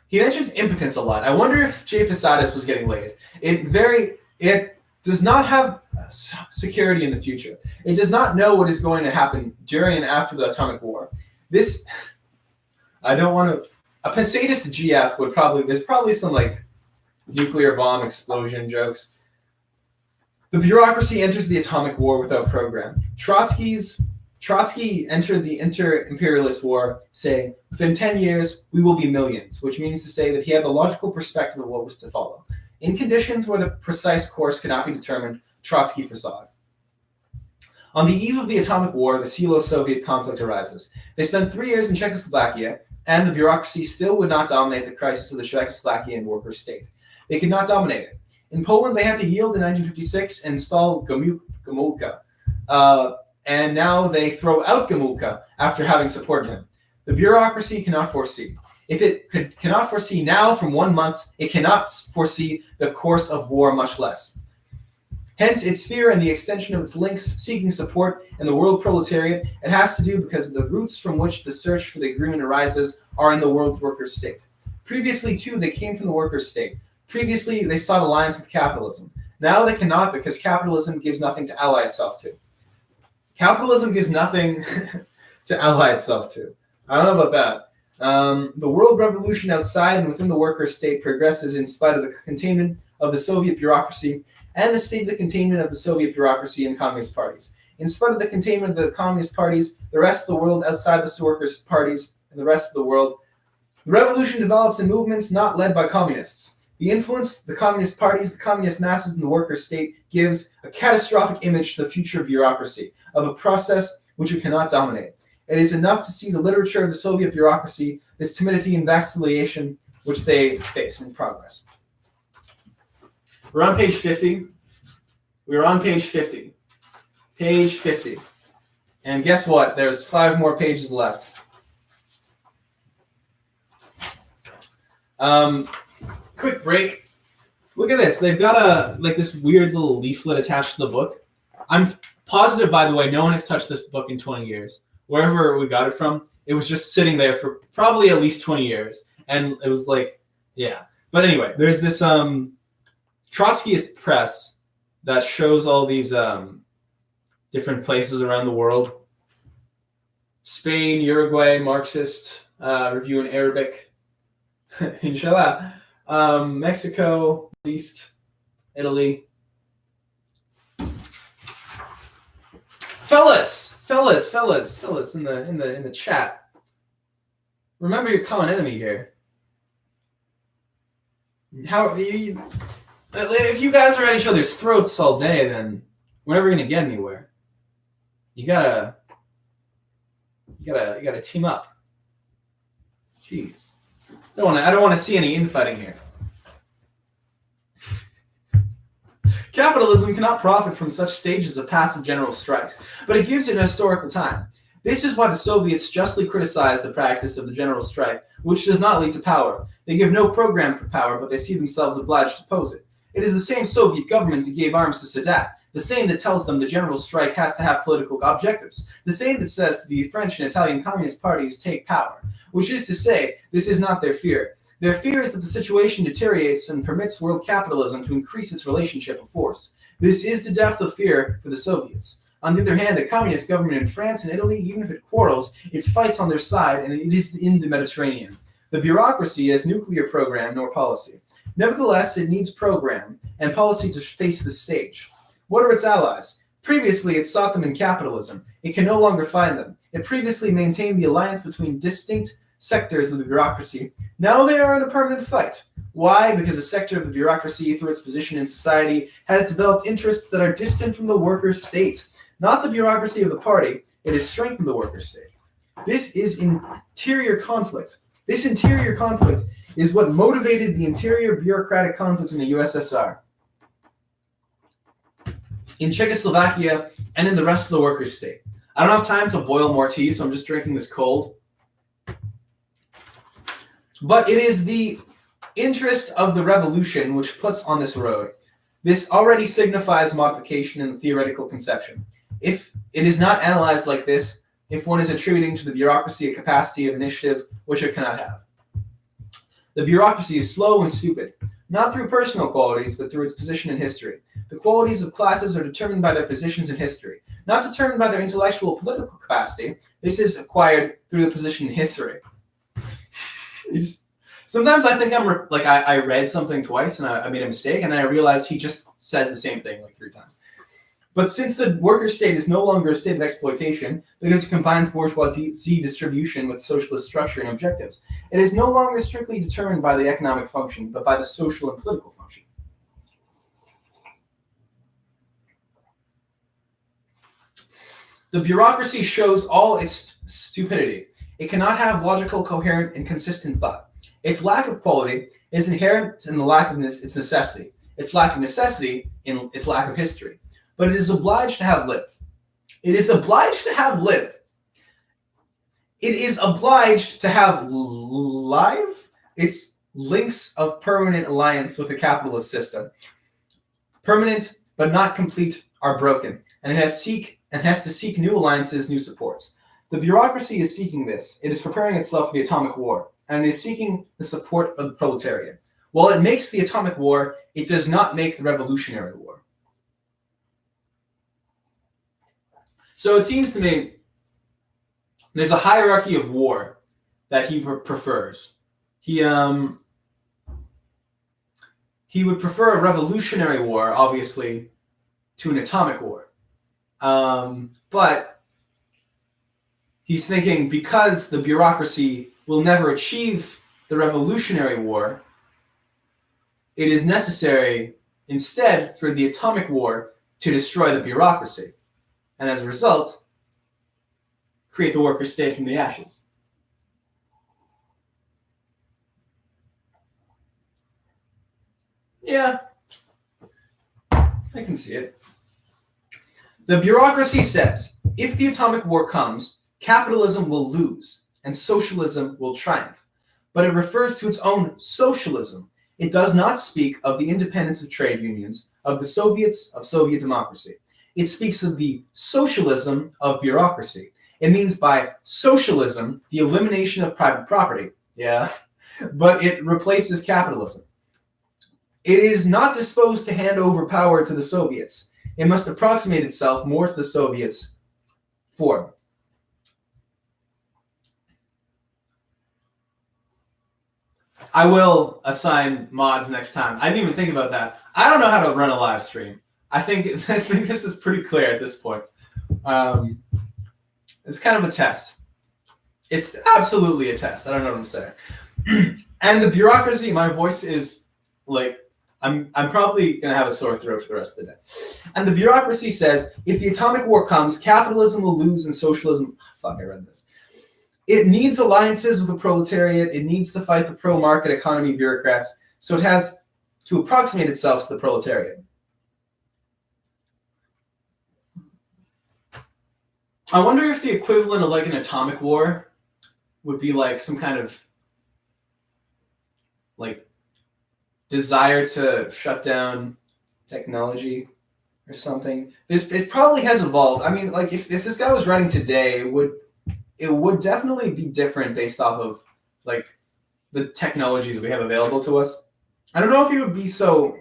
He mentions impotence a lot. I wonder if J. Posadas was getting laid. It does not have security in the future. It does not know what is going to happen during and after the atomic war. A Posadist GF would there's probably some like nuclear bomb explosion jokes. The bureaucracy enters the atomic war without program. Trotsky entered the inter-imperialist war saying, within 10 years, we will be millions, which means to say that he had the logical perspective of what was to follow. In conditions where the precise course cannot be determined, Trotsky foresaw it. On the eve of the atomic war, the Sino-Soviet conflict arises. They spent 3 years in Czechoslovakia, and the bureaucracy still would not dominate the crisis of the Czechoslovakian worker state. They could not dominate it. In Poland, they had to yield in 1956 and install Gomulka. And now they throw out Gomulka after having supported him. The bureaucracy cannot foresee. If it cannot foresee now from 1 month, it cannot foresee the course of war, much less. Hence, its fear and the extension of its links seeking support in the world proletariat, it has to do because the roots from which the search for the agreement arises are in the world worker state. Previously, too, they came from the worker state. Previously, they sought alliance with capitalism. Now they cannot because capitalism gives nothing to ally itself to. Capitalism gives nothing to ally itself to. I don't know about that. The world revolution outside and within the worker state progresses in spite of the containment of the Soviet bureaucracy and the state of the containment of the Soviet bureaucracy and communist parties. In spite of the containment of the communist parties, the rest of the world outside the workers' parties and the rest of the world, the revolution develops in movements not led by communists. The influence the communist parties, the communist masses, and the worker state gives a catastrophic image to the future bureaucracy of a process which it cannot dominate. It is enough to see the literature of the Soviet bureaucracy, this timidity and vacillation which they face in progress. We're on page 50. We're on page 50. Page 50. And guess what? There's 5 more pages left. Quick break. Look at this. They've got this weird little leaflet attached to the book. I'm positive, by the way, no one has touched this book in 20 years. Wherever we got it from, it was just sitting there for probably at least 20 years. And it was like, yeah. But anyway, there's this Trotskyist press that shows all these different places around the world. Spain, Uruguay, Marxist, Review in Arabic, inshallah. Mexico, East, Italy. Fellas in the chat. Remember your common enemy here. How you? If you guys are at each other's throats all day, then we're never gonna get anywhere. You gotta team up. Jeez, I don't want to see any infighting here. Capitalism cannot profit from such stages of passive general strikes, but it gives it a historical time. This is why the Soviets justly criticize the practice of the general strike, which does not lead to power. They give no program for power, but they see themselves obliged to oppose it. It is the same Soviet government that gave arms to Sadat, the same that tells them the general strike has to have political objectives, the same that says the French and Italian communist parties take power, which is to say, this is not their fear. Their fear is that the situation deteriorates and permits world capitalism to increase its relationship of force. This is the depth of fear for the Soviets. On the other hand, the communist government in France and Italy, even if it quarrels, it fights on their side, and it is in the Mediterranean. The bureaucracy has nuclear program nor policy. Nevertheless, it needs program and policy to face the stage. What are its allies? Previously, it sought them in capitalism. It can no longer find them. It previously maintained the alliance between distinct sectors of the bureaucracy. Now they are in a permanent fight. Why? Because a sector of the bureaucracy, through its position in society, has developed interests that are distant from the worker state. Not the bureaucracy of the party, it has strengthened the worker state. This is interior conflict. This interior conflict is what motivated the interior bureaucratic conflict in the USSR, in Czechoslovakia, and in the rest of the worker state. I don't have time to boil more tea, so I'm just drinking this cold. But it is the interest of the revolution which puts on this road. This already signifies modification in the theoretical conception. If it is not analyzed like this, if one is attributing to the bureaucracy a capacity of initiative which it cannot have. The bureaucracy is slow and stupid, not through personal qualities, but through its position in history. The qualities of classes are determined by their positions in history, not determined by their intellectual political capacity. This is acquired through the position in history. Sometimes I think I read something twice and I made a mistake, and then I realized he just says the same thing like 3 times. But since the worker state is no longer a state of exploitation, because it combines bourgeoisie distribution with socialist structure and objectives, it is no longer strictly determined by the economic function, but by the social and political function. The bureaucracy shows all its stupidity. It cannot have logical, coherent, and consistent thought. Its lack of quality is inherent in the lack of its necessity. Its lack of necessity in its lack of history. But it is obliged to have live. It is obliged to have live. it is obliged to have its links of permanent alliance with the capitalist system. Permanent but not complete are broken, and it has to seek new alliances, new supports. The bureaucracy is seeking this. It is preparing itself for the atomic war, and it is seeking the support of the proletariat. While it makes the atomic war, it does not make the revolutionary war. So it seems to me there's a hierarchy of war that he prefers. He would prefer a revolutionary war, obviously, to an atomic war. But he's thinking because the bureaucracy will never achieve the revolutionary war, it is necessary instead for the atomic war to destroy the bureaucracy. And as a result, create the worker state from the ashes. Yeah, I can see it. The bureaucracy says, if the atomic war comes, capitalism will lose and socialism will triumph. But it refers to its own socialism. It does not speak of the independence of trade unions, of the Soviets, of Soviet democracy. It speaks of the socialism of bureaucracy. It means by socialism, the elimination of private property. Yeah, but it replaces capitalism. It is not disposed to hand over power to the Soviets. It must approximate itself more to the Soviets' form. I will assign mods next time. I didn't even think about that. I don't know how to run a live stream. I think this is pretty clear at this point. It's kind of a test. It's absolutely a test. I don't know what I'm saying. And the bureaucracy, my voice is like, I'm probably going to have a sore throat for the rest of the day. And the bureaucracy says, if the atomic war comes, capitalism will lose and socialism... Fuck, I read this. It needs alliances with the proletariat. It needs to fight the pro-market economy bureaucrats. So it has to approximate itself to the proletariat. I wonder if the equivalent of like an atomic war would be like some kind of like desire to shut down technology or something. It probably has evolved. I mean, like if this guy was writing today, it would definitely be different based off of like the technologies that we have available to us. I don't know if he would be so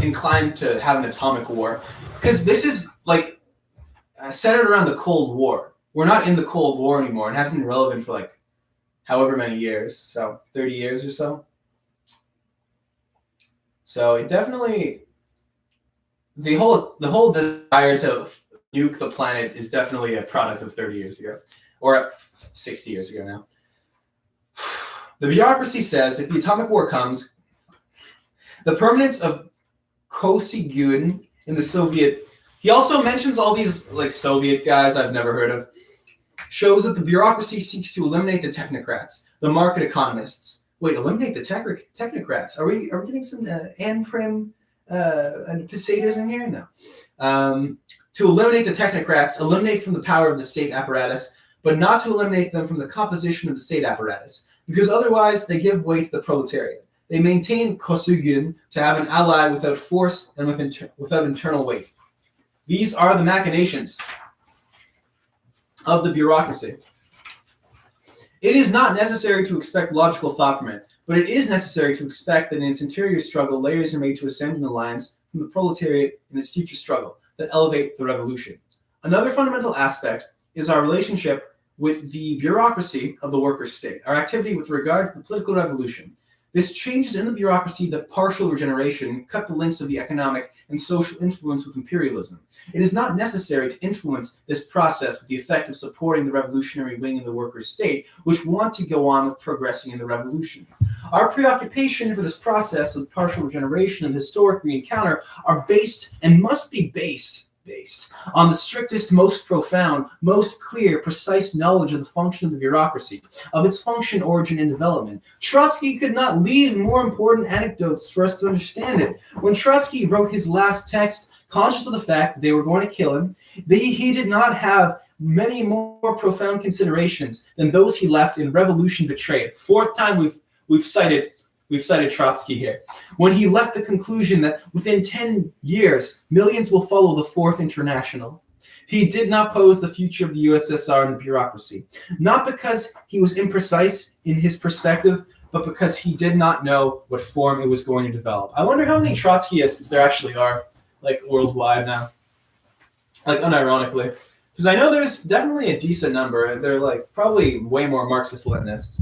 inclined to have an atomic war, because this is like centered around the Cold War. We're not in the Cold War anymore. It hasn't been relevant for like however many years, so 30 years or so. So it definitely, the whole desire to nuke the planet is definitely a product of 30 years ago, or 60 years ago now. The bureaucracy says if the atomic war comes, the permanence of Kosygin in the Soviet, he also mentions all these like Soviet guys I've never heard of, shows that the bureaucracy seeks to eliminate the technocrats, the market economists. Wait, eliminate the technocrats? Are we getting some Anne Prim and Posadas in here? No. To eliminate the technocrats, eliminate from the power of the state apparatus, but not to eliminate them from the composition of the state apparatus, because otherwise they give way to the proletariat. They maintain Kosygin to have an ally without force and without internal weight. These are the machinations of the bureaucracy. It is not necessary to expect logical thought from it, but it is necessary to expect that in its interior struggle, layers are made to ascend in alliance from the proletariat in its future struggle that elevate the revolution. Another fundamental aspect is our relationship with the bureaucracy of the workers' state, our activity with regard to the political revolution. This changes in the bureaucracy that partial regeneration cut the links of the economic and social influence with imperialism. It is not necessary to influence this process with the effect of supporting the revolutionary wing in the workers' state, which want to go on with progressing in the revolution. Our preoccupation for this process of partial regeneration and historic re-encounter are based and must be based on the strictest, most profound, most clear, precise knowledge of the function of the bureaucracy, of its function, origin, and development. Trotsky could not leave more important anecdotes for us to understand it. When Trotsky wrote his last text, conscious of the fact that they were going to kill him, he did not have many more profound considerations than those he left in Revolution Betrayed. Fourth time we've cited Trotsky here. When he left the conclusion that within 10 years, millions will follow the Fourth International. He did not pose the future of the USSR and the bureaucracy, not because he was imprecise in his perspective, but because he did not know what form it was going to develop. I wonder how many Trotskyists there actually are, like, worldwide now. Like, unironically. Because I know there's definitely a decent number, and they're, like, probably way more Marxist-Leninists.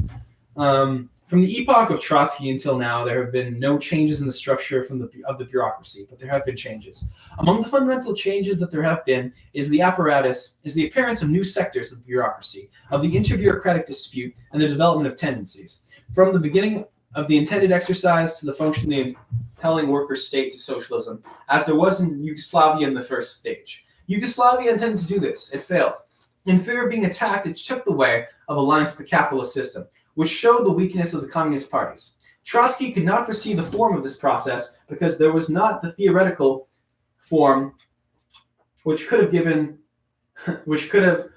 From the epoch of Trotsky until now, there have been no changes in the structure of the bureaucracy, but there have been changes. Among the fundamental changes that there have been is the appearance of new sectors of the bureaucracy, of the inter-bureaucratic dispute, and the development of tendencies. From the beginning of the intended exercise to the functionally impelling worker state to socialism, as there was in Yugoslavia in the first stage. Yugoslavia intended to do this. It failed. In fear of being attacked, it took the way of alliance with the capitalist system, which showed the weakness of the communist parties. Trotsky could not foresee the form of this process because there was not the theoretical form which could have given the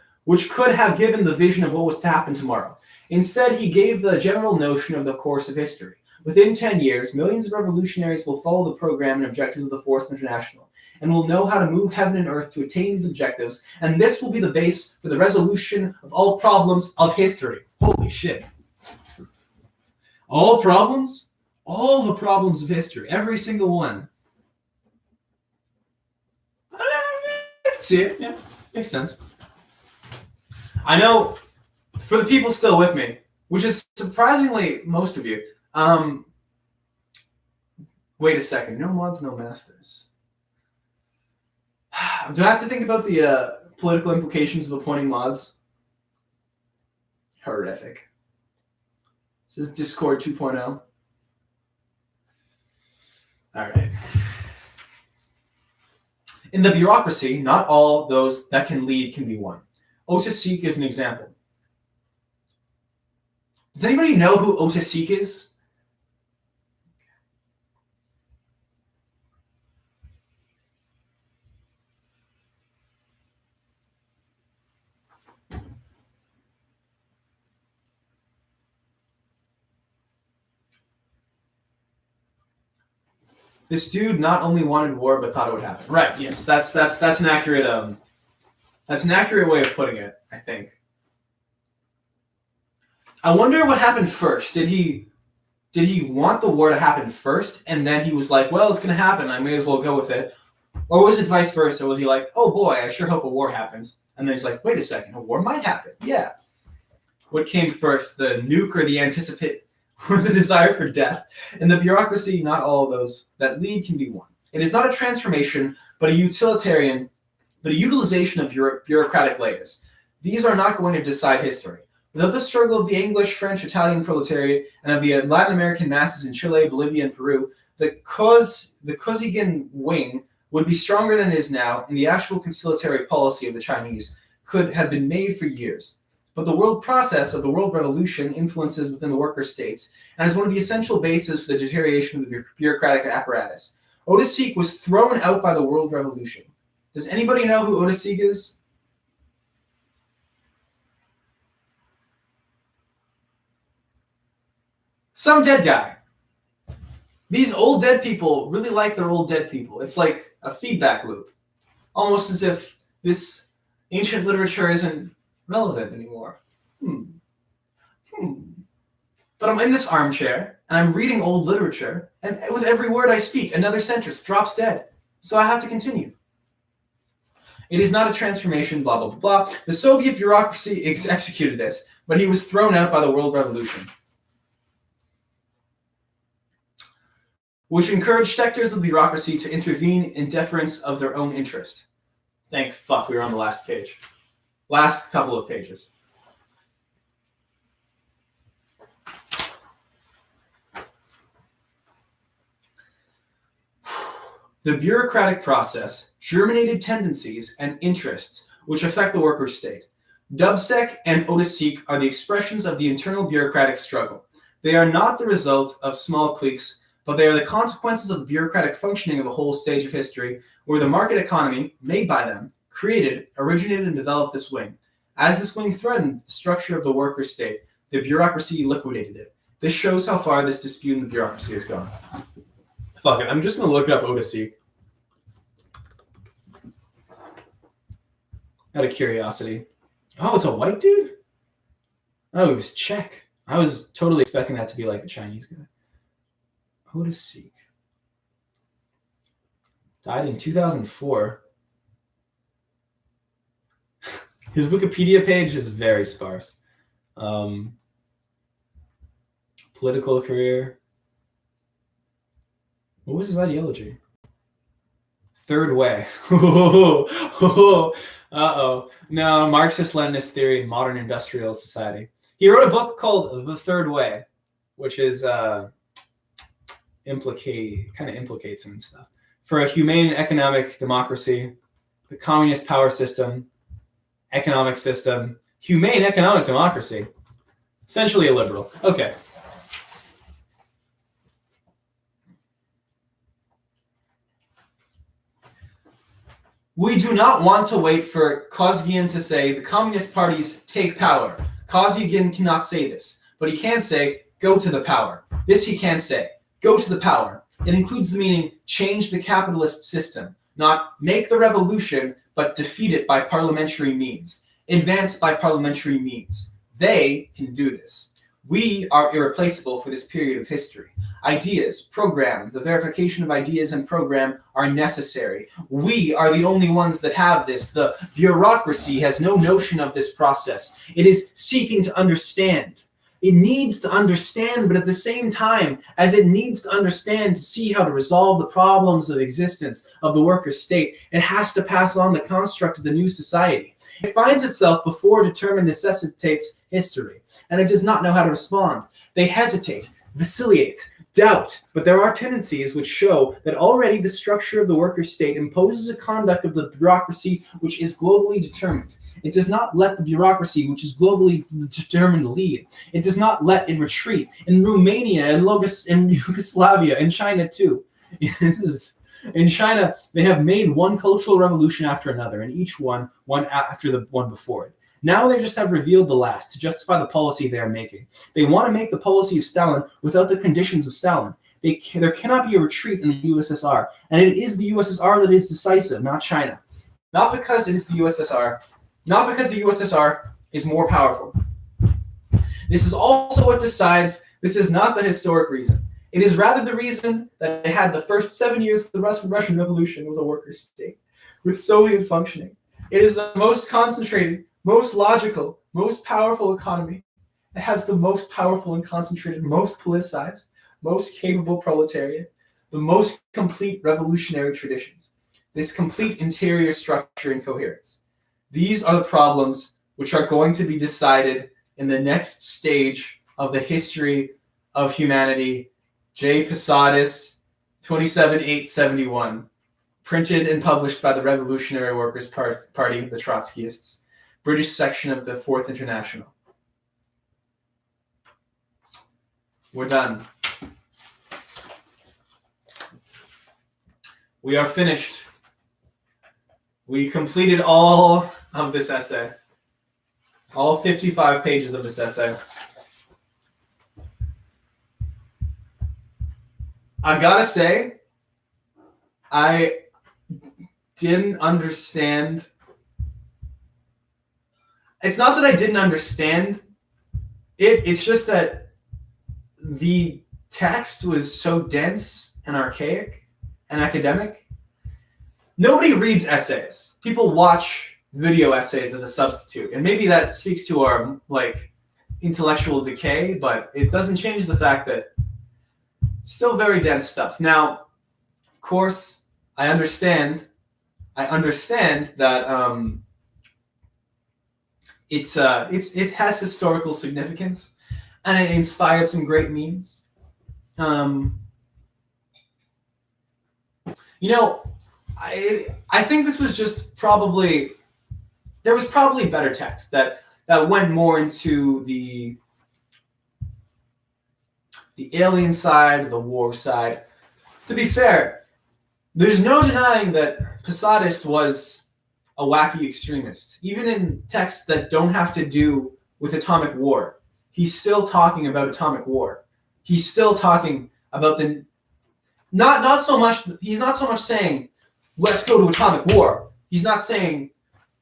vision of what was to happen tomorrow. Instead, he gave the general notion of the course of history. Within 10 years, millions of revolutionaries will follow the program and objectives of the Fourth International and will know how to move heaven and earth to attain these objectives, and this will be the base for the resolution of all problems of history. Holy shit. All problems? All the problems of history. Every single one. I can see it. Yeah, makes sense. I know, for the people still with me, which is surprisingly most of you, wait a second. No mods, no masters. Do I have to think about the political implications of appointing mods? Horrific. This is Discord 2.0. All right. In the bureaucracy, not all those that can lead can be won. Otisik is an example. Does anybody know who Otisik is? This dude not only wanted war, but thought it would happen. Right? Yes, that's an accurate way of putting it, I think. I wonder what happened first. Did he want the war to happen first, and then he was like, "Well, it's going to happen. I may as well go with it," or was it vice versa? Was he like, "Oh boy, I sure hope a war happens," and then he's like, "Wait a second, a war might happen." Yeah. What came first, the nuke or the or the desire for death? In the bureaucracy, not all of those that lead can be won. It is not a transformation, but a utilization of bureaucratic layers. These are not going to decide history. Without the struggle of the English, French, Italian proletariat and of the Latin American masses in Chile, Bolivia, and Peru, the Kosygin wing would be stronger than it is now, and the actual conciliatory policy of the Chinese could have been made for years. But the world process of the world revolution influences within the worker states and is one of the essential bases for the deterioration of the bureaucratic apparatus. Otisik was thrown out by the world revolution. Does anybody know who Otisik is? Some dead guy. These old dead people really like their old dead people. It's like a feedback loop. Almost as if this ancient literature isn't relevant anymore. But I'm in this armchair, and I'm reading old literature, and with every word I speak, another sentence drops dead. So I have to continue. It is not a transformation, blah, blah, blah, blah. The Soviet bureaucracy executed this, but he was thrown out by the world revolution, which encouraged sectors of the bureaucracy to intervene in deference of their own interest. Thank fuck we were on the last page. Last couple of pages. The bureaucratic process germinated tendencies and interests which affect the worker state. Dubček and Otisik are the expressions of the internal bureaucratic struggle. They are not the result of small cliques, but they are the consequences of the bureaucratic functioning of a whole stage of history where the market economy, made by them, created, originated, and developed this wing. As this wing threatened the structure of the worker state, the bureaucracy liquidated it. This shows how far this dispute in the bureaucracy has gone. Fuck it. I'm just going to look up Odyssey. Out of curiosity. Oh, it's a white dude? Oh, he was Czech. I was totally expecting that to be like a Chinese guy. Odyssey. Died in 2004. His Wikipedia page is very sparse. Political career. What was his ideology? Third way. Uh-oh. No, Marxist-Leninist theory in modern industrial society. He wrote a book called The Third Way, which is implicates and stuff. For a humane economic democracy, the communist power system, economic system, humane economic democracy. Essentially a liberal. Okay. We do not want to wait for Kosygin to say the Communist parties take power. Kosygin cannot say this, but he can say go to the power. This he can say, go to the power. It includes the meaning change the capitalist system, not make the revolution, but defeat it by parliamentary means, advance by parliamentary means. They can do this. We are irreplaceable for this period of history. Ideas, program, the verification of ideas and program are necessary. We are the only ones that have this. The bureaucracy has no notion of this process. It is seeking to understand. It needs to understand, but at the same time, as it needs to understand to see how to resolve the problems of existence of the worker state, it has to pass on the construct of the new society. It finds itself before determined necessitates history, and it does not know how to respond. They hesitate, vacillate, doubt, but there are tendencies which show that already the structure of the worker state imposes a conduct of the bureaucracy which is globally determined. It does not let the bureaucracy, which is globally determined, lead. It does not let it retreat. In Romania, in Yugoslavia, in China too. In China, they have made one cultural revolution after another, and each one after the one before it. Now they just have revealed the last to justify the policy they are making. They want to make the policy of Stalin without the conditions of Stalin. There cannot be a retreat in the USSR, and it is the USSR that is decisive, not China. Not because it is the USSR, not because the USSR is more powerful. This is also what decides. This is not the historic reason. It is rather the reason that it had the first 7 years of the Russian Revolution was a worker state with Soviet functioning. It is the most concentrated, most logical, most powerful economy. It has the most powerful and concentrated, most politicized, most capable proletariat, the most complete revolutionary traditions, this complete interior structure and coherence. These are the problems which are going to be decided in the next stage of the history of humanity. J. Posadas, 27/8/71, printed and published by the Revolutionary Workers' Party, the Trotskyists, British section of the Fourth International. We're done. We are finished. We completed all of this essay. All 55 pages of this essay. I gotta say, I didn't understand. It's not that I didn't understand it, it's just that the text was so dense and archaic and academic. Nobody reads essays. People watch video essays as a substitute, and maybe that speaks to our intellectual decay, but it doesn't change the fact that it's still very dense stuff. Now, of course, I understand that it has historical significance, and it inspired some great memes. I think this was just probably, there was probably better text that went more into the alien side, the war side. To be fair, there's no denying that Posadist was a wacky extremist. Even in texts that don't have to do with atomic war, he's still talking about atomic war. He's still talking about the not so much. He's not so much saying, "Let's go to atomic war." He's not saying,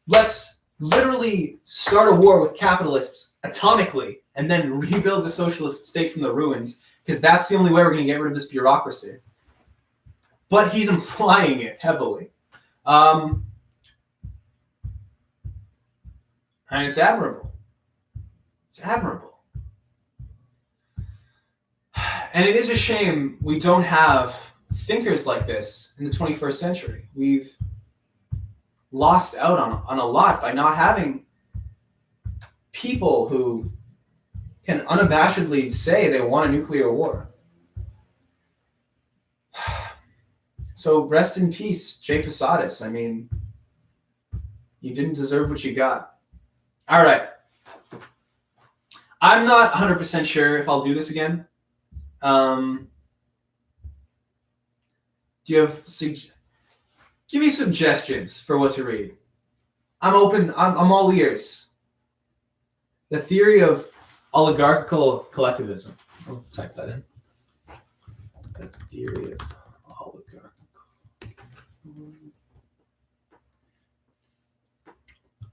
"Let's literally start a war with capitalists atomically and then rebuild a socialist state from the ruins, because that's the only way we're going to get rid of this bureaucracy." But he's implying it heavily. And it's admirable. It's admirable. And it is a shame we don't have thinkers like this in the 21st century. We've lost out on a lot by not having people who can unabashedly say they want a nuclear war. So rest in peace, Jay Posadas. I mean, you didn't deserve what you got. All right. I'm not 100% sure if I'll do this again. Do you have give me suggestions for what to read? I'm open. I'm all ears. The theory of oligarchical collectivism. I'll type that in. The theory of oligarchical.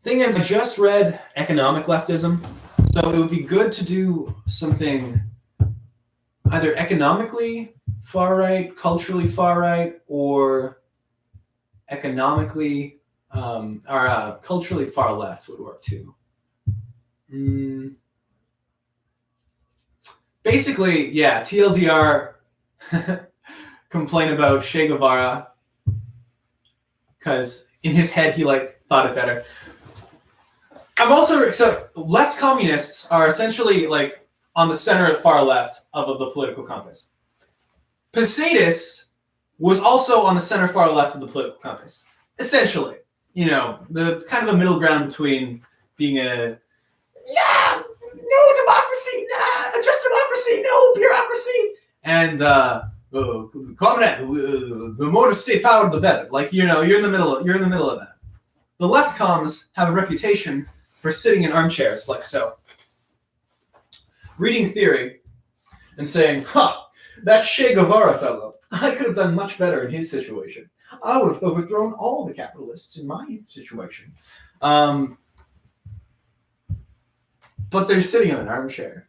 Thing is, I just read Economic Leftism, so it would be good to do something either economically far right, culturally far right, or economically culturally far left would work too. Basically, yeah, TLDR complain about Che Guevara because in his head he thought it better. I'm also so left communists are essentially on the center far left of the political compass. Posadist was also on the center far left of the political compass. Essentially, the kind of a middle ground between being no democracy, just democracy, no bureaucracy, and the more state power, the better. You're in the middle of that. The left comms have a reputation for sitting in armchairs like so, reading theory and saying, that Che Guevara fellow, I could have done much better in his situation. I would have overthrown all the capitalists in my situation. But they're sitting in an armchair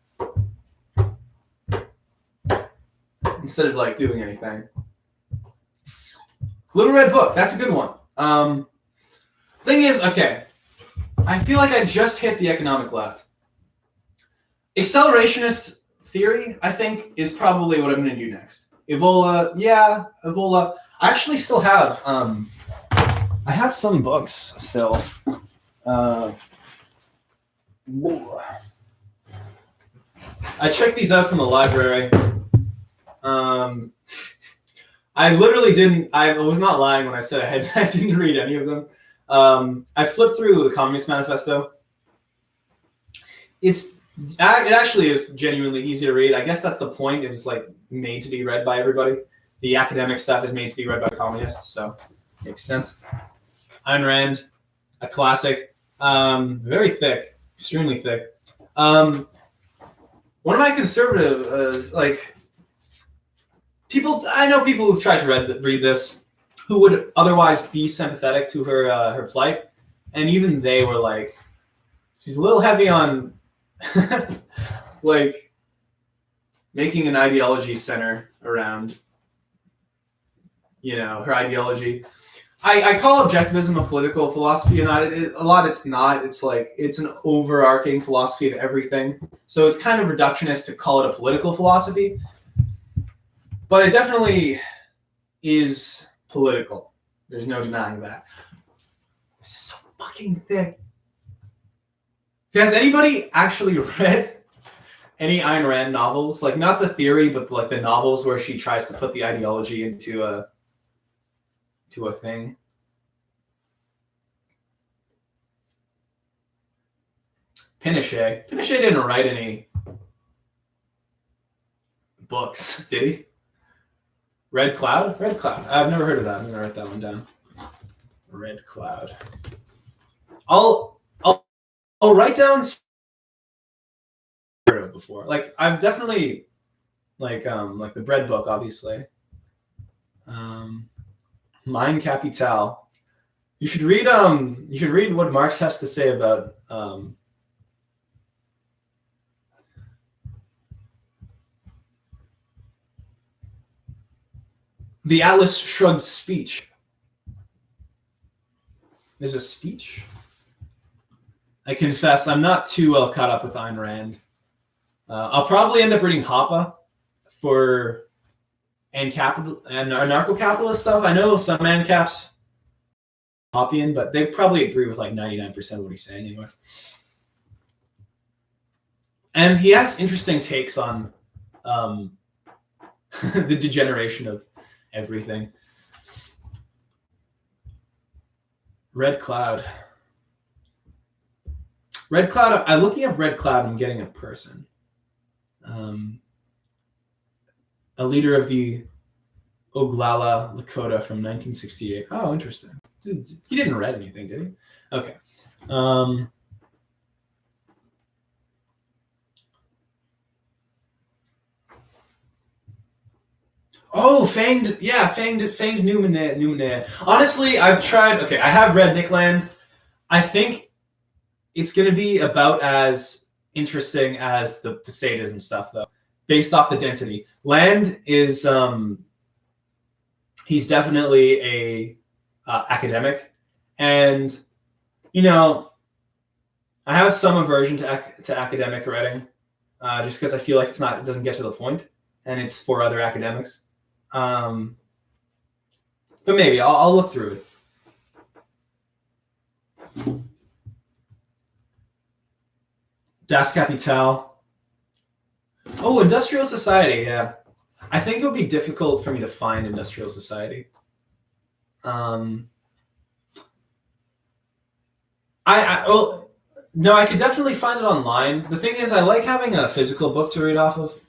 instead of doing anything. Little Red Book, that's a good one. Thing is, okay, I feel like I just hit the economic left. Accelerationist theory, I think, is probably what I'm going to do next. Evola. I actually still have, I have some books still. I checked these out from the library. I literally didn't, I was not lying when I said I didn't read any of them. I flipped through the Communist Manifesto. It actually is genuinely easy to read. I guess that's the point. It was made to be read by everybody. The academic stuff is made to be read by communists, so makes sense. Ayn Rand, a classic. Very thick, extremely thick. One of my conservative, people, I know people who've tried to read this, who would otherwise be sympathetic to her plight, and even they were she's a little heavy on making an ideology center around her ideology. I call objectivism a political philosophy, and a lot it's not. It's it's an overarching philosophy of everything, so it's kind of reductionist to call it a political philosophy, but it definitely is political. There's no denying that. This is so fucking thick. Has anybody actually read any Ayn Rand novels? Not the theory, but the novels where she tries to put the ideology into a thing. Pinochet didn't write any books, did he? Red Cloud? I've never heard of that. I'm gonna write that one down. Red Cloud. I'll write down before. Like I've definitely like the bread book, obviously. Mein Kapital. You should read what Marx has to say about the Atlas Shrugged speech. There's a speech? I confess, I'm not too well caught up with Ayn Rand. I'll probably end up reading Hoppe for anarcho-capitalist stuff. I know some ANCAPs Hoppian, but they probably agree with like 99% of what he's saying anyway. And he has interesting takes on the degeneration of everything. Red Cloud. Red Cloud, I'm looking up Red Cloud, I'm getting a person. A leader of the Oglala Lakota from 1968. Oh, interesting. He didn't read anything, did he? Okay. Oh, Fanged Numenea. Honestly, I've tried. Okay, I have read Nick Land. I think it's going to be about as interesting as the Posadas and stuff, though, based off the density. Land is he's definitely a academic, and you know, I have some aversion to academic writing, just because I feel like it doesn't get to the point, and it's for other academics. But maybe I'll look through it. Das Kapital. Oh, Industrial Society. Yeah, I think it would be difficult for me to find Industrial Society. No, I could definitely find it online. The thing is, I like having a physical book to read off of.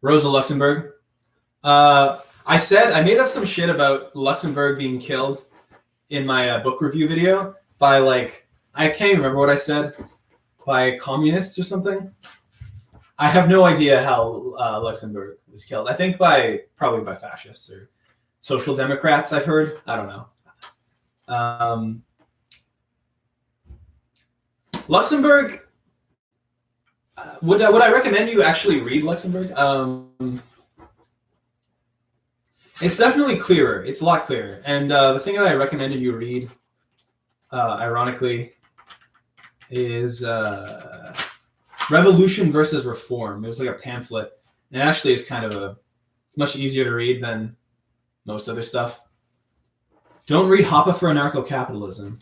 Rosa Luxemburg. I made up some shit about Luxemburg being killed in my book review video by I can't even remember what I said, by communists or something. I have no idea how Luxemburg was killed. I think probably by fascists or social democrats, I've heard. I don't know. Luxemburg, would I recommend you actually read Luxemburg? It's definitely clearer. It's a lot clearer. And the thing that I recommended you read, ironically, is Revolution versus Reform. It was like a pamphlet. And actually it's it's much easier to read than most other stuff. Don't read Hoppe for Anarcho-Capitalism.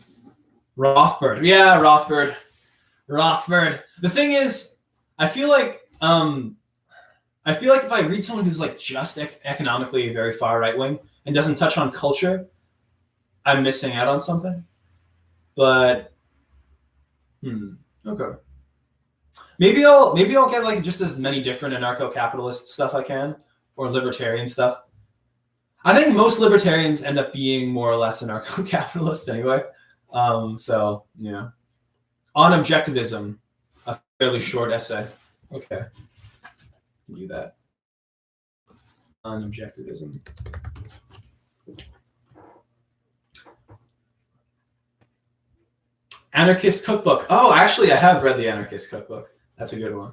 Rothbard. Yeah, Rothbard. The thing is, I feel like if I read someone who's just economically very far right wing and doesn't touch on culture, I'm missing out on something. But okay. Maybe I'll get just as many different anarcho-capitalist stuff I can, or libertarian stuff. I think most libertarians end up being more or less anarcho-capitalist anyway. So yeah. On objectivism, a fairly short essay. Okay. Do that. On objectivism. Anarchist Cookbook. Oh, actually, I have read the Anarchist Cookbook. That's a good one.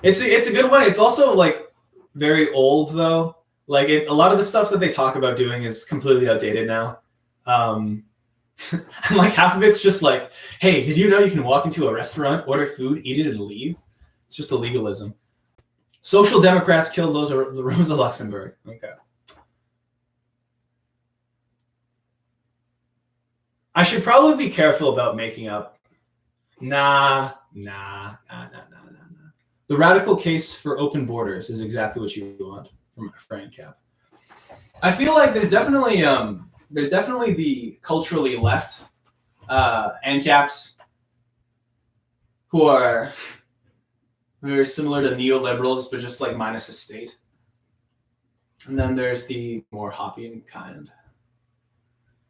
It's a good one. It's also very old though. A lot of the stuff that they talk about doing is completely outdated now. And half of it's just hey, did you know you can walk into a restaurant, order food, eat it, and leave? It's just a legalism. Social Democrats killed Rosa Luxemburg. Okay. I should probably be careful about making up. Nah. The radical case for open borders is exactly what you want from a friend cap. I feel like there's definitely the culturally left ANCAPs who are very similar to neoliberals, but just minus a state. And then there's the more Hoppian kind.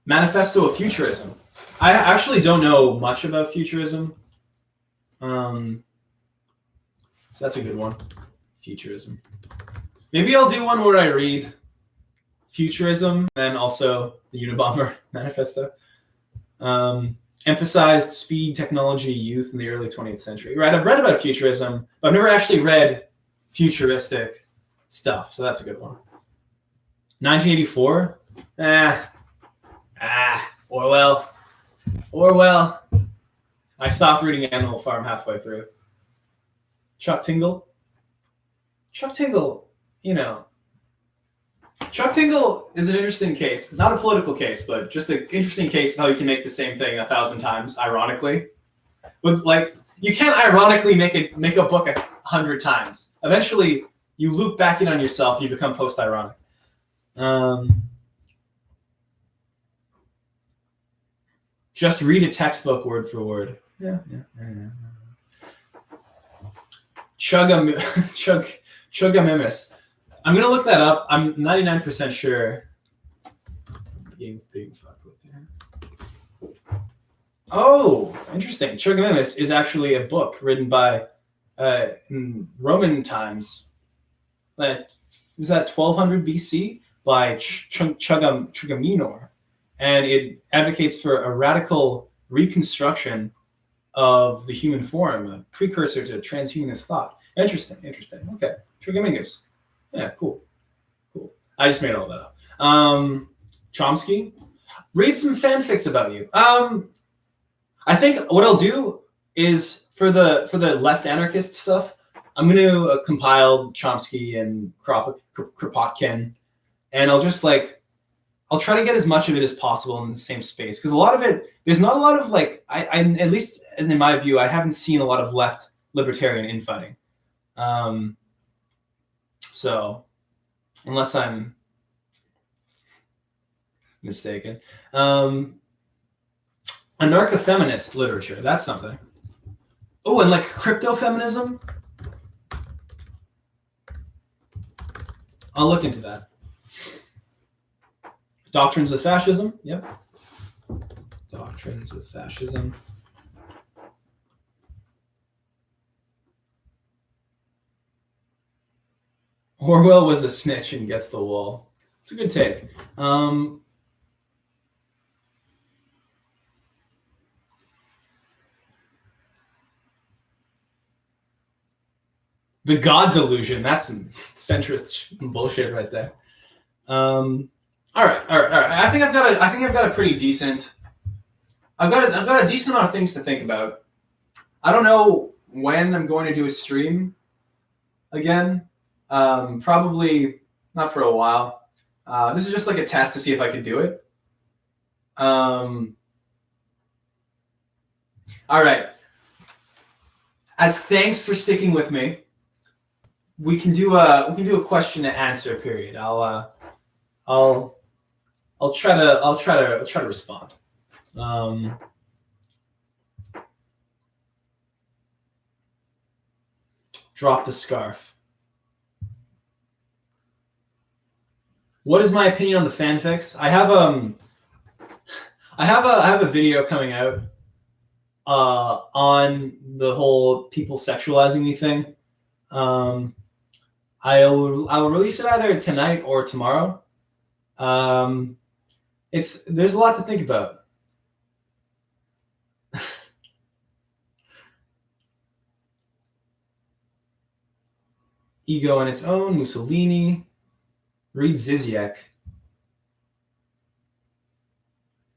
Manifesto of Futurism. I actually don't know much about futurism. So that's a good one. Futurism. Maybe I'll do one where I read futurism and also the Unabomber Manifesto. Emphasized speed, technology, youth in the early 20th century. Right, I've read about futurism, but I've never actually read futuristic stuff, so that's a good one. 1984? Orwell. I stopped reading Animal Farm halfway through. Chuck Tingle, you know. Chuck Tingle is an interesting case. Not a political case, but just an interesting case of how you can make the same thing 1,000 times, ironically. But like, you can't ironically make a book 100 times. Eventually, you loop back in on yourself, you become post-ironic. Just read a textbook word for word. Yeah. Chugamimis. I'm gonna look that up. I'm 99% sure. Being fucked with there. Oh, interesting. Chugamimis is actually a book written by in Roman times. Is that 1200 BC by Chugaminor, and it advocates for a radical reconstruction of the human form, a precursor to transhumanist thought. Interesting. Okay, Chugaminis. Yeah, cool. I just made all that up. Chomsky, read some fanfics about you. I think what I'll do is for the left anarchist stuff, I'm going to compile Chomsky and Kropotkin, and I'll try to get as much of it as possible in the same space, because a lot of it, there's not a lot of I at least in my view, I haven't seen a lot of left libertarian infighting. So unless I'm mistaken, anarcho-feminist literature, that's something. Oh, and crypto-feminism, I'll look into that. Doctrines of Fascism, yep. Doctrines of Fascism. Orwell was a snitch and gets the wall. It's a good take. The God Delusion. That's some centrist bullshit right there. All right. I think I've got a pretty decent. I've got a decent amount of things to think about. I don't know when I'm going to do a stream again. Probably not for a while. This is just a test to see if I could do it. All right. As thanks for sticking with me, we can do a question and answer period. I'll try to respond. Drop the scarf. What is my opinion on the fanfics? I have a video coming out on the whole people sexualizing me thing. I'll release it either tonight or tomorrow. There's a lot to think about. Ego on its own, Mussolini. Read Zizek.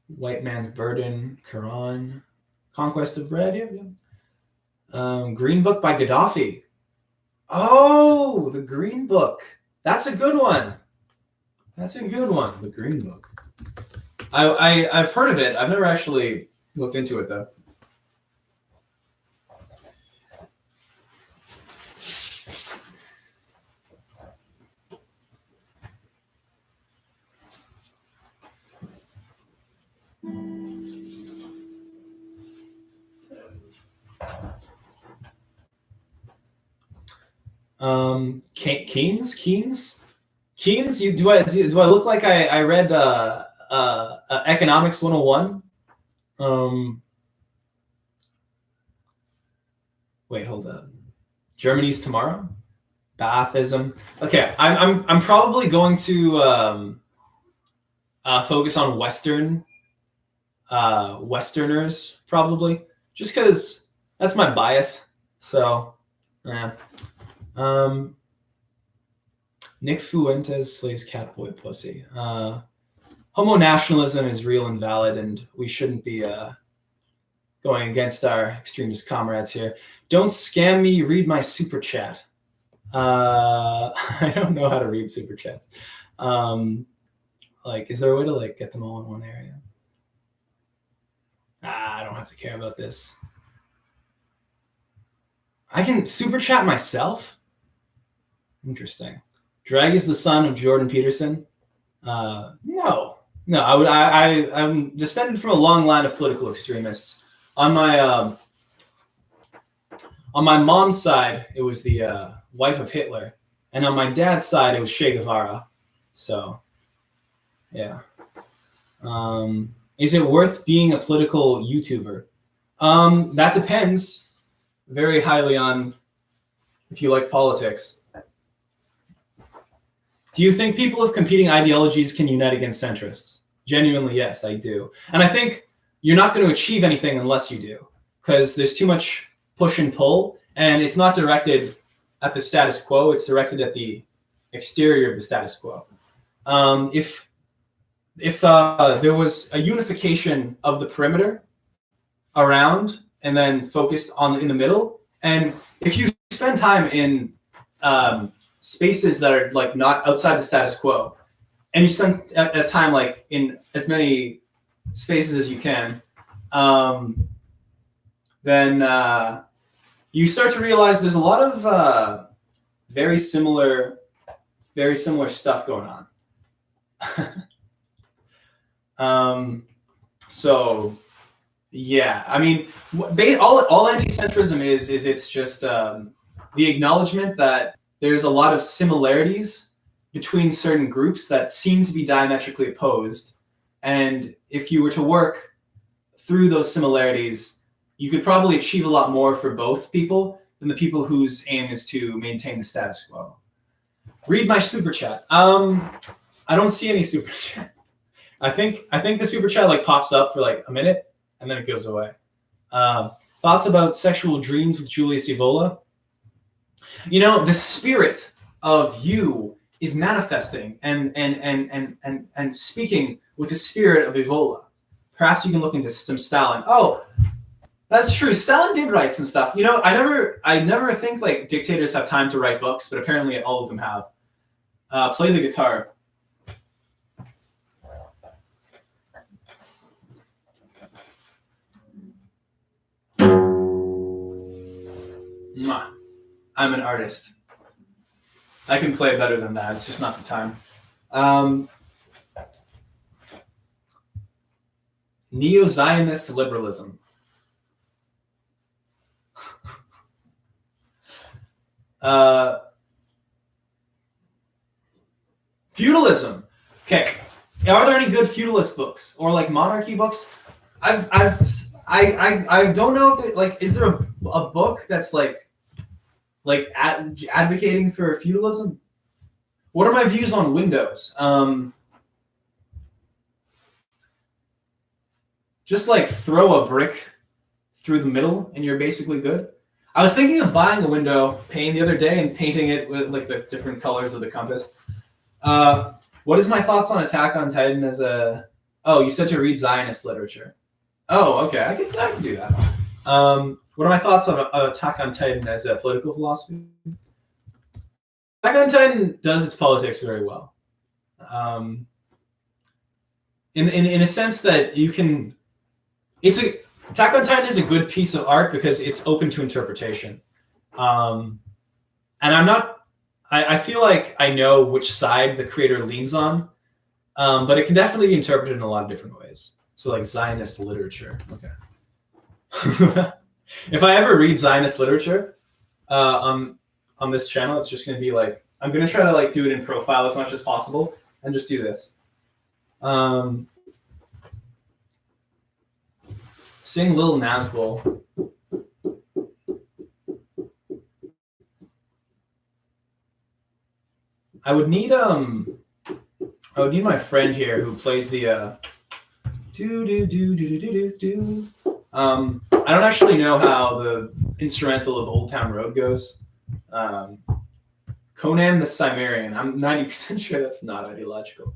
White Man's Burden, Quran. Conquest of Bread, yeah. Green Book by Gaddafi. Oh, the Green Book. That's a good one. The Green Book. I've heard of it. I've never actually looked into it, though. Keynes, do I look like I read Economics 101? Wait, hold up. Germany's tomorrow? Baathism. Okay, I'm probably going to focus on Westerners probably, just because that's my bias. So, yeah. Nick Fuentes slays Catboy Pussy. Homo nationalism is real and valid, and we shouldn't be going against our extremist comrades here. Don't scam me. Read my super chat. I don't know how to read super chats. Like, is there a way to like get them all in one area? I don't have to care about this. I can super chat myself. Interesting. Drag is the son of Jordan Peterson. No. I'm descended from a long line of political extremists. On my mom's side, it was the wife of Hitler, and on my dad's side, it was Che Guevara. So, yeah. Is it worth being a political YouTuber? That depends very highly on if you like politics. Do you think people of competing ideologies can unite against centrists? Genuinely, yes, I do. And I think you're not going to achieve anything unless you do, because there's too much push and pull, and it's not directed at the status quo, it's directed at the exterior of the status quo. If there was a unification of the perimeter around and then focused in the middle, and if you spend time in spaces that are like not outside the status quo, and you spend a time like in as many spaces as you can, then you start to realize there's a lot of very similar stuff going on. So yeah, I mean, all anti-centrism is it's just the acknowledgement that there's a lot of similarities between certain groups that seem to be diametrically opposed, and if you were to work through those similarities, you could probably achieve a lot more for both people than the people whose aim is to maintain the status quo. Read my super chat. I don't see any super chat. I think the super chat like pops up for like a minute and then it goes away. Thoughts about sexual dreams with Julius Evola? You know, the spirit of you is manifesting and speaking with the spirit of Evola. Perhaps you can look into some Stalin. Oh, that's true. Stalin did write some stuff. You know, I never think like dictators have time to write books, but apparently all of them have. Play the guitar. Mwah. I'm an artist. I can play better than that. It's just not the time. Neo-Zionist liberalism. Feudalism. Okay. Are there any good feudalist books or like monarchy books? I don't know if like, is there a book that's like advocating for feudalism? What are my views on Windows? Just like throw a brick through the middle and you're basically good. I was thinking of buying a window pane the other day and painting it with like the different colors of the compass. What is my thoughts on Attack on Titan as a... Oh, you said to read Zionist literature. Oh, okay. I can do that. What are my thoughts on Attack on Titan as a political philosophy? Attack on Titan does its politics very well. In a sense that you can... Attack on Titan is a good piece of art because it's open to interpretation. And I feel like I know which side the creator leans on, but it can definitely be interpreted in a lot of different ways. So like Zionist literature. Okay. If I ever read Zionist literature on this channel, it's just going to be like I'm gonna try to like do it in profile as much as possible and just do this. Sing Lil Nazgul. I would need my friend here who plays the I don't actually know how the instrumental of Old Town Road goes. Conan the Cimmerian. I'm 90% sure that's not ideological.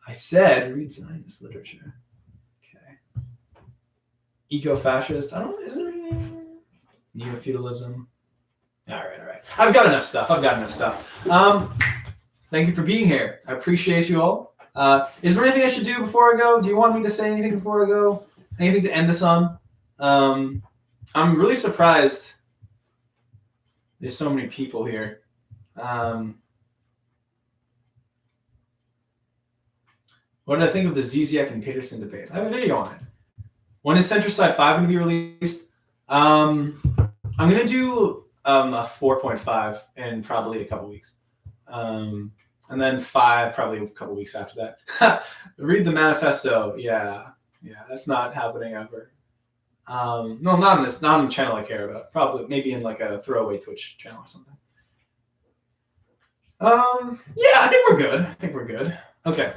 I said read Zionist literature. Okay. Eco-fascist. I don't. Is there any neo-feudalism? All right. I've got enough stuff. Thank you for being here. I appreciate you all. Is there anything I should do before I go? Do you want me to say anything before I go? Anything to end this on? I'm really surprised there's so many people here. What did I think of the Zizek and Peterson debate? I have a video on it. When is Centricide 5 going to be released? I'm going to do a 4.5 in probably a couple weeks. And then 5 probably a couple weeks after that. Read the manifesto. Yeah, that's not happening ever. No, not on the channel I care about. Probably maybe in like a throwaway Twitch channel or something. Yeah, I think we're good. Okay.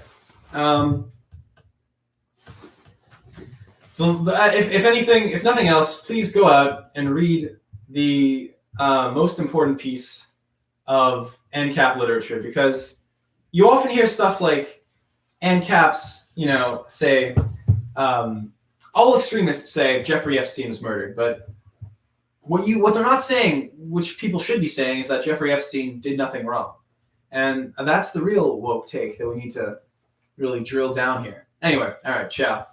If nothing else, please go out and read the most important piece of ANCAP literature, because you often hear stuff like ANCAPs, say, all extremists say Jeffrey Epstein was murdered, but what they're not saying, which people should be saying, is that Jeffrey Epstein did nothing wrong. And that's the real woke take that we need to really drill down here. Anyway, all right, ciao.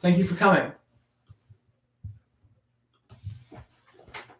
Thank you for coming.